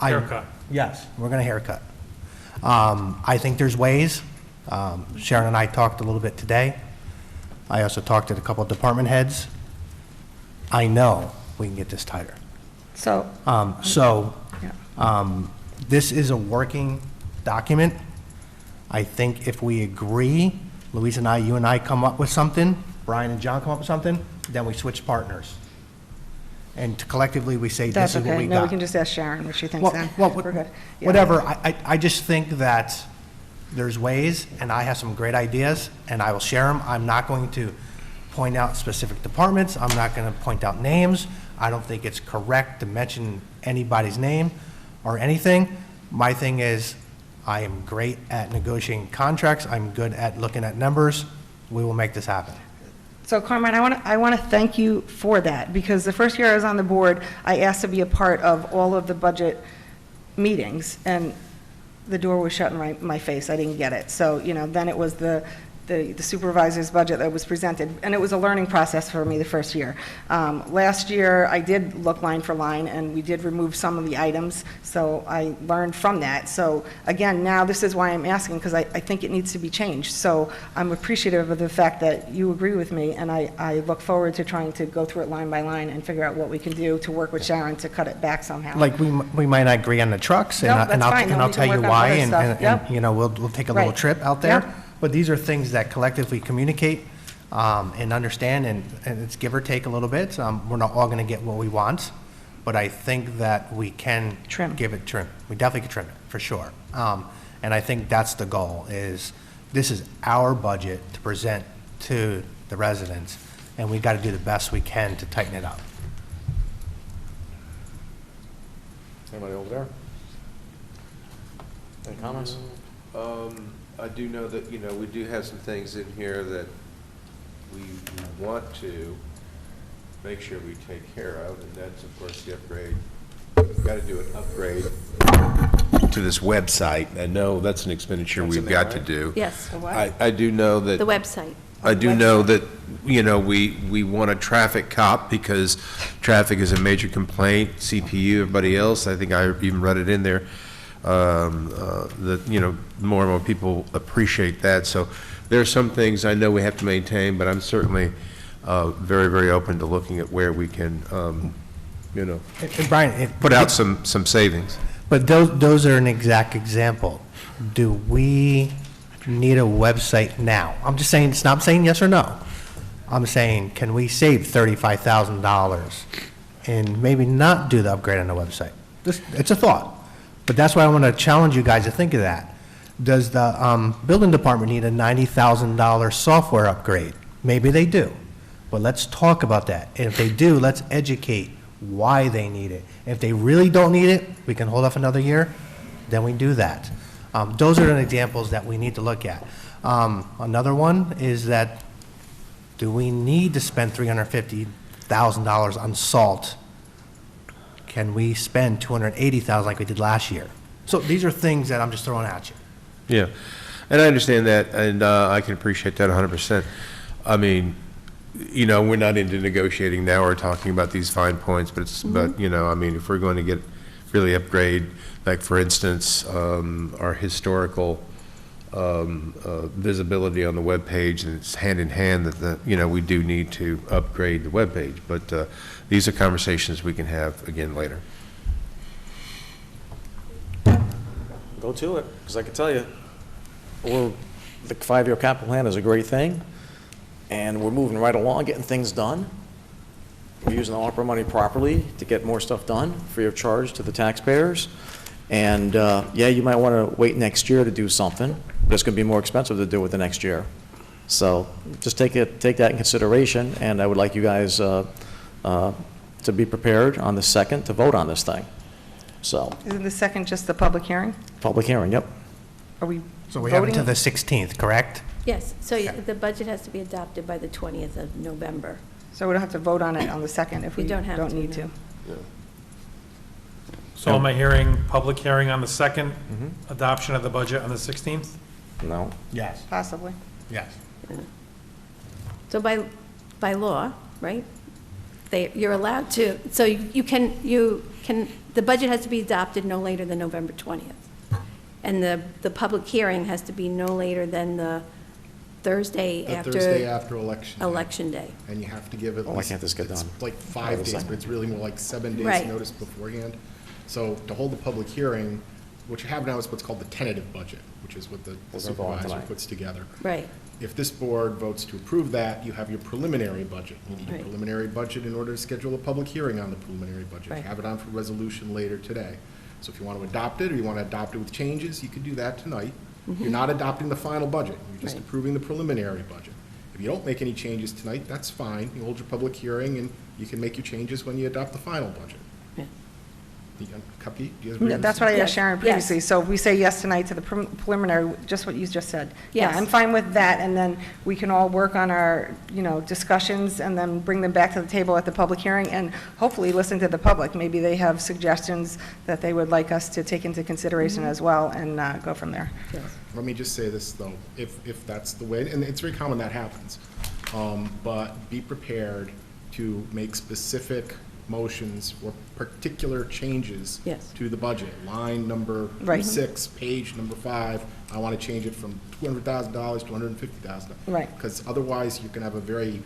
Haircut. Yes, we're going to haircut. I think there's ways. Sharon and I talked a little bit today. I also talked to a couple of department heads. I know we can get this tighter. So. This is a working document. I think if we agree, Louise and I, you and I come up with something, Brian and John come up with something, then we switch partners. And collectively, we say, That's this is what okay. we No, we got. can just ask Sharon what she thinks Well, then. well, We're good. Yeah. Whatever, I just think that there's ways, and I have some great ideas, and I will share them. I'm not going to point out specific departments, I'm not going to point out names. I don't think it's correct to mention anybody's name or anything. My thing is, I am great at negotiating contracts, I'm good at looking at numbers. We will make this happen. So Carmine, I want to thank you for that, because the first year I was on the board, I asked to be a part of all of the budget meetings, and the door was shut in my face. I didn't get it. So, then it was the supervisor's budget that was presented, and it was a learning process for me the first year. Last year, I did look line for line, and we did remove some of the items, so I learned from that. So again, now this is why I'm asking, because I think it needs to be changed. So I'm appreciative of the fact that you agree with me, and I look forward to trying to go through it line by line and figure out what we can do to work with Sharon to cut it back somehow. Like, we might not agree on the trucks, and Nope, that's fine. Then I'll we can tell you work on why, other and, stuff. Yep. we'll take a little Right. trip out there. Yep. But these are things that collectively communicate and understand, and it's give or take a little bit. We're not all going to get what we want, but I think that we can give it trim. We definitely can trim it, for sure. And I think that's the goal, is this is our budget to present to the residents, and we got to do the best we can to tighten it up. Anybody over there? Any comments? I do know that, we do have some things in here that we want to make sure we take care of, and that's, of course, the upgrade. We've got to do an upgrade to this website. I know that's an expenditure we've got to do. Yes. The what? I do know that. The website. I do know that, we want a traffic cop, because traffic is a major complaint, CPU, everybody else, I think I even read it in there, that, more and more people appreciate that. So there are some things I know we have to maintain, but I'm certainly very, very open to looking at where we can, And Brian, put out some savings. But those are an exact example. Do we need a website now? I'm just saying, I'm saying yes or no. I'm saying, can we save $35,000 and maybe not do the upgrade on the website? It's a thought. But that's why I want to challenge you guys to think of that. Does the building department need a $90,000 software upgrade? Maybe they do. But let's talk about that. And if they do, let's educate why they need it. If they really don't need it, we can hold off another year, then we do that. Those are the examples that we need to look at. Another one is that, do we need to spend $350,000 on salt? Can we spend $280,000 like we did last year? So these are things that I'm just throwing at you. Yeah, and I understand that, and I can appreciate that 100%. I mean, we're not into negotiating now or talking about these fine points, but it's, but, I mean, if we're going to really upgrade, like, for instance, our historical visibility on the webpage, and it's hand in hand that we do need to upgrade the webpage, but these are conversations we can have again later. Go to it, because I can tell you, the 5-year capital plan is a great thing, and we're moving right along, getting things done. We're using the ARPA money properly to get more stuff done, free of charge to the taxpayers. And, yeah, you might want to wait next year to do something, but it's going to be more expensive to do it the next year. So just take that in consideration, and I would like you guys to be prepared on the 2nd to vote on this thing. So, Isn't the second just the public hearing? public hearing, yep. Are we So we have it to voting? the 16th, correct? Yes, so the budget has to be adopted by the 20th of November. So we don't have to vote on it on the 2nd if We we don't have don't to, need no. to? So am I hearing public hearing on the 2nd, adoption of the budget on the 16th? No. Yes. Possibly. Yes. So by law, right, you're allowed to, so you can, the budget has to be adopted no later than November 20th. And the public hearing has to be no later than the Thursday after. Thursday after election. Election day. And you have to give it. Why can't this get it's done? like 5 days, but it's really more like 7 days Right. notice beforehand. So to hold the public hearing, what you have now is what's called the tentative budget, which is what the supervisor puts together. Right. If this board votes to approve that, you have your preliminary budget. You need a Right. preliminary budget in order to schedule a public hearing on the preliminary budget. Right. You have it on for resolution later today. So if you want to adopt it, or you want to adopt it with changes, you can do that tonight. You're not adopting the final budget. You're just Right. approving the preliminary budget. If you don't make any changes tonight, that's fine. You hold your public hearing, and you can make your changes when you adopt the final budget. Cupcake, do you have? No, that's what I asked Sharon Yes. previously. So we say yes tonight to the preliminary, just what you just said. Yeah, Yes. I'm fine with that, and then we can all work on our, discussions and then bring them back to the table at the public hearing and hopefully listen to the public. Maybe they have suggestions that they would like us to take into consideration as well and go from there. Let me just say this, though, if that's the way, and it's very common that happens, but be prepared to make specific motions or particular changes Yes. to the budget. Line number Right. 6, page number 5, I want to change it from $200,000 to $150,000. Right. Because otherwise, you can have a very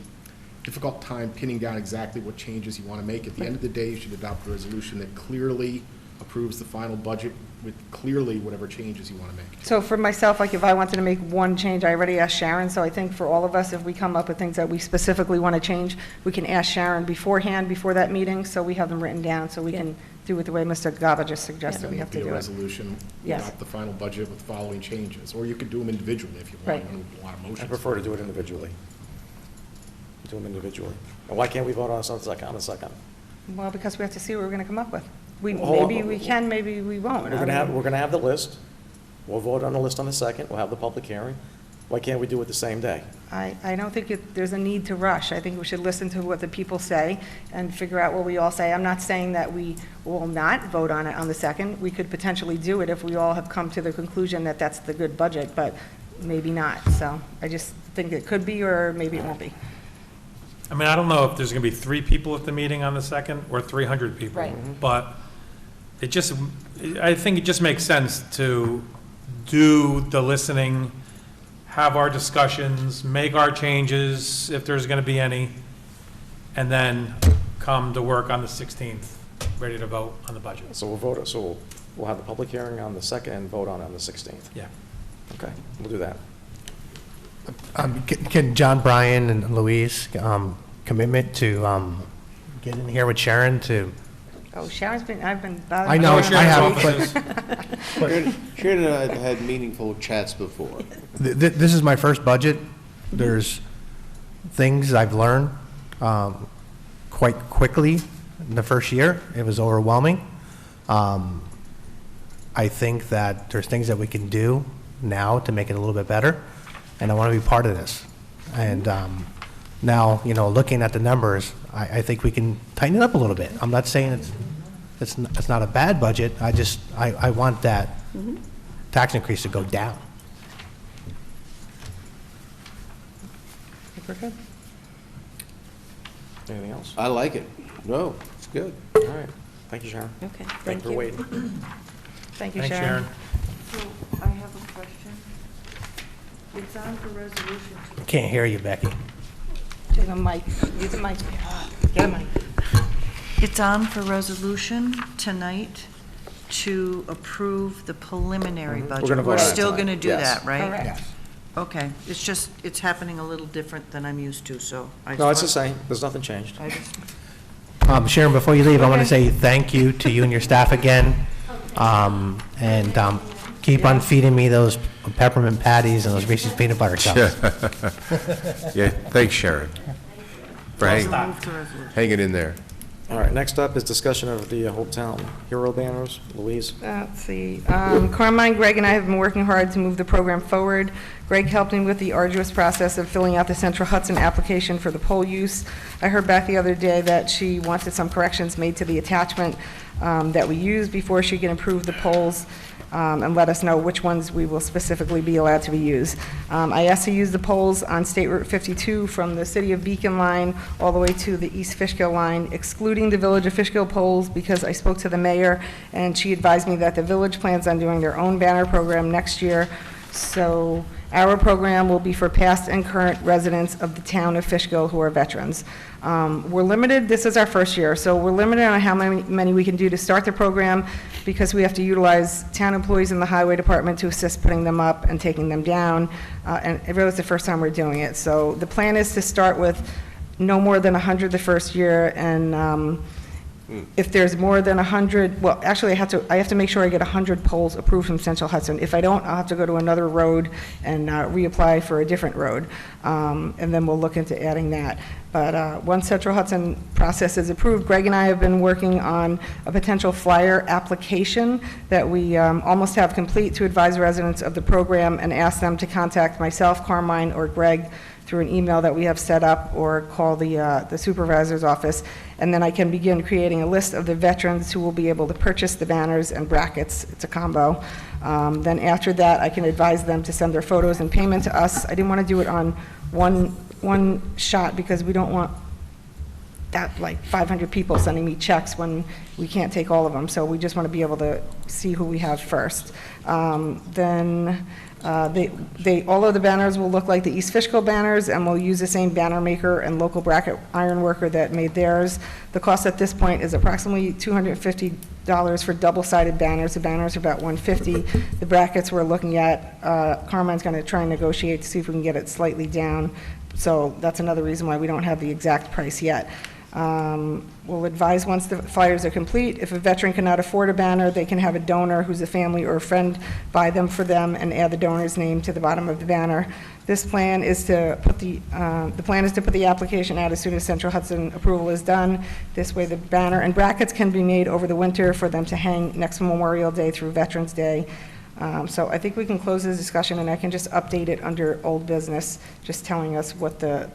difficult time pinning down exactly what changes you want to make. At the end of the day, you should adopt a resolution that clearly approves the final budget with clearly whatever changes you want to make. So for myself, like if I wanted to make one change, I already asked Sharon, so I think for all of us, if we come up with things that we specifically want to change, we can ask Sharon beforehand, before that meeting, so we have them written down, so we can do it the way Mr. Gava just suggested we have to Be do a it. resolution, Yes. adopt the final budget with the following changes, or you could do them individually if you want, Right. a lot of motions. I prefer to do it individually. Do them individually. And why can't we vote on a second? Well, because we have to see what we're going to come up with. Hold on. Maybe we can, maybe we won't. We're gonna have the list. We'll vote on the list on the second. We'll have the public hearing. Why can't we do it the same day? I don't think there's a need to rush. I think we should listen to what the people say and figure out what we all say. I'm not saying that we will not vote on it on the second. We could potentially do it if we all have come to the conclusion that that's the good budget, but maybe not. So I just think it could be, or maybe it won't be. I mean, I don't know if there's going to be 3 people at the meeting on the 2nd or 300 people. Right. But I think it just makes sense to do the listening, have our discussions, make our changes if there's going to be any, and then come to work on the 16th, ready to vote on the budget. So we'll have the public hearing on the second and vote on it on the 16th. Yeah. Okay, we'll do that. Can John, Brian, and Louise commitment to get in here with Sharon to? Oh, I've been bothering. I know, her. I have, but Sharon and I have had meaningful chats before. This is my first budget. There's things I've learned quite quickly in the first year. It was overwhelming. I think that there's things that we can do now to make it a little bit better, and I want to be part of this. And now, looking at the numbers, I think we can tighten it up a little bit. I'm not saying it's not a bad budget. I want that tax increase to go down. I think we're good. Anything else? I like it. No, it's good. All right. Thank you, Sharon. Okay, Thank you for waiting. Thank you, Thanks, Sharon. Sharon. So I have a question. It's on for resolution. Can't hear you, Becky. To the mic. Use the mic. Get a mic. It's on for resolution tonight to approve the preliminary budget. gonna vote on it still tonight. going to do Yes. that, right? Correct. Yes. Okay, it's happening a little different than I'm used to, so. No, it's the same. There's nothing changed. I just- Sharon, before you leave, I want to say thank you to you and your staff again. And keep on feeding me those peppermint patties and those Reese's peanut butter cups. Yeah, thanks, Sharon, for Move to resolution. hanging in there. All right, next up is discussion of the hometown hero banners. Louise? Let's see. Carmine, Greg, and I have been working hard to move the program forward. Greg helped me with the arduous process of filling out the Central Hudson application for the pole use. I heard back the other day that she wanted some corrections made to the attachment that we used before she can approve the poles and let us know which ones we will specifically be allowed to be used. I asked to use the poles on State Route 52 from the City of Beacon line all the way to the East Fishkill line, excluding the Village of Fishkill poles, because I spoke to the mayor, and she advised me that the village plans on doing their own banner program next year. So our program will be for past and current residents of the town of Fishkill who are veterans. We're limited, this is our first year, so we're limited on how many we can do to start the program. because we have to utilize town employees in the highway department to assist putting them up and taking them down, and it really is the first time we're doing it. So the plan is to start with no more than 100 the first year, and if there's more than 100, well, actually, I have to make sure I get 100 poles approved from Central Hudson. If I don't, I'll have to go to another road and reapply for a different road, and then we'll look into adding that. But once Central Hudson process is approved, Greg and I have been working on a potential flyer application that we almost have complete to advise residents of the program and ask them to contact myself, Carmine, or Greg through an email that we have set up, or call the supervisor's office, and then I can begin creating a list of the veterans who will be able to purchase the banners and brackets. It's a combo. Then after that, I can advise them to send their photos and payment to us. I didn't want to do it on one shot because we don't want that, like 500 people sending me checks when we can't take all of them. So we just want to be able to see who we have first. Then all of the banners will look like the East Fishkill banners, and we'll use the same banner maker and local bracket iron worker that made theirs. The cost at this point is approximately $250 for double-sided banners. The banners are about $150. The brackets we're looking at, Carmine's going to try and negotiate to see if we can get it slightly down. So that's another reason why we don't have the exact price yet. We'll advise once the flyers are complete. If a veteran cannot afford a banner, they can have a donor who's a family or a friend buy them for them and add the donor's name to the bottom of the banner. This plan is to put the plan is to put the application out as soon as Central Hudson approval is done. This way the banner and brackets can be made over the winter for them to hang next Memorial Day through Veterans Day. So I think we can close this discussion, and I can just update it under old business, just telling us what the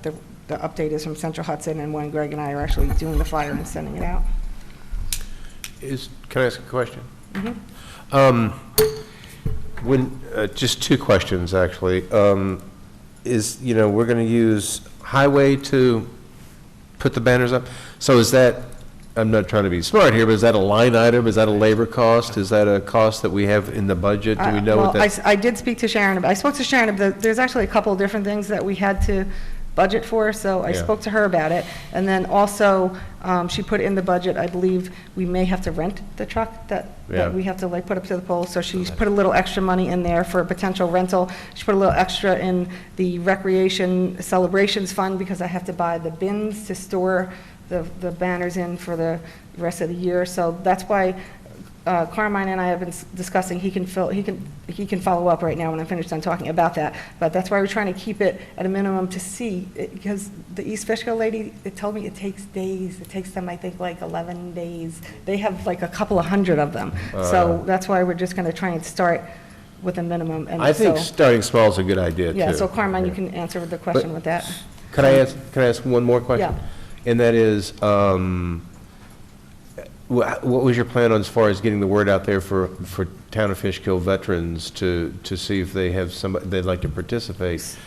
update is from Central Hudson and when Greg and I are actually doing the flyer and sending it out. Can I ask a question? Mm-hmm. Just two questions, actually. We're going to use highway to put the banners up. So is that, I'm not trying to be smart here, but is that a line item? Is that a labor cost? Is that a cost that we have in the budget? Do we know what that? I did speak to Sharon. I spoke to Sharon. There's actually a couple of different things that we had to budget for, so I spoke to her about it. And then also, she put in the budget, I believe, we may have to rent the truck that we have to put up to the pole. So she's put a little extra money in there for a potential rental. She put a little extra in the recreation celebrations fund because I have to buy the bins to store the banners in for the rest of the year. So that's why Carmine and I have been discussing, he can follow up right now when I'm finished on talking about that. But that's why we're trying to keep it at a minimum to see, because the East Fishkill lady, it told me it takes days. It takes them, I think, like 11 days. They have like a couple of hundred of them. So that's why we're just going to try and start with a minimum. And I think starting small is a good idea, too. Yeah, so Carmine, you can answer the question with that. Can I ask one more question? Yeah. And that is, what was your plan on as far as getting the word out there for Town of Fishkill veterans to see if they have somebody they'd like to participate?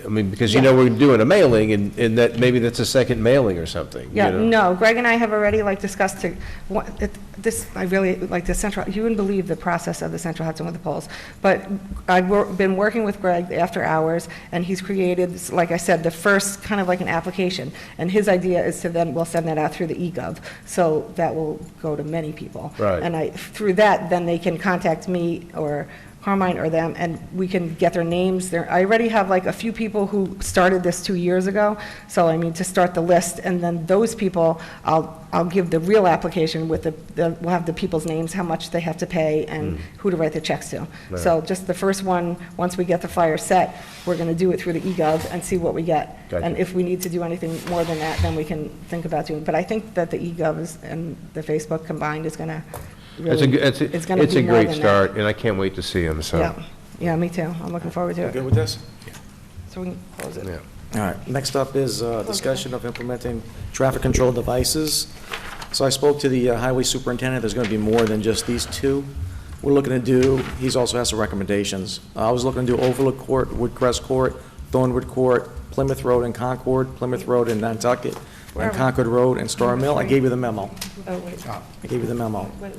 I mean, because we're doing a mailing, and that maybe that's a second mailing or something. Yeah, no, Greg and I have already discussed this. I really like the Central. You wouldn't believe the process of the Central Hudson with the polls. But I've been working with Greg after hours, and he's created, like I said, the first kind of like an application. And his idea is to then we'll send that out through the eGov, so that will go to many people. Right. And through that, then they can contact me or Carmine or them, and we can get their names. I already have like a few people who started this 2 years ago, so I mean to start the list, and then those people, I'll give the real application with we'll have the people's names, how much they have to pay, and who to write the checks to. Right. So just the first one, once we get the flyer set, we're going to do it through the eGov and see what we get. Gotcha. And if we need to do anything more than that, then we can think about doing it. But I think that the eGov and the Facebook combined is going to really, it's a great start, and I can't wait to see them. So yeah, me too. I'm looking forward to it. Good with this? So we can close it. Yeah. All right, next up is discussion of implementing traffic control devices. So I spoke to the highway superintendent. There's going to be more than just these two. We're looking to do, he also has some recommendations. I was looking to do Overlook Court, Woodcrest Court, Thornwood Court, Plymouth Road and Concord, Plymouth Road and Nantucket, and Concord Road and Star Mill. I gave you the memo. Oh, wait. I gave you the memo. Wait.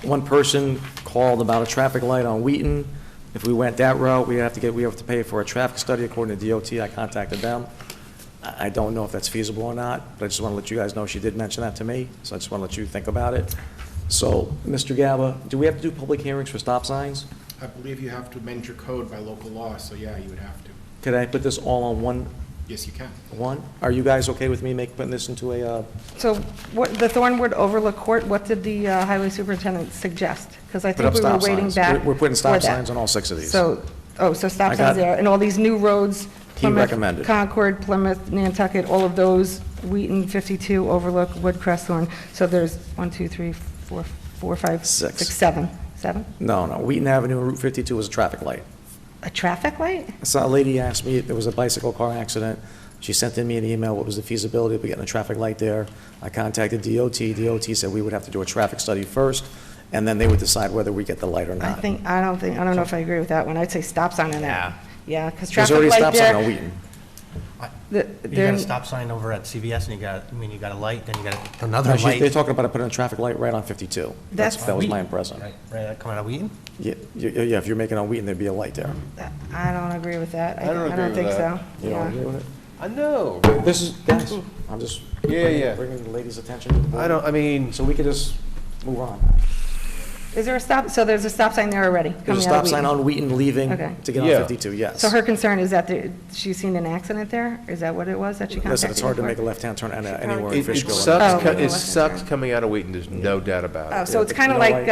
One person called about a traffic light on Wheaton. If we went that route, we have to pay for a traffic study according to DOT. I contacted them. I don't know if that's feasible or not, but I just want to let you guys know she did mention that to me, so I just want to let you think about it. So, Mr. Gaba, do we have to do public hearings for stop signs? I believe you have to amend your code by local law, so yeah, you would have to. Could I put this all on one? Yes, you can. One? Are you guys okay with me putting this into a, So what, the Thornwood Overlook Court, what did the highway superintendent suggest? Because I put think up we were stop waiting signs? back. We're putting stop for that. signs on all 6 of these. So, so stop I got- signs there, and all these new roads, He Plymouth, recommended. Concord, Plymouth, Nantucket, all of those, Wheaton, 52, Overlook, Woodcrest, Thorn. So there's 1, 2, 3, 4, 5, 6. 6, 7. 7? No, Wheaton Avenue and Route 52 was a traffic light. A traffic light? So a lady asked me, there was a bicycle car accident. She sent in me an email, what was the feasibility of getting a traffic light there. I contacted DOT. DOT said we would have to do a traffic study first, and then they would decide whether we get the light or I not. don't know if I agree with that one. I'd say stop sign in there. Yeah, because There's traffic already a light stop sign there. on Wheaton. You got a stop sign over at CVS, and you got a light, then you got another No, light. they're talking about putting a traffic light right on 52. That was my impression. Right, coming out of Wheaton? Yeah, if you're making on Wheaton, there'd be a light there. I don't agree with that. I don't agree with think that. so. You don't Yeah. agree with it? I know. This is, guys, I'm just bringing the ladies' attention to the board. So we could just move on. Is there a stop, so there's a stop sign there already? There's a coming out stop of sign Wheaton? on Wheaton leaving Okay. to get on 52, yes. So her concern is that she's seen an accident there? Is that what it was that she contacted Listen, it's hard to you make for? a left-hand turn anywhere in It Fishkill. it sucks coming out of Wheaton, there's no doubt about it. Oh, so it's kind of like,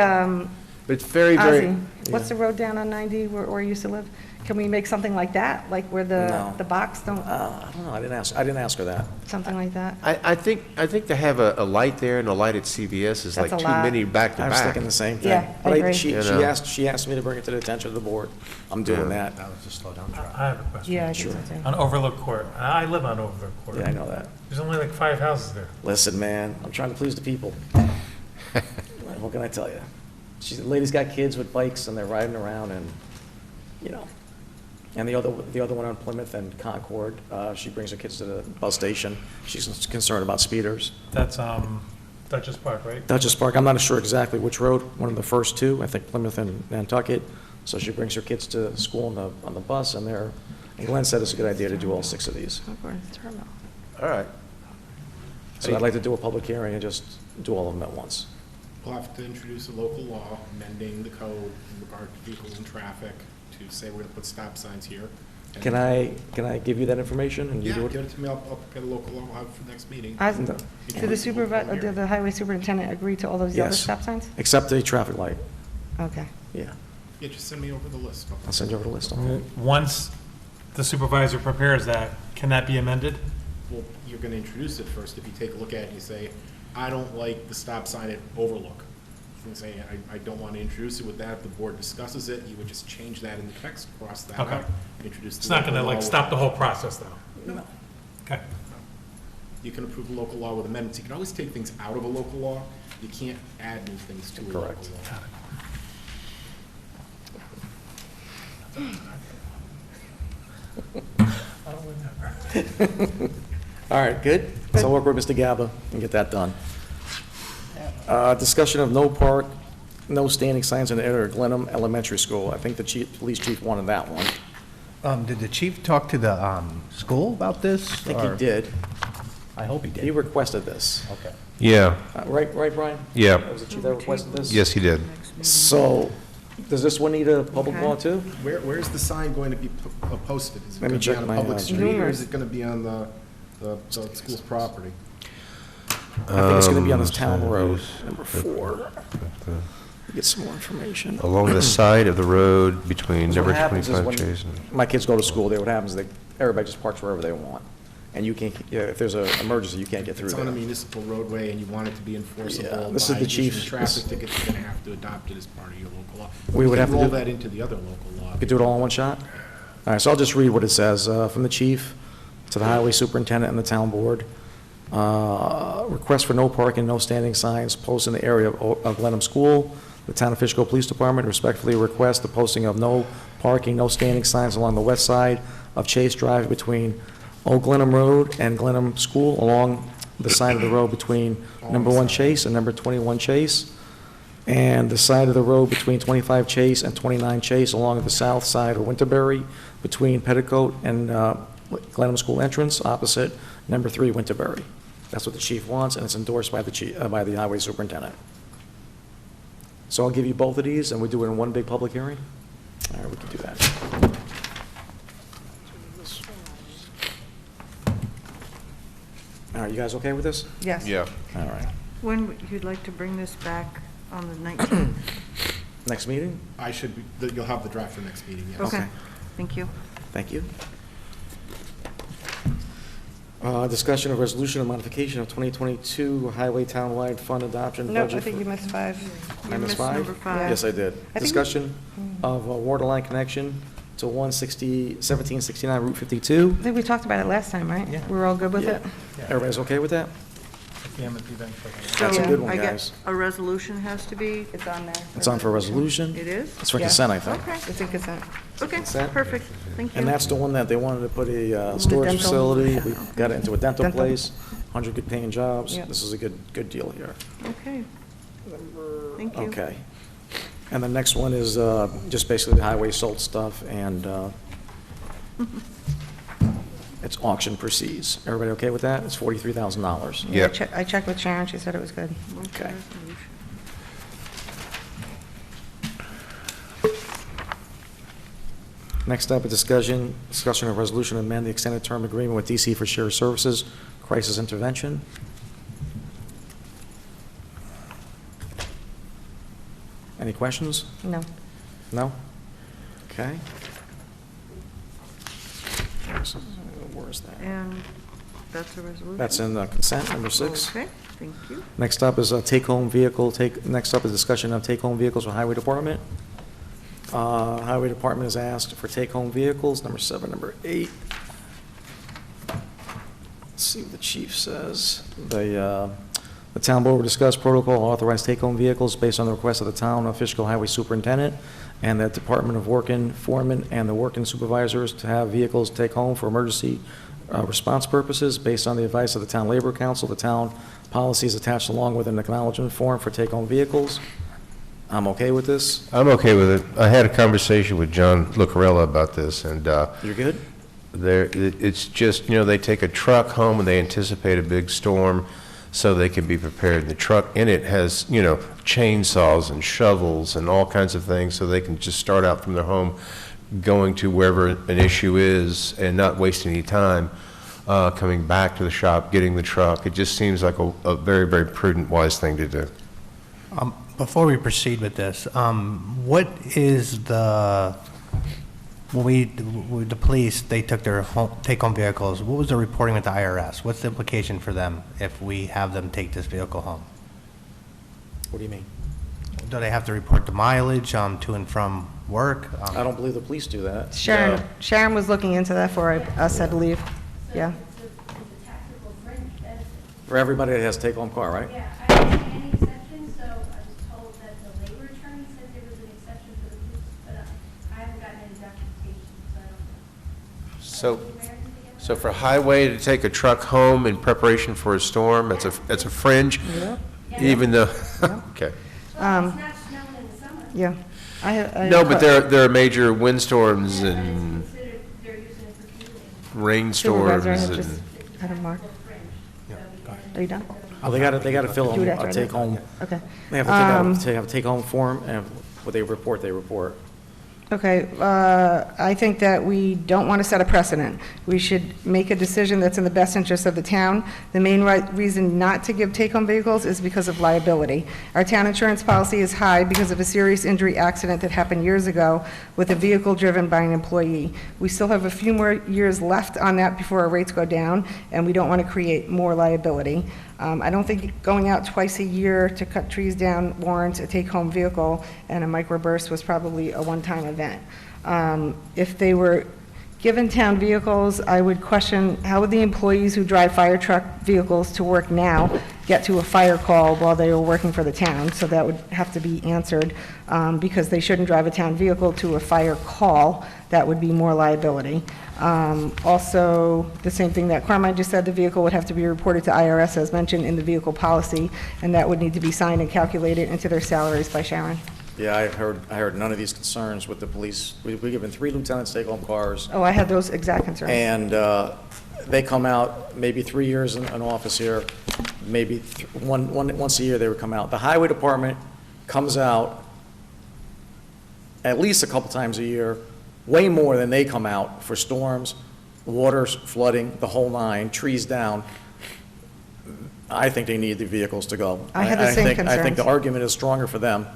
But it's very, very. Ozzie, what's the road down on 90 where you used to live? Can we make something like that, like where No. the box don't, I don't know, I didn't ask her that. something like that? I think to have a light there and a light at CVS is That's like a too lot. many back to back. I was thinking the same thing. Yeah, I But agree. She You know? asked me to bring it to the attention of the board. I'm doing that. That was just slow down traffic. I have a question. Yeah, I think so too. On Overlook Court. I live on Overlook Court. Yeah, I know that. There's only like 5 houses there. Listen, man, I'm trying to please the people. What can I tell you? The lady's got kids with bikes and they're riding around and, you know. And the other one on Plymouth and Concord, she brings her kids to the bus station. She's concerned about speeders. That's Duchess Park, right? Duchess Park, I'm not sure exactly which road, one of the first two, I think Plymouth and Nantucket. So she brings her kids to school on the bus and Glenn said it's a good idea to do all 6 of these. All right. So I'd like to do a public hearing and just do all of them at once. We'll have to introduce a local law amending the code in regard to vehicles and traffic to say we're going to put stop signs here. And- Can I give you that information and you Yeah, do give it? it to me, I'll prepare the local law, we'll have it for the next meeting. Did the highway superintendent agree to all those other Yes. stop signs? Except the traffic light, Okay. yeah. Yeah, just send me over the list. I'll send you over the list on that. Once the supervisor prepares that, can that be amended? Well, you're going to introduce it first. If you take a look at it and you say, I don't like the stop sign at Overlook, you can say, I don't want to introduce it with that. If the board discusses it, you would just change that in the text, cross that Okay. out, introduce the It's not going to local like law. stop the whole process though? No. Okay. You can approve a local law with amendments. You can always take things out of a local law. You can't add new things to a local Correct. law. All right, good? So I'll work with Mr. Gaba and get that done. Discussion of no park, no standing signs in the area of Glenham Elementary School. I think the police chief wanted that one. Did the chief talk to the school about this? I think he did. I hope he did. He requested this. Okay. Yeah. Right, Brian? Yeah. Was the chief that requested this? Yes, he did. So, does this one need a public law too? Where's the sign going to be posted? Is it Let me going to be check on a my, public street or Numerous. is it going to be on the school's property? I think it's gonna be on this town road, number 4. Get some more information. Along the side of the road between What number happens is 25 when Chase and... my kids go to school, what happens is everybody just parks wherever they want. And you can't, if there's an emergency, you can't get through It's on a there. municipal roadway and you want it to be enforceable Yeah, by this is the issuing chief. traffic tickets, you're going to have to adopt it as part of your local law. We would can have to roll do- that into the other local law. You could do it all in one shot? All right, so I'll just read what it says. From the chief to the highway superintendent and the town board. Request for no parking, no standing signs posted in the area of Glenham School. The Town of Fishkill Police Department respectfully requests the posting of no parking, no standing signs along the west side of Chase Drive between Old Glenham Road and Glenham School, along the side of the road between number 1 Chase and number 21 Chase, and the side of the road between 25 Chase and 29 Chase along the south side of Winterberry between Petticoat and Glenham School entrance opposite number 3 Winterberry. That's what the chief wants, and it's endorsed by the chief, by the highway superintendent. So I'll give you both of these, and we do it in one big public hearing? All right, we can do that. All right, you guys okay with this? Yes. Yeah. All right. When would you'd like to bring this back on the 19th? Next meeting? You'll have the draft for next meeting, yes. Okay, thank you. Thank you. Discussion of resolution of modification of 2022 Highway Townwide Fund Adoption No, Budget. I think you missed 5. I missed five? number 5. Yes, I did. I think- Discussion of water line connection to 1769 Route 52. I think we talked about it last time, right? Yeah. We were all good with Yeah. it? Everybody's okay with that? That's a So good one, I get guys. a resolution has to be, It's on there. It's on for resolution? it is? It's for Yeah. consent, I think. Okay, It's in consent. okay, Consent? perfect, thank you. And that's the one that they wanted to put a storage dental. facility. We got it into a dental Dental. place, 100 good paying jobs. Yep. This is a good deal here. Okay. Thank you. Okay. And the next one is just basically the highway salt stuff, and it's auction proceeds. Everybody okay with that? It's $43,000. Yeah. I checked with Sharon, she said it was good. Okay. Next up, a discussion of resolution to amend the extended term agreement with DC for shared services, crisis intervention. Any questions? No. No? Okay. Where's that? And that's a resolution? That's in consent, number 6. Okay, thank you. Next up is a take-home vehicle, next up is discussion of take-home vehicles for Highway Department. Highway Department has asked for take-home vehicles, number 7, number 8. Let's see what the chief says. The town board will discuss protocol authorized take-home vehicles based on the request of the town of Fishkill Highway Superintendent and the Department of Working Foreman and the working supervisors to have vehicles take home for emergency response purposes based on the advice of the Town Labor Council. The town policy is attached along with an acknowledgement form for take-home vehicles. I'm okay with this. I'm okay with it. I had a conversation with John Lucarella about this, and You're good? it's just, they take a truck home and they anticipate a big storm so they can be prepared. The truck in it has, chainsaws and shovels and all kinds of things, so they can just start out from their home, going to wherever an issue is and not wasting any time coming back to the shop, getting the truck. It just seems like a very, very prudent, wise thing to do. Before we proceed with this, what is when the police, they took their take-home vehicles, what was the reporting with the IRS? What's the implication for them if we have them take this vehicle home? What do you mean? Do they have to report the mileage to and from work? I don't believe the police do that. Sharon was looking into that for us, I believe. Yeah. For everybody that has a take-home car, right? Yeah, I don't see any exceptions, so I was told that the labor attorney said there was an exception for the police, but I haven't gotten any documentation, so I don't know. So for highway to take a truck home in preparation for a storm, it's a fringe? Yeah. Even though, okay. It's not snowing in the summer. Yeah. No, but there are major windstorms and They're using it for fueling. rainstorms Supervisor, and... just had a mark. Are you done? Oh, they got to fill Do it a after I do. take-home. Okay. They have to have a take-home form, and what they report, they report. Okay, I think that we don't want to set a precedent. We should make a decision that's in the best interest of the town. The main reason not to give take-home vehicles is because of liability. Our town insurance policy is high because of a serious injury accident that happened years ago with a vehicle driven by an employee. We still have a few more years left on that before our rates go down, and we don't want to create more liability. I don't think going out twice a year to cut trees down warrants a take-home vehicle, and a microburst was probably a one-time event. If they were given town vehicles, I would question how would the employees who drive fire truck vehicles to work now get to a fire call while they were working for the town? So that would have to be answered, because they shouldn't drive a town vehicle to a fire call. That would be more liability. Also, the same thing that Carmine just said, the vehicle would have to be reported to IRS as mentioned in the vehicle policy, and that would need to be signed and calculated into their salaries by Sharon. Yeah, I heard none of these concerns with the police. We've given 3 lieutenants take-home cars. Oh, I had those exact concerns. And they come out maybe 3 years in office here, maybe once a year they would come out. The highway department comes out at least a couple times a year, way more than they come out for storms, waters, flooding, the whole nine, trees down. I think they need the vehicles to go. I had the same I think concerns. the argument is stronger for them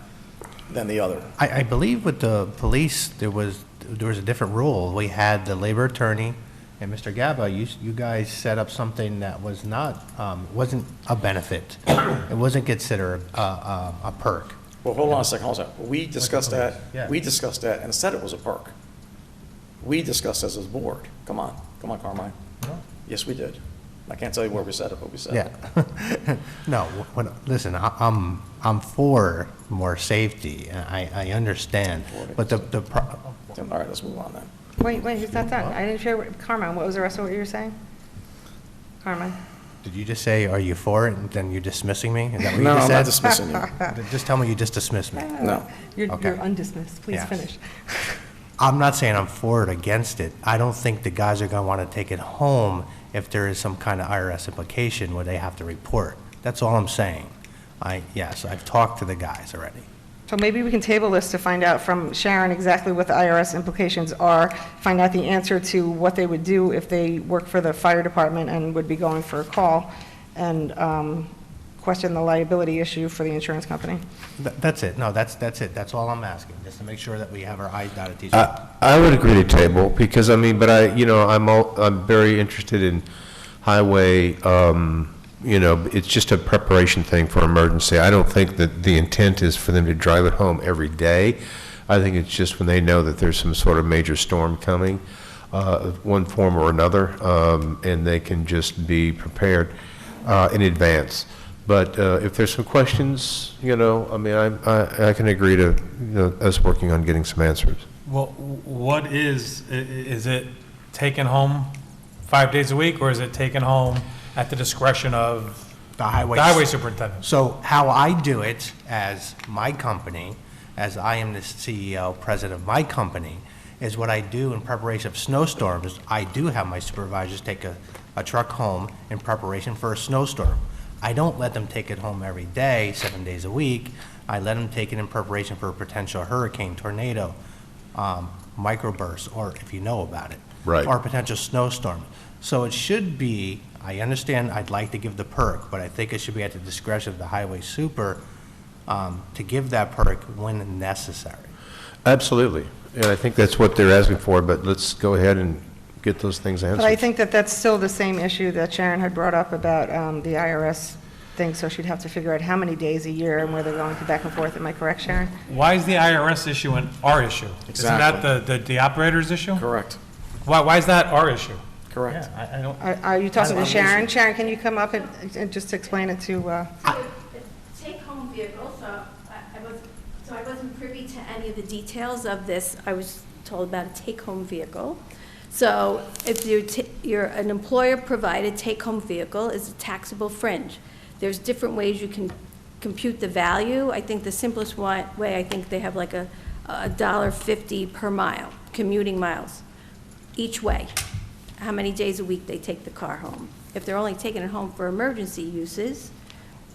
than the other. I believe with the police, there was a different rule. We had the labor attorney, and Mr. Gaba, you guys set up something that was not, wasn't a benefit. It wasn't considered a perk. Well, hold on a second, hold on a second. We discussed that, Yeah. we discussed that and said it was a perk. We discussed as a board. Come on, Carmine. Yes, we did. I can't tell you where we said it, but we said it. Yeah. No, listen, I'm for more safety, and I understand, but All right, let's move on then. Wait, he's not done. I didn't share, Carmine, what was the rest of what you were saying? Carmine? Did you just say, are you for it, and then you're dismissing me? Is that what you No, just I'm said? not dismissing you. Just tell me you just dismissed me. No. You're Okay. undismissed. Please Yes. finish. I'm not saying I'm for it or against it. I don't think the guys are going to want to take it home if there is some kind of IRS implication where they have to report. That's all I'm saying. Yes, I've talked to the guys already. So maybe we can table this to find out from Sharon exactly what the IRS implications are, find out the answer to what they would do if they work for the fire department and would be going for a call, and question the liability issue for the insurance company. That's it. No, that's it. That's all I'm asking, just to make sure that we have our I's dotted, T's. I would agree to table, because, I mean, but I'm very interested in highway, it's just a preparation thing for emergency. I don't think that the intent is for them to drive it home every day. I think it's just when they know that there's some sort of major storm coming, one form or another, and they can just be prepared in advance. But if there's some questions, I can agree to, us working on getting some answers. Well, what is it taken home 5 days a week, or is it taken home at the discretion of the highway superintendent? So how I do it as my company, as I am the CEO, president of my company, is what I do in preparation of snowstorms. I do have my supervisors take a truck home in preparation for a snowstorm. I don't let them take it home every day, 7 days a week. I let them take it in preparation for a potential hurricane, tornado, microburst, or if you know about it. Right. Or potential snowstorm. So it should be, I understand I'd like to give the perk, but I think it should be at the discretion of the highway super to give that perk when necessary. Absolutely. And I think that's what they're asking for, but let's go ahead and get those things answered. But I think that that's still the same issue that Sharon had brought up about the IRS thing, so she'd have to figure out how many days a year and where they're going back and forth. Am I correct, Sharon? Why is the IRS issue our issue? Exactly. Isn't that the operator's issue? Correct. Why is that our issue? Correct. Yeah, I don't. Are you talking to Sharon? Sharon, can you come up and just explain it to, Take-home vehicle, so I wasn't privy to any of the details of this. I was told about a take-home vehicle. So if you're an employer-provided take-home vehicle, is a taxable fringe. There's different ways you can compute the value. I think the simplest way, I think they have like a $1.50 per mile, commuting miles, each way. How many days a week they take the car home. If they're only taking it home for emergency uses,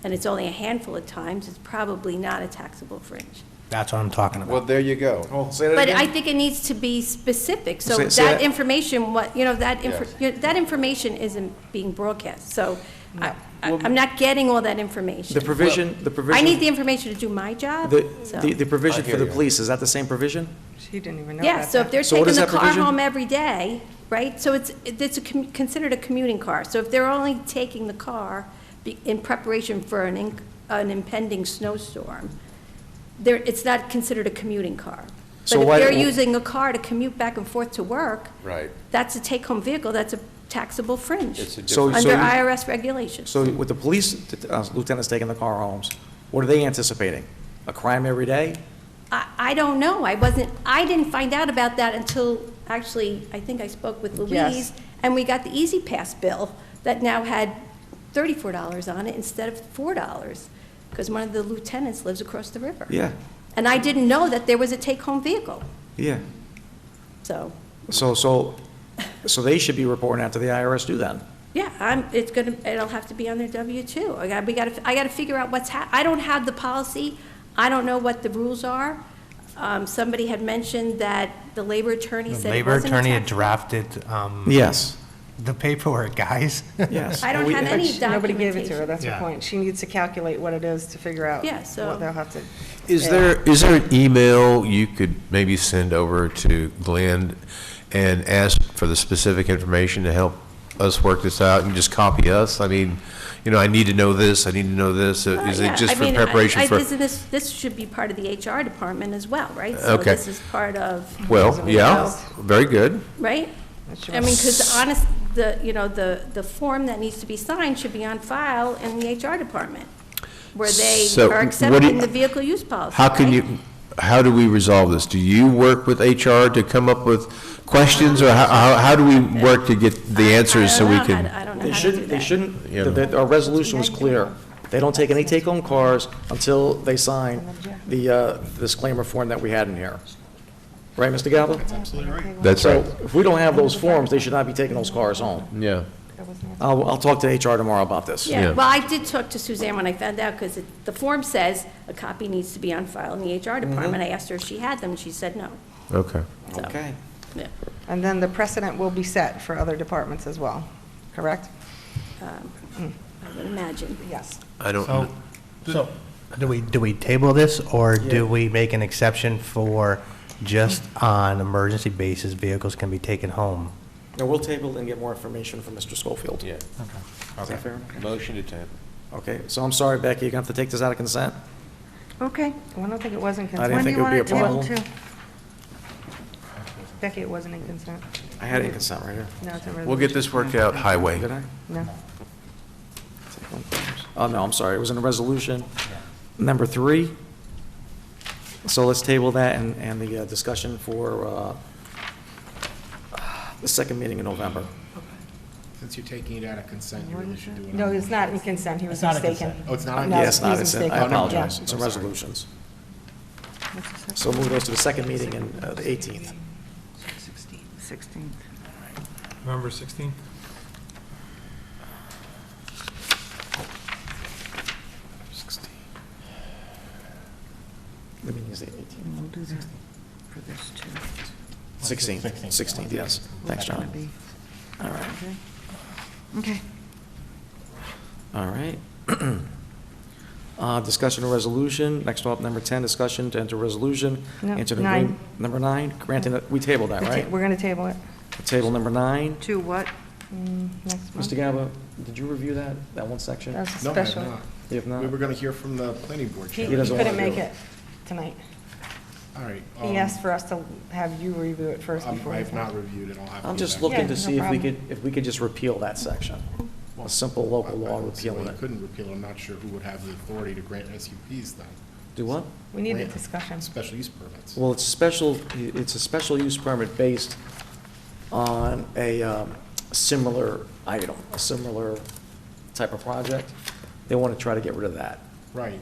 and it's only a handful of times, it's probably not a taxable fringe. That's what I'm talking about. Well, there you go. Oh, say that But again. I think it needs to be specific, so Say that that- information, that information isn't being broadcast, so I'm not getting all that information. The provision. I need the information to do my job, so. The provision I for hear the you. police, is that the same provision? she didn't even know Yeah, about so that. if they're So what taking is the that car provision? home every day, right, so it's considered a commuting car. So if they're only taking the car in preparation for an impending snowstorm, it's not considered a commuting car. So But why- if they're using a car to commute back and forth to work, Right. that's a take-home vehicle, that's a taxable fringe It's a So- under you- IRS regulations. So with the police lieutenants taking the car homes, what are they anticipating? A crime every day? I don't know. I didn't find out about that until, actually, I think I spoke with Louise, Yes. and we got the Easy Pass bill that now had $34 on it instead of $4, because one of the lieutenants lives across the river. Yeah, And I didn't know that there was a take-home vehicle, yeah. so, So they should be reporting out to the IRS too then? yeah, it'll have to be on their W-2. I gotta figure out I don't have the policy, I don't know what the rules are Somebody had mentioned that the labor attorney The said it labor wasn't attorney had attached. drafted Yes. the paperwork, guys. Yes. I don't have any documentation. Nobody gave it to her, that's her Yeah. point. She needs to calculate what it is to figure out Yeah, so- what they'll have to. Is Yeah. there an email you could maybe send over to Glenn and ask for the specific information to help us work this out and just copy us? I mean, I need to know this, I need to know this. Is Yeah, it just I for mean, preparation for? This should be part of the HR department as well, right? Okay. So this is part of. Well, yeah, very good. Right? I mean, because the form that needs to be signed should be on file in the HR department, where they So, are what do accepting you- the vehicle use policy, How can right? how do we resolve this? Do you work with HR to come up with questions, or how do we work to get the answers so we can? I don't know They how to do shouldn't, they that. shouldn't, Yeah. our resolution was clear. They don't take any take-home cars until they sign the disclaimer form that we had in here. Right, Mr. Gallo? That's absolutely right. That's right. So if we don't have those forms, they should not be taking those cars home. Yeah. I'll talk to HR tomorrow about this. Yeah, Yeah. well, I did talk to Suzanne when I found out, because the form says a copy needs to be on file in the HR department. I asked her if she had them, and she said no. Okay. So, Okay. yeah. And then the precedent will be set for other departments as well, correct? I would imagine. Yes. I don't. So, do we table this, or do we make an exception for just on emergency basis, vehicles can be taken home? Now, we'll table and get more information from Mr. Schofield. Yeah. Is that fair enough? Motion to table. Okay, so I'm sorry, Becky, you're going to have to take this out of consent? Okay, well, I don't think it was in I consent. didn't think it would be a problem. Becky, it wasn't in consent. I had it in consent right here. No, it's in We'll get this worked out highway. Did I? No. Oh, no, I'm sorry, it was in a resolution. Number 3. So let's table that and the discussion for the second meeting in November. Since you're taking it out of consent, you really should do it. No, it's not in consent, he was It's not in mistaken. consent. Oh, it's not in No, Yeah, it's not, he's it's in- mistaken. I apologize, Yeah. it's in I'm sorry. resolutions. So move those to the second meeting in the 18th. 16th. November 16th? The meeting is the 18th. We'll do that for this too. 16th, yes. Thanks, John. All right. Okay. All right. Discussion of resolution, next up, number 10, discussion to enter resolution. No, into the 9. agreement- Number 9, granting, we tabled that, right? We're going to table it. Table number 9. To what? Next month. Mr. Gallo, did you review that one section? That's a No, I have special. not. You have not? We were going to hear from the planning board He chair. doesn't couldn't wanna do make it. it tonight. All right. He asked for us to have you review it first before. I he have came. not reviewed it. I'll have to. I'm get just back. looking Yeah, to no see problem. if we could just repeal that section. A simple local law I don't see why repealing you it. couldn't repeal it. I'm not sure who would have the authority to grant SUPs then. Do what? We need a Grant discussion. Special use permits. Well, it's a special use permit based on a similar item, a similar type of project. They want to try to get rid of that. Right,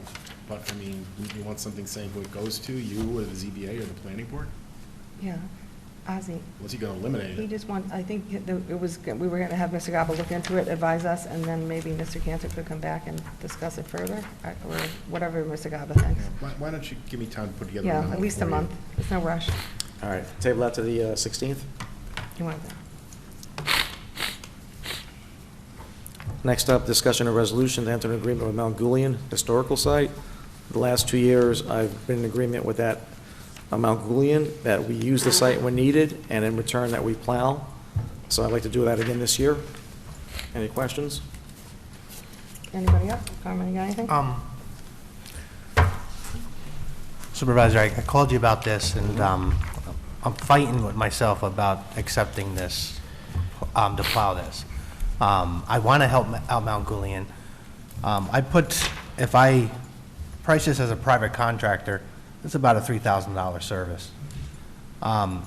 but I mean, you want something saying who it goes to, you or the ZBA or the planning board? Yeah, Ozzy. Unless you're going to eliminate He it. just I think it was, we were going to have Mr. Gaba look into it, advise us, and then maybe Mr. Cantor could come back and discuss it further, or whatever Mr. Gaba thinks. Why don't you give me time to put together a Yeah, memo at least a for you? month. There's no rush. All right, table that to the 16th. You want that? Next up, discussion of resolution to enter an agreement with Mount Julian Historical Site. The last 2 years, I've been in agreement with that Mount Julian, that we use the site when needed, and in return that we plow. So I'd like to do that again this year. Any questions? Anybody else? Carmen, you got anything? Supervisor, I called you about this, and I'm fighting with myself about accepting this, to plow this. I want to help out Mount Julian. If I price this as a private contractor, it's about a $3,000 service. I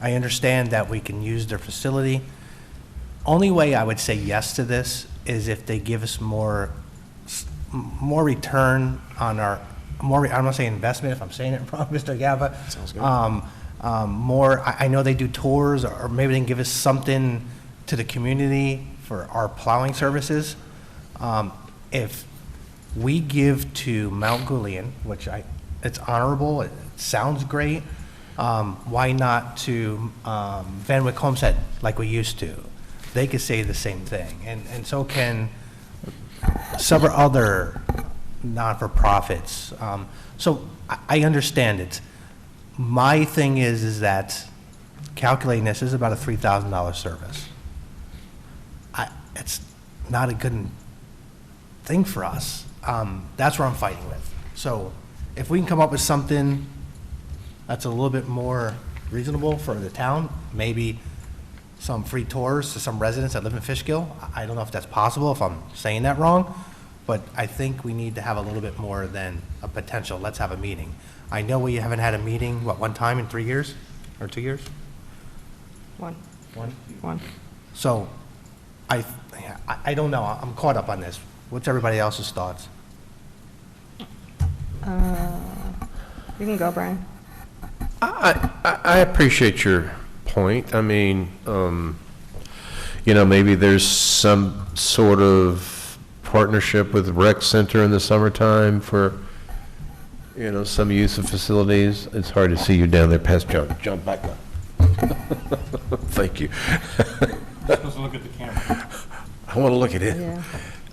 understand that we can use their facility. Only way I would say yes to this is if they give us more return on our, I'm going to say investment, if I'm saying it wrong, Mr. Gaba. Sounds good. I know they do tours, or maybe they can give us something to the community for our plowing services. If we give to Mount Julian, which it's honorable, it sounds great. Why not to Van Wyck Homestead like we used to? They could say the same thing, and so can several other not-for-profits. So I understand it. My thing is that calculating this is about a $3,000 service. It's not a good thing for us. That's where I'm fighting with. So if we can come up with something that's a little bit more reasonable for the town, maybe some free tours to some residents that live in Fishkill. I don't know if that's possible, if I'm saying that wrong, but I think we need to have a little bit more than a potential, let's have a meeting. I know we haven't had a meeting, what, one time in 3 years or 2 years? One. One. So I don't know. I'm caught up on this. What's everybody else's thoughts? You can go, Brian. I appreciate your point. I mean, maybe there's some sort of partnership with the rec center in the summertime for, some use of facilities. It's hard to see you down there past John. John, back up. Thank you. You're supposed to look at the camera. I want to look at it. Yeah.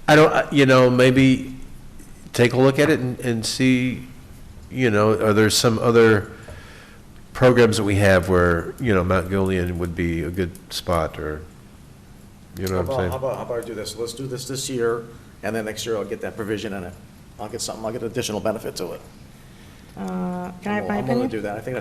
I don't, maybe take a look at it and see, are there some other programs that we have where, Mount Gilead would be a good spot, or, what I'm saying? How about I do this? Let's do this year, and then next year I'll get that provision in it. I'll get additional benefit to it. Can I have my I'm willing opinion? to do that. I think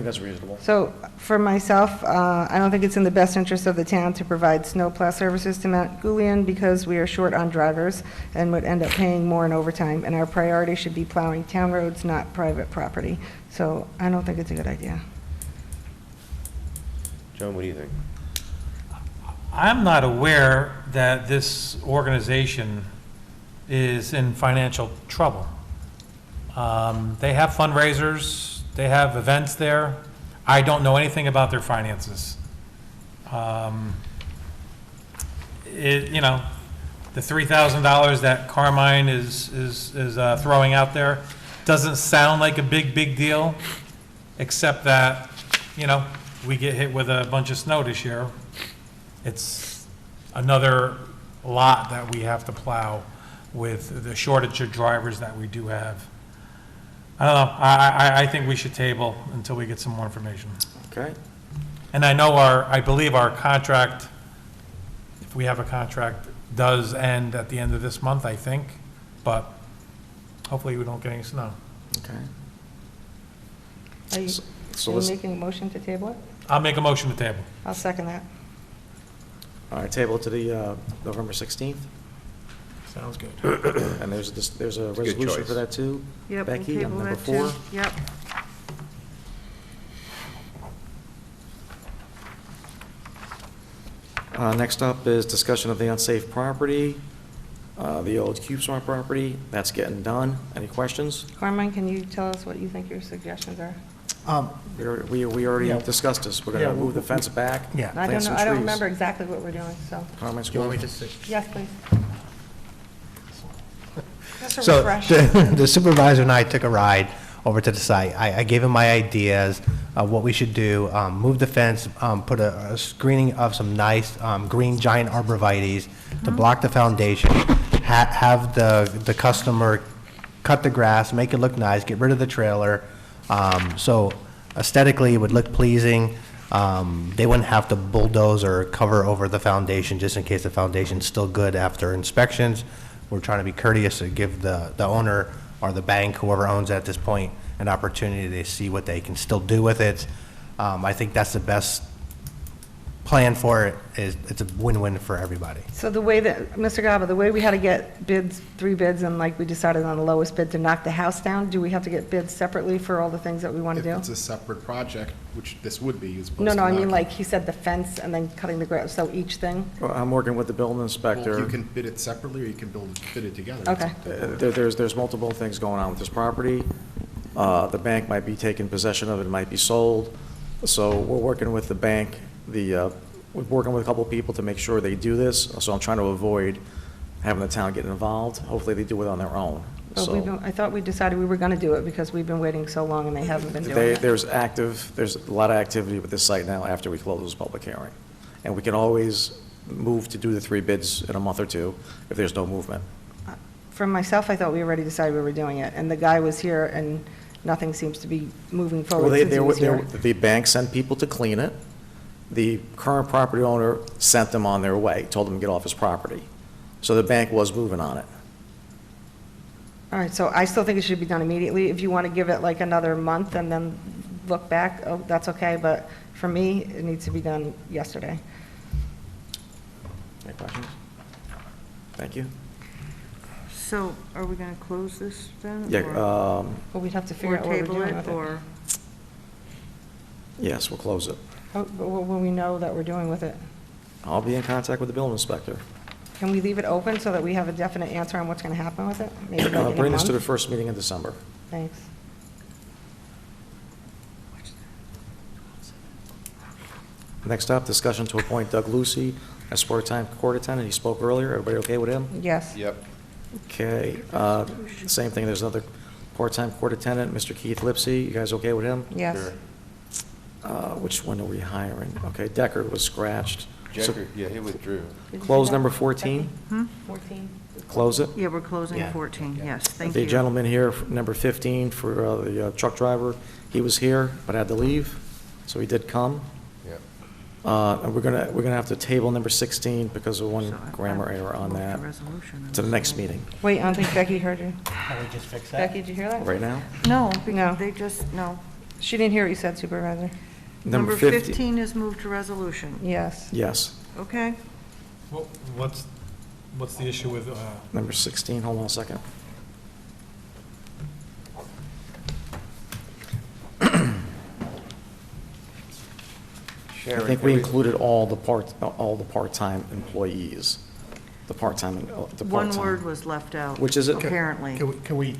that's reasonable. So for myself, I don't think it's in the best interest of the town to provide snowplow services to Mount Julian because we are short on drivers and would end up paying more in overtime. And our priority should be plowing town roads, not private property. So I don't think it's a good idea. John, what do you think? I'm not aware that this organization is in financial trouble. They have fundraisers, they have events there. I don't know anything about their finances. The $3,000 that Carmine is throwing out there doesn't sound like a big deal, except that, we get hit with a bunch of snow this year. It's another lot that we have to plow with the shortage of drivers that we do have. I don't know. I think we should table until we get some more information. Okay. And I believe our contract, if we have a contract, does end at the end of this month, I think, but hopefully we don't get any snow. Okay. Are you So are you let's- making a motion to table it? I'll make a motion to table. I'll second that. All right, table it to the November 16th. Sounds good. And there's a good resolution choice. for that too. Yep, we'll Becky, on table number that too. 4. Yep. Next up is discussion of the unsafe property, the old CubeSmart property. That's getting done. Any questions? Carmine, can you tell us what you think your suggestions are? We already Yeah. discussed this. We're going Yeah, to move the fence back. Yeah. I plant don't some know, I don't trees. remember exactly what we're doing, so, Carmine's Do you want me going. to sit? yes, please. Just a So refresh. the supervisor and I took a ride over to the site. I gave him my ideas of what we should do, move the fence, put a screening of some nice green giant arborvitaes to block the foundation, have the customer cut the grass, make it look nice, get rid of the trailer. So aesthetically, it would look pleasing. They wouldn't have to bulldoze or cover over the foundation just in case the foundation's still good after inspections. We're trying to be courteous to give the owner or the bank, whoever owns it at this point, an opportunity to see what they can still do with it. I think that's the best plan for it. It's a win-win for everybody. So the way that, Mr. Gaba, the way we had to get bids, 3 bids, and like we decided on the lowest bid to knock the house down, do we have to get bids separately for all the things that we want to If do? it's a separate project, which this would be, as opposed No, to no, I mean, knocking. like, he said the fence and then cutting the grass, so each thing? Well, I'm working with the building Well, inspector. you can bid it separately, or you can bid it together. Okay. There's multiple things going on with this property. The bank might be taking possession of it, it might be sold. So we're working with the bank, we're working with a couple of people to make sure they do this. So I'm trying to avoid having the town get involved. Hopefully they do it on their own. But So I thought we decided we were going to do it because we've been waiting so long and they haven't been doing it. there's a lot of activity with this site now after we close this public hearing. And we can always move to do the 3 bids in a month or 2 if there's no movement. For myself, I thought we already decided we were doing it, and the guy was here, and nothing seems to be moving Well, forward since he was here. the bank sent people to clean it. The current property owner sent them on their way, told them to get off his property. So the bank was moving on it. All right, so I still think it should be done immediately. If you want to give it like another month and then look back, oh, that's okay, but for me, it needs to be done yesterday. Any questions? Thank you. So are we going to close this then? Yeah, or- Well, we'd have to figure out what we're Or doing table with it, it. or? yes, we'll close it. But what will we know that we're doing with it? I'll be in contact with the building inspector. Can we leave it open so that we have a definite answer on what's going to happen with it? Maybe like in a Bring this to the month? first meeting in December. Thanks. Next up, discussion to appoint Doug Lucy as part-time court attendant. He spoke earlier. Everybody okay with him? Yes. Yep. Okay, same thing, there's another part-time court attendant, Mr. Keith Lipsy. You guys okay with him? Yes. Sure. Which one are we hiring? Okay, Decker was scratched. So Decker, yeah, he withdrew. close number 14? 14. Close it? Yeah, we're closing Yeah. 14, yes, thank The you. gentleman here, number 15, for the truck driver, he was here but had to leave, so he did come. Yep. And we're gonna have to table number 16 because of one So I- grammar error on Move that the resolution. to the next meeting. Wait, I don't think Becky heard you. Can we just fix that? Becky, did you hear that? Right now? No, No. because they just, no. She didn't hear what you said, Supervisor. Number 15 is moved to resolution. Yes. Yes. Okay. Well, what's the issue with, Number 16, hold on a second. I think we included all the part-time employees, the part-time. One word was left out. Which is it? Apparently. Can we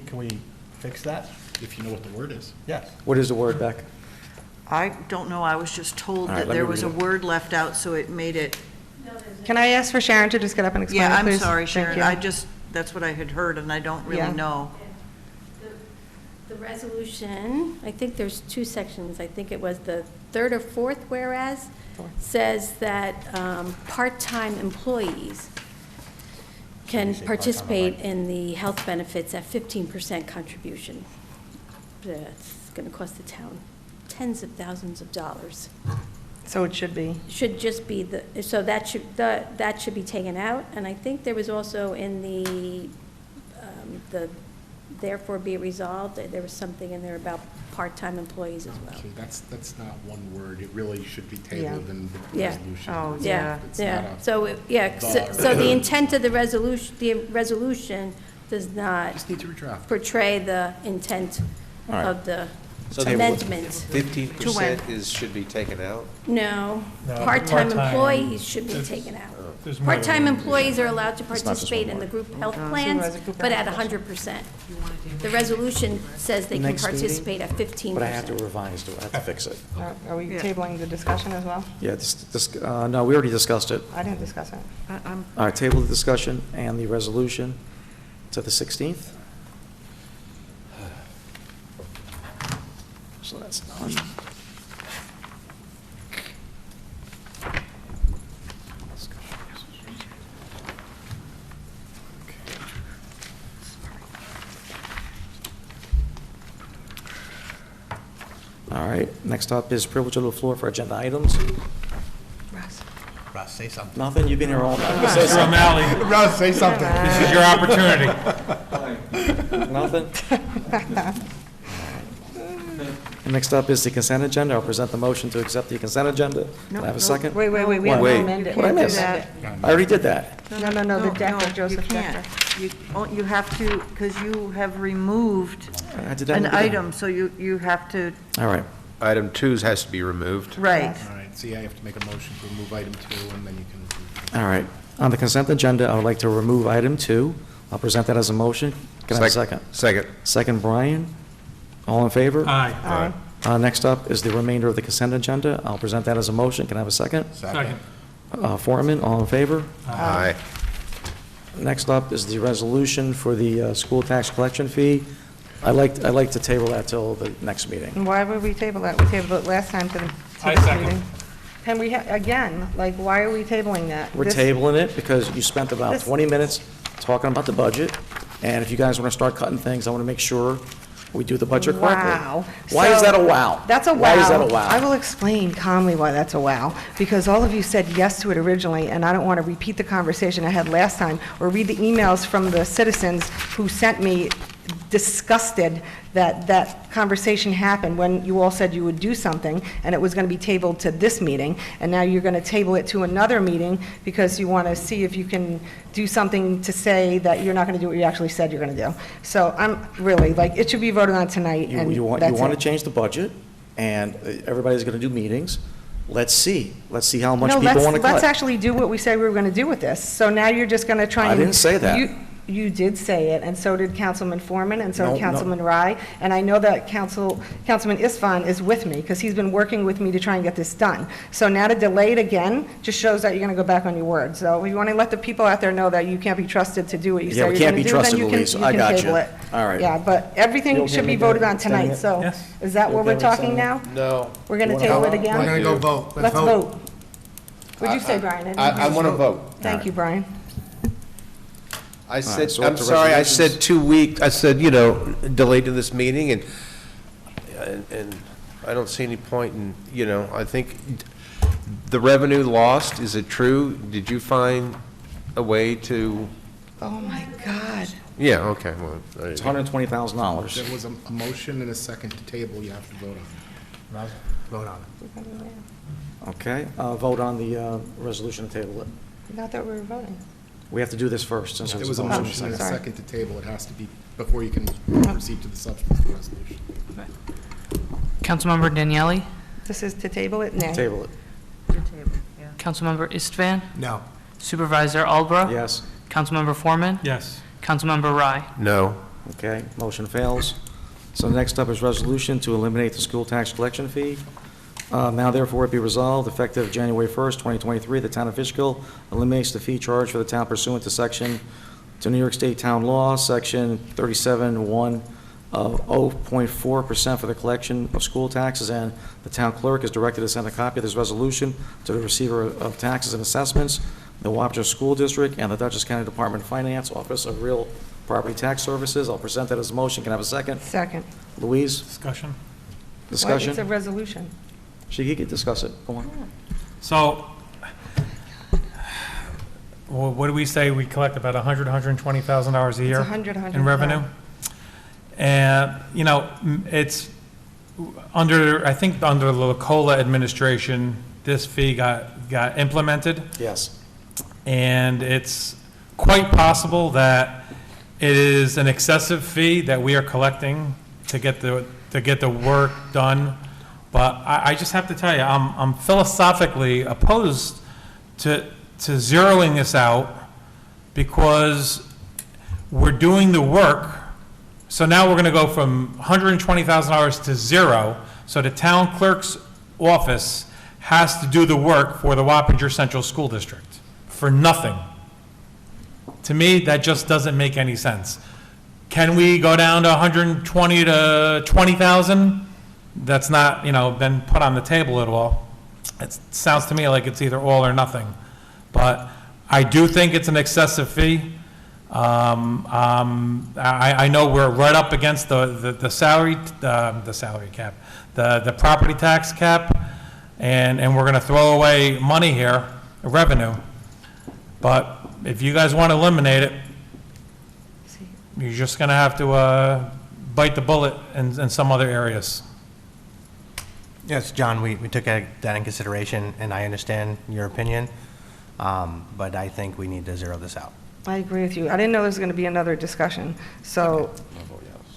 fix that? If you know what the word is. Yes. What is the word, Beck? I don't know, I was just told All right, that let there me was a read it. word left out, so it made it, Can I ask for Sharon to just get up and explain it, yeah, I'm please? sorry, Thank Sharon, you. I just, that's what I had heard, and I don't Yeah. really know. The resolution, I think there's 2 sections. I think it was the 3rd or 4th whereas, says that part-time employees can participate in the health benefits at 15% contribution. That's going to cost the town tens of thousands of dollars. So it should be. Should just be so that should be taken out. And I think there was also in the therefore be it resolved, there was something in there about part-time employees as well. Okay, that's not one word. It really should be tabled in the Yeah. resolution. Oh, It's- yeah. it's Yeah, not a- so, so the intent of the resolution does not Just need to redraft. portray the intent All right. of the So the amendment. 15% should be taken out? No, No, part-time part-time. employees should be taken out. there's more than Part-time one. employees are allowed to It's not just participate one in the word. group health plans, Supervisor Cooper but has at a question. 100%. The resolution says they can Next meeting, participate at 15%. But I have to revise it, I have to fix it. Are we Yeah. tabling the discussion as well? Yeah, no, we already discussed it. I didn't discuss it. I'm, All right, table the discussion and the resolution to the 16th. So that's done. All right, next up is privilege of the floor for agenda items. Russ, say something. Nothing, you've been here all night. Mr. O'Malley, Russ, say something. this is your opportunity. Nothing? And next up is the consent agenda. I'll present the motion to accept the consent agenda. Can I have a second? Wait, we have What? to Wait. amend it. What I missed? Amend I already did that. No, the Decker, Joseph you Decker. can't. You have to, because you have removed I did that in an the beginning. item, so you have to, All right. Item 2 has to be removed. right. All right, so yeah, I have to make a motion to remove item 2, and then you can approve. All right. On the consent agenda, I would like to remove item 2. I'll present that as a motion. Can I have a second? Second. Second, Brian. All in favor? Aye. Next up is the remainder of the consent agenda. I'll present that as a motion. Can I have a second? Second. Foreman, all in favor? Aye. next up is the resolution for the school tax collection fee. I'd like to table that till the next meeting. And why would we table that? We tabled it last time to I this second. meeting. Can we, again, like, why are we tabling that? We're This- tabling it because you spent about This- 20 minutes talking about the budget, and if you guys want to start cutting things, I want to make sure we do the budget correctly. Wow. Why is So, that a wow? That's a wow. Why is that a wow? I will explain calmly why that's a wow, because all of you said yes to it originally, and I don't want to repeat the conversation I had last time, or read the emails from the citizens who sent me disgusted that that conversation happened when you all said you would do something, and it was going to be tabled to this meeting, and now you're going to table it to another meeting because you want to see if you can do something to say that you're not going to do what you actually said you're going to do. So I'm really, like, it should be voted on tonight, and You want that's to it. change the budget, and everybody's going to do meetings. Let's see how much No, people want to cut. let's actually do what we said we were going to do with this. So now you're just going to try I and... didn't say that. You did say it, and so did Councilman Foreman, and so No, did no. Councilman Rye, and I know that Councilman Isfan is with me, because he's been working with me to try and get this done. So now to delay it again just shows that you're going to go back on your word. So if you want to let the people out there know that you can't be trusted to do what you Yeah, say we you're can't going be to do, then trusted, you can Louise. I got you. table it. All right. Yeah, but everything You okay should be with voted that, on extending tonight, it? so Yes. is that You what okay we're with talking extending now? No. We're going to wanna table vote? it again? We're going to go vote. Let's vote. What'd you say, Brian? didn't I hear want to you. vote. Thank you, Brian. I said, so I'm with the sorry, I resolutions- said 2 weeks, I said, delayed to this meeting, and I don't see any point in, I think the revenue lost, is it true? Did you find a way to, Oh, my God. yeah, okay, well, there you It's go. $120,000. There was a motion and a second to table, you have to vote on it. Vote on it. Okay, vote on the resolution to table it. Not that we were voting. We have to do this first, since There it was a motion. motion and a Sorry. second to table, it has to be, before you can proceed to the substance of the resolution. Councilmember Daniele? This is to table it? Nay. Table it. Councilmember Istvan? No. Supervisor Albro? Yes. Councilmember Foreman? Yes. Councilmember Rye? No. Okay, motion fails. So next up is resolution to eliminate the school tax collection fee. Now therefore it be resolved, effective January 1st, 2023, the town of Fishkill eliminates the fee charged for the town pursuant to New York State Town Law, Section 37(1) of 0.4% for the collection of school taxes, and the town clerk is directed to send a copy of this resolution to the receiver of taxes and assessments, the Wappinger School District, and the Dutchess County Department of Finance, Office of Real Property Tax Services. I'll present that as a motion. Can I have a second? Second. Louise? Discussion? Discussion? It's a resolution. She could discuss it. Go on. So, well, what do we say, we collect about $120,000 a year? It's 100, in revenue? And, it's I think under the Lacola administration, this fee got implemented. Yes. And it's quite possible that it is an excessive fee that we are collecting to get the work done. But I just have to tell you, I'm philosophically opposed to zeroing this out, because we're doing the work. So now we're going to go from $120,000 to zero. So the town clerk's office has to do the work for the Wappinger Central School District for nothing. To me, that just doesn't make any sense. Can we go down to 120 to 20,000? That's not, been put on the table at all. It sounds to me like it's either all or nothing. But I do think it's an excessive fee. I know we're right up against the salary cap, the property tax cap, and we're going to throw away money here, revenue. But if you guys want to eliminate it, you're just going to have to bite the bullet in some other areas. Yes, John, we took that in consideration, and I understand your opinion, but I think we need to zero this out. I agree with you. I didn't know there was going to be another discussion, so,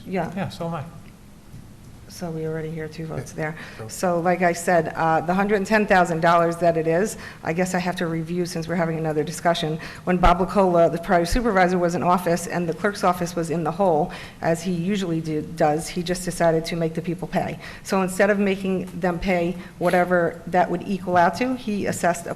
yeah. Yeah, so am I. So we already hear 2 votes there. So like I said, the $110,000 that it is, I guess I have to review since we're having another discussion. When Bob Lacola, the prior supervisor, was in office and the clerk's office was in the hole, as he usually does, he just decided to make the people pay. So instead of making them pay whatever that would equal out to, he assessed a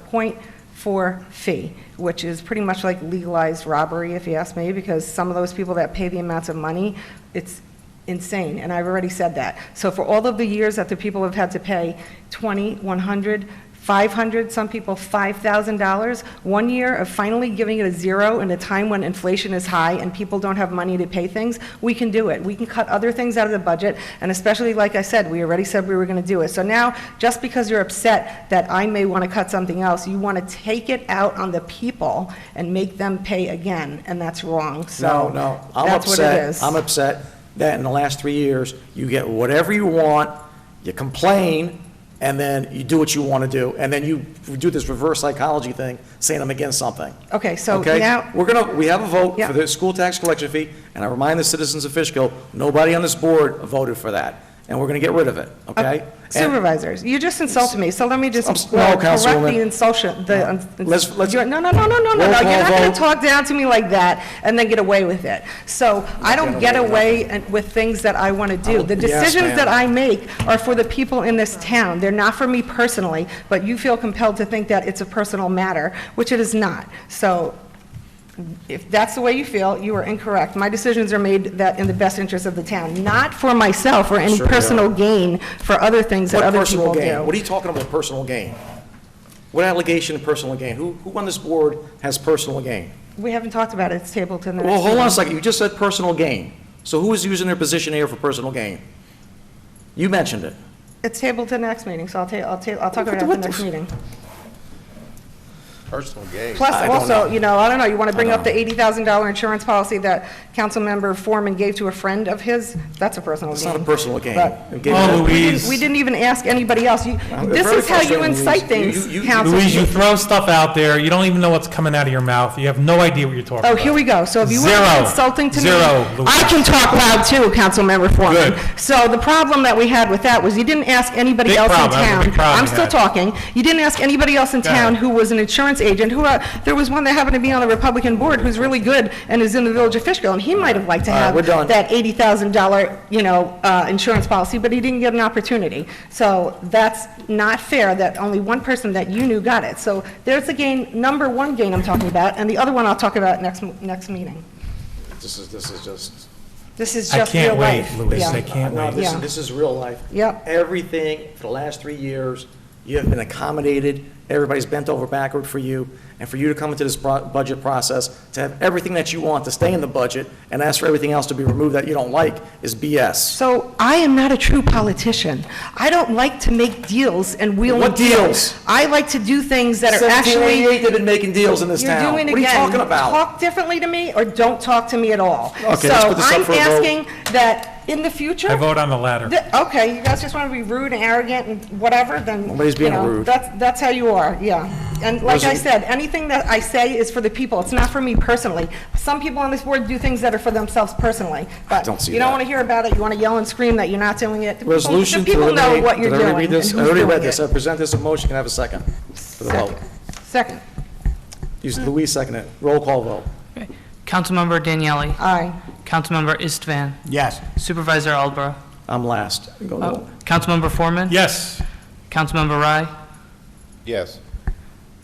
for fee, which is pretty much like legalized robbery, if you ask me, because some of those people that pay the amounts of money, it's insane, and I've already said that. So for all of the years that the people have had to pay $20, $100, $500, some people $5,000, 1 year of finally giving it a zero in a time when inflation is high and people don't have money to pay things, we can do it. We can cut other things out of the budget, and especially, like I said, we already said we were going to do it. So now, just because you're upset that I may want to cut something else, you want to take it out on the people and make them pay again, and that's wrong. So No, I'm that's what it upset. is. I'm upset that in the last 3 years, you get whatever you want, you complain, and then you do what you want to do, and then you do this reverse psychology thing, saying I'm against something. Okay, so Okay? now, We have a vote Yeah. for the school tax collection fee, and I remind the citizens of Fishkill, nobody on this board voted for that, and we're going to get rid of it, okay? And- supervisors, you just insulted me, so let me just No, correct Councilwoman. the insultion. Let's- No, no, no, no, no, no, Roll no, you're call not going vote. to talk down to me like that and then get away with it. So I don't get away with things that I want to do. The Yes, decisions ma'am. that I make are for the people in this town. They're not for me personally, but you feel compelled to think that it's a personal matter, which it is not. So if that's the way you feel, you are incorrect. My decisions are made that in the best interest of the town, not for myself or any Sure they personal are. gain for other things that What other personal people gain? do. What are you talking about, personal gain? What allegation of personal gain? Who on this board has personal gain? We haven't talked about it, it's tabled to the next Well, hold on a meeting. second, you just said personal gain. So who is using their position here for personal gain? You mentioned it. It's tabled to the next meeting, so I'll talk about it at the What- next meeting. Personal gain. Plus, I don't also, know. you know, I don't know, you want to bring I up don't the $80,000 insurance policy that Councilmember Foreman gave to a friend of his? That's a personal It's gain. not a personal gain. But It gave Oh, you- Louise. we didn't even ask anybody else. This very is how you frustrating, incite Louise. things, Council. Louise, you throw stuff out there, you don't even know what's coming out of your mouth, you have no idea what you're talking Oh, about. here we go. So if you want Zero. to be insulting to me, Zero, Louise. I can talk loud too, Councilmember Foreman. Good. So the problem that we had with that was you didn't ask anybody Big else in problem. That was a town. big problem I'm you still had. talking. You didn't ask anybody else in Go town ahead. who was an insurance agent, there was one that happened to be on the Republican board who's really good and is in the Village of Fishkill, and he might have liked to All right, have we're done. that $80,000, insurance policy, but he didn't get an opportunity. So that's not fair that only one person that you knew got it. So there's the gain, number one gain I'm talking about, and the other one I'll talk about next meeting. This is just. This is I just can't real wait, life. Louise, Yeah. I can't No, wait. this Yeah. is, this is real life. Yep. Everything for the last 3 years, you have been accommodated, everybody's bent over backward for you, and for you to come into this budget process, to have everything that you want to stay in the budget, and ask for everything else to be removed that you don't like, is BS. So I am not a true politician. I don't like to make deals and wheel What and deal. deals? I like to do things that are actually. 1788, they've been making deals in this You're town. doing What are you again. talking about? Talk differently to me or don't talk to me at all. Okay, let's put this up for a vote. So I'm asking that in the future. I vote on the latter. Okay, you guys just want to be rude and arrogant and whatever, then. Nobody's being you know, rude. That's how you are, yeah. And like I Resolu- said, anything that I say is for the people. It's not for me personally. Some people on this board do things that are for themselves personally. But don't see you don't that. want to hear about it. You want to yell and scream that you're not doing it. Resolution The to people know eliminate. what you're Did I doing already read this? and I who's already read doing this. I it. present this a motion, can I have a second for the vote? Second. Use Louise second it. Roll call vote. Councilmember Daniele. Aye. Councilmember Istvan. Yes. Supervisor Albro. I'm last. Go, Oh, Councilmember Foreman. Yes. Councilmember Rye. Yes.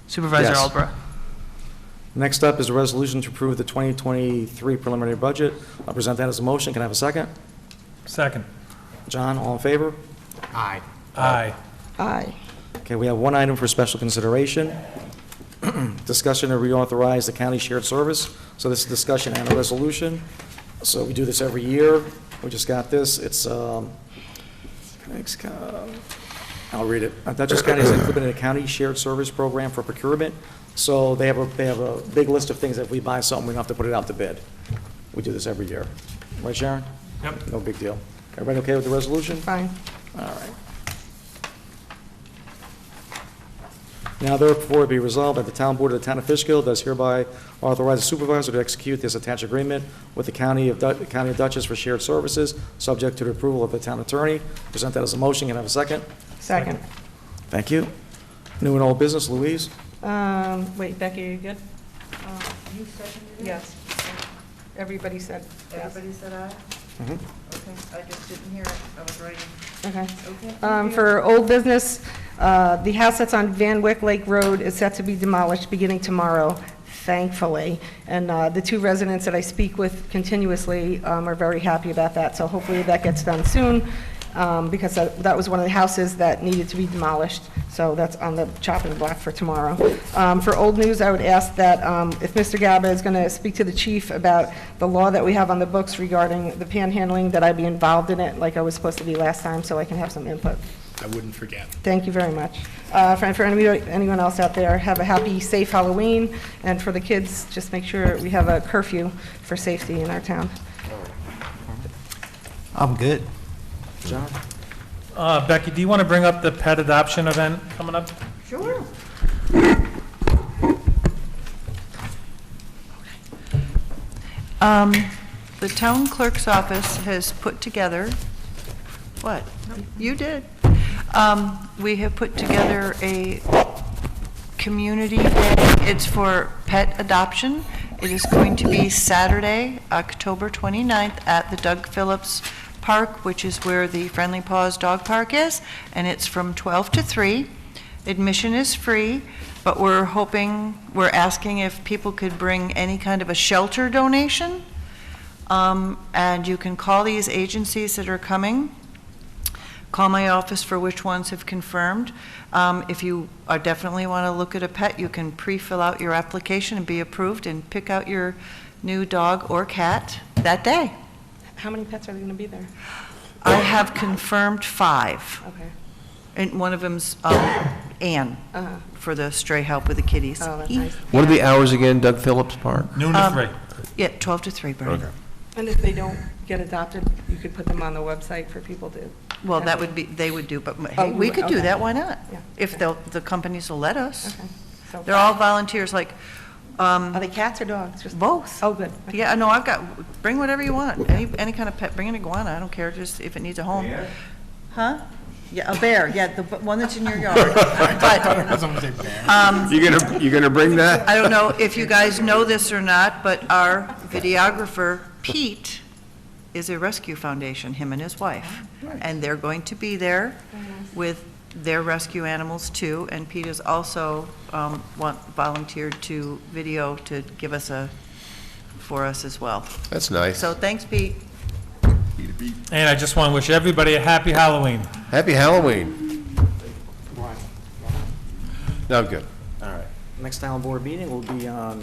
Supervisor Yes. Albro. Next up is a resolution to approve the 2023 preliminary budget. I'll present that as a motion. Can I have a second? Second. John, all in favor? Aye. Aye. Aye. Okay, we have one item for special consideration. Discussion to reauthorize the county shared service. So this is discussion and a resolution. So we do this every year. We just got this. It's, I'll read it. Dutchess County has implemented a county shared service program for procurement. So they have a big list of things that if we buy something, we don't have to put it out to bid. We do this every year. Right, Sharon? Yep. No big deal. Everybody okay with the resolution? Fine. All right. Now therefore be resolved that the town board of the town of Fishkill does hereby authorize the supervisor to execute this attached agreement with the county of Dutchess for shared services, subject to the approval of the town attorney. Present that as a motion. Can I have a second? Second. Thank you. New and old business, Louise? Wait, Becky, are you good? You seconded it? Yes. Everybody said yes. Everybody said aye? Mhm. Okay, I just didn't hear it. I was writing. Okay. Okay. For old business, The house that's on Van Wyck Lake Road is set to be demolished beginning tomorrow, thankfully. And the two residents that I speak with continuously are very happy about that. So hopefully that gets done soon, because that was one of the houses that needed to be demolished. So that's on the chopping block for tomorrow. For old news, I would ask that if Mr. Gaba is going to speak to the chief about the law that we have on the books regarding the panhandling, that I be involved in it like I was supposed to be last time, so I can have some input. I wouldn't forget. Thank you very much. For anyone else out there, have a happy, safe Halloween. And for the kids, just make sure we have a curfew for safety in our town. I'm good. John? Becky, do you want to bring up the pet adoption event coming up? Sure. The town clerk's office has put together, what? You did. We have put together a community day. It's for pet adoption. It is going to be Saturday, October 29th at the Doug Phillips Park, which is where the Friendly Paws Dog Park is, and it's from 12 to 3. Admission is free, but we're asking if people could bring any kind of a shelter donation. And you can call these agencies that are coming. Call my office for which ones have confirmed. If you definitely want to look at a pet, you can pre-fill out your application and be approved and pick out your new dog or cat that day. How many pets are going to be there? I have confirmed 5. Okay. And one of them's Ann, for the stray help with the kitties. Oh, that's nice. What are the hours again, Doug Phillips Park? Noon to 3. Yeah, 12 to 3, Brian. Okay. And if they don't get adopted, you could put them on the website for people to... Well, that would be, they would do, but hey, Oh, we could do okay. that, why not? Yeah. If the companies will let us. Okay. So- They're all volunteers, like, Are they cats or dogs? Just both. Oh, good. Yeah, no, I've got, bring whatever you want, any kind of pet, bring an iguana, I don't care, just if it needs a home. Huh? Yeah, a bear, yeah, the one that's in your yard. But, You gonna bring that? I don't know if you guys know this or not, but our videographer, Pete, is a rescue foundation, him and his wife. And they're going to be there with their rescue animals too. And Pete has also volunteered to video to give us for us as well. That's nice. So thanks, Pete. And I just want to wish everybody a happy Halloween. Happy Halloween. No, good. All right. Next town board meeting will be on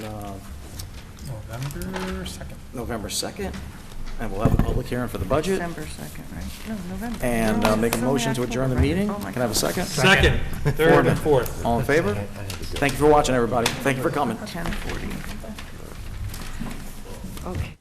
November 2nd, and we'll have a public hearing for the budget. December 2nd, right? No, November. And No, make a it's motion to only adjourn the October, meeting. right? Oh, my Can I have a second? Second, third, and fourth. All in favor? Thank you for watching, everybody. Thank you for coming. 10:40. Okay.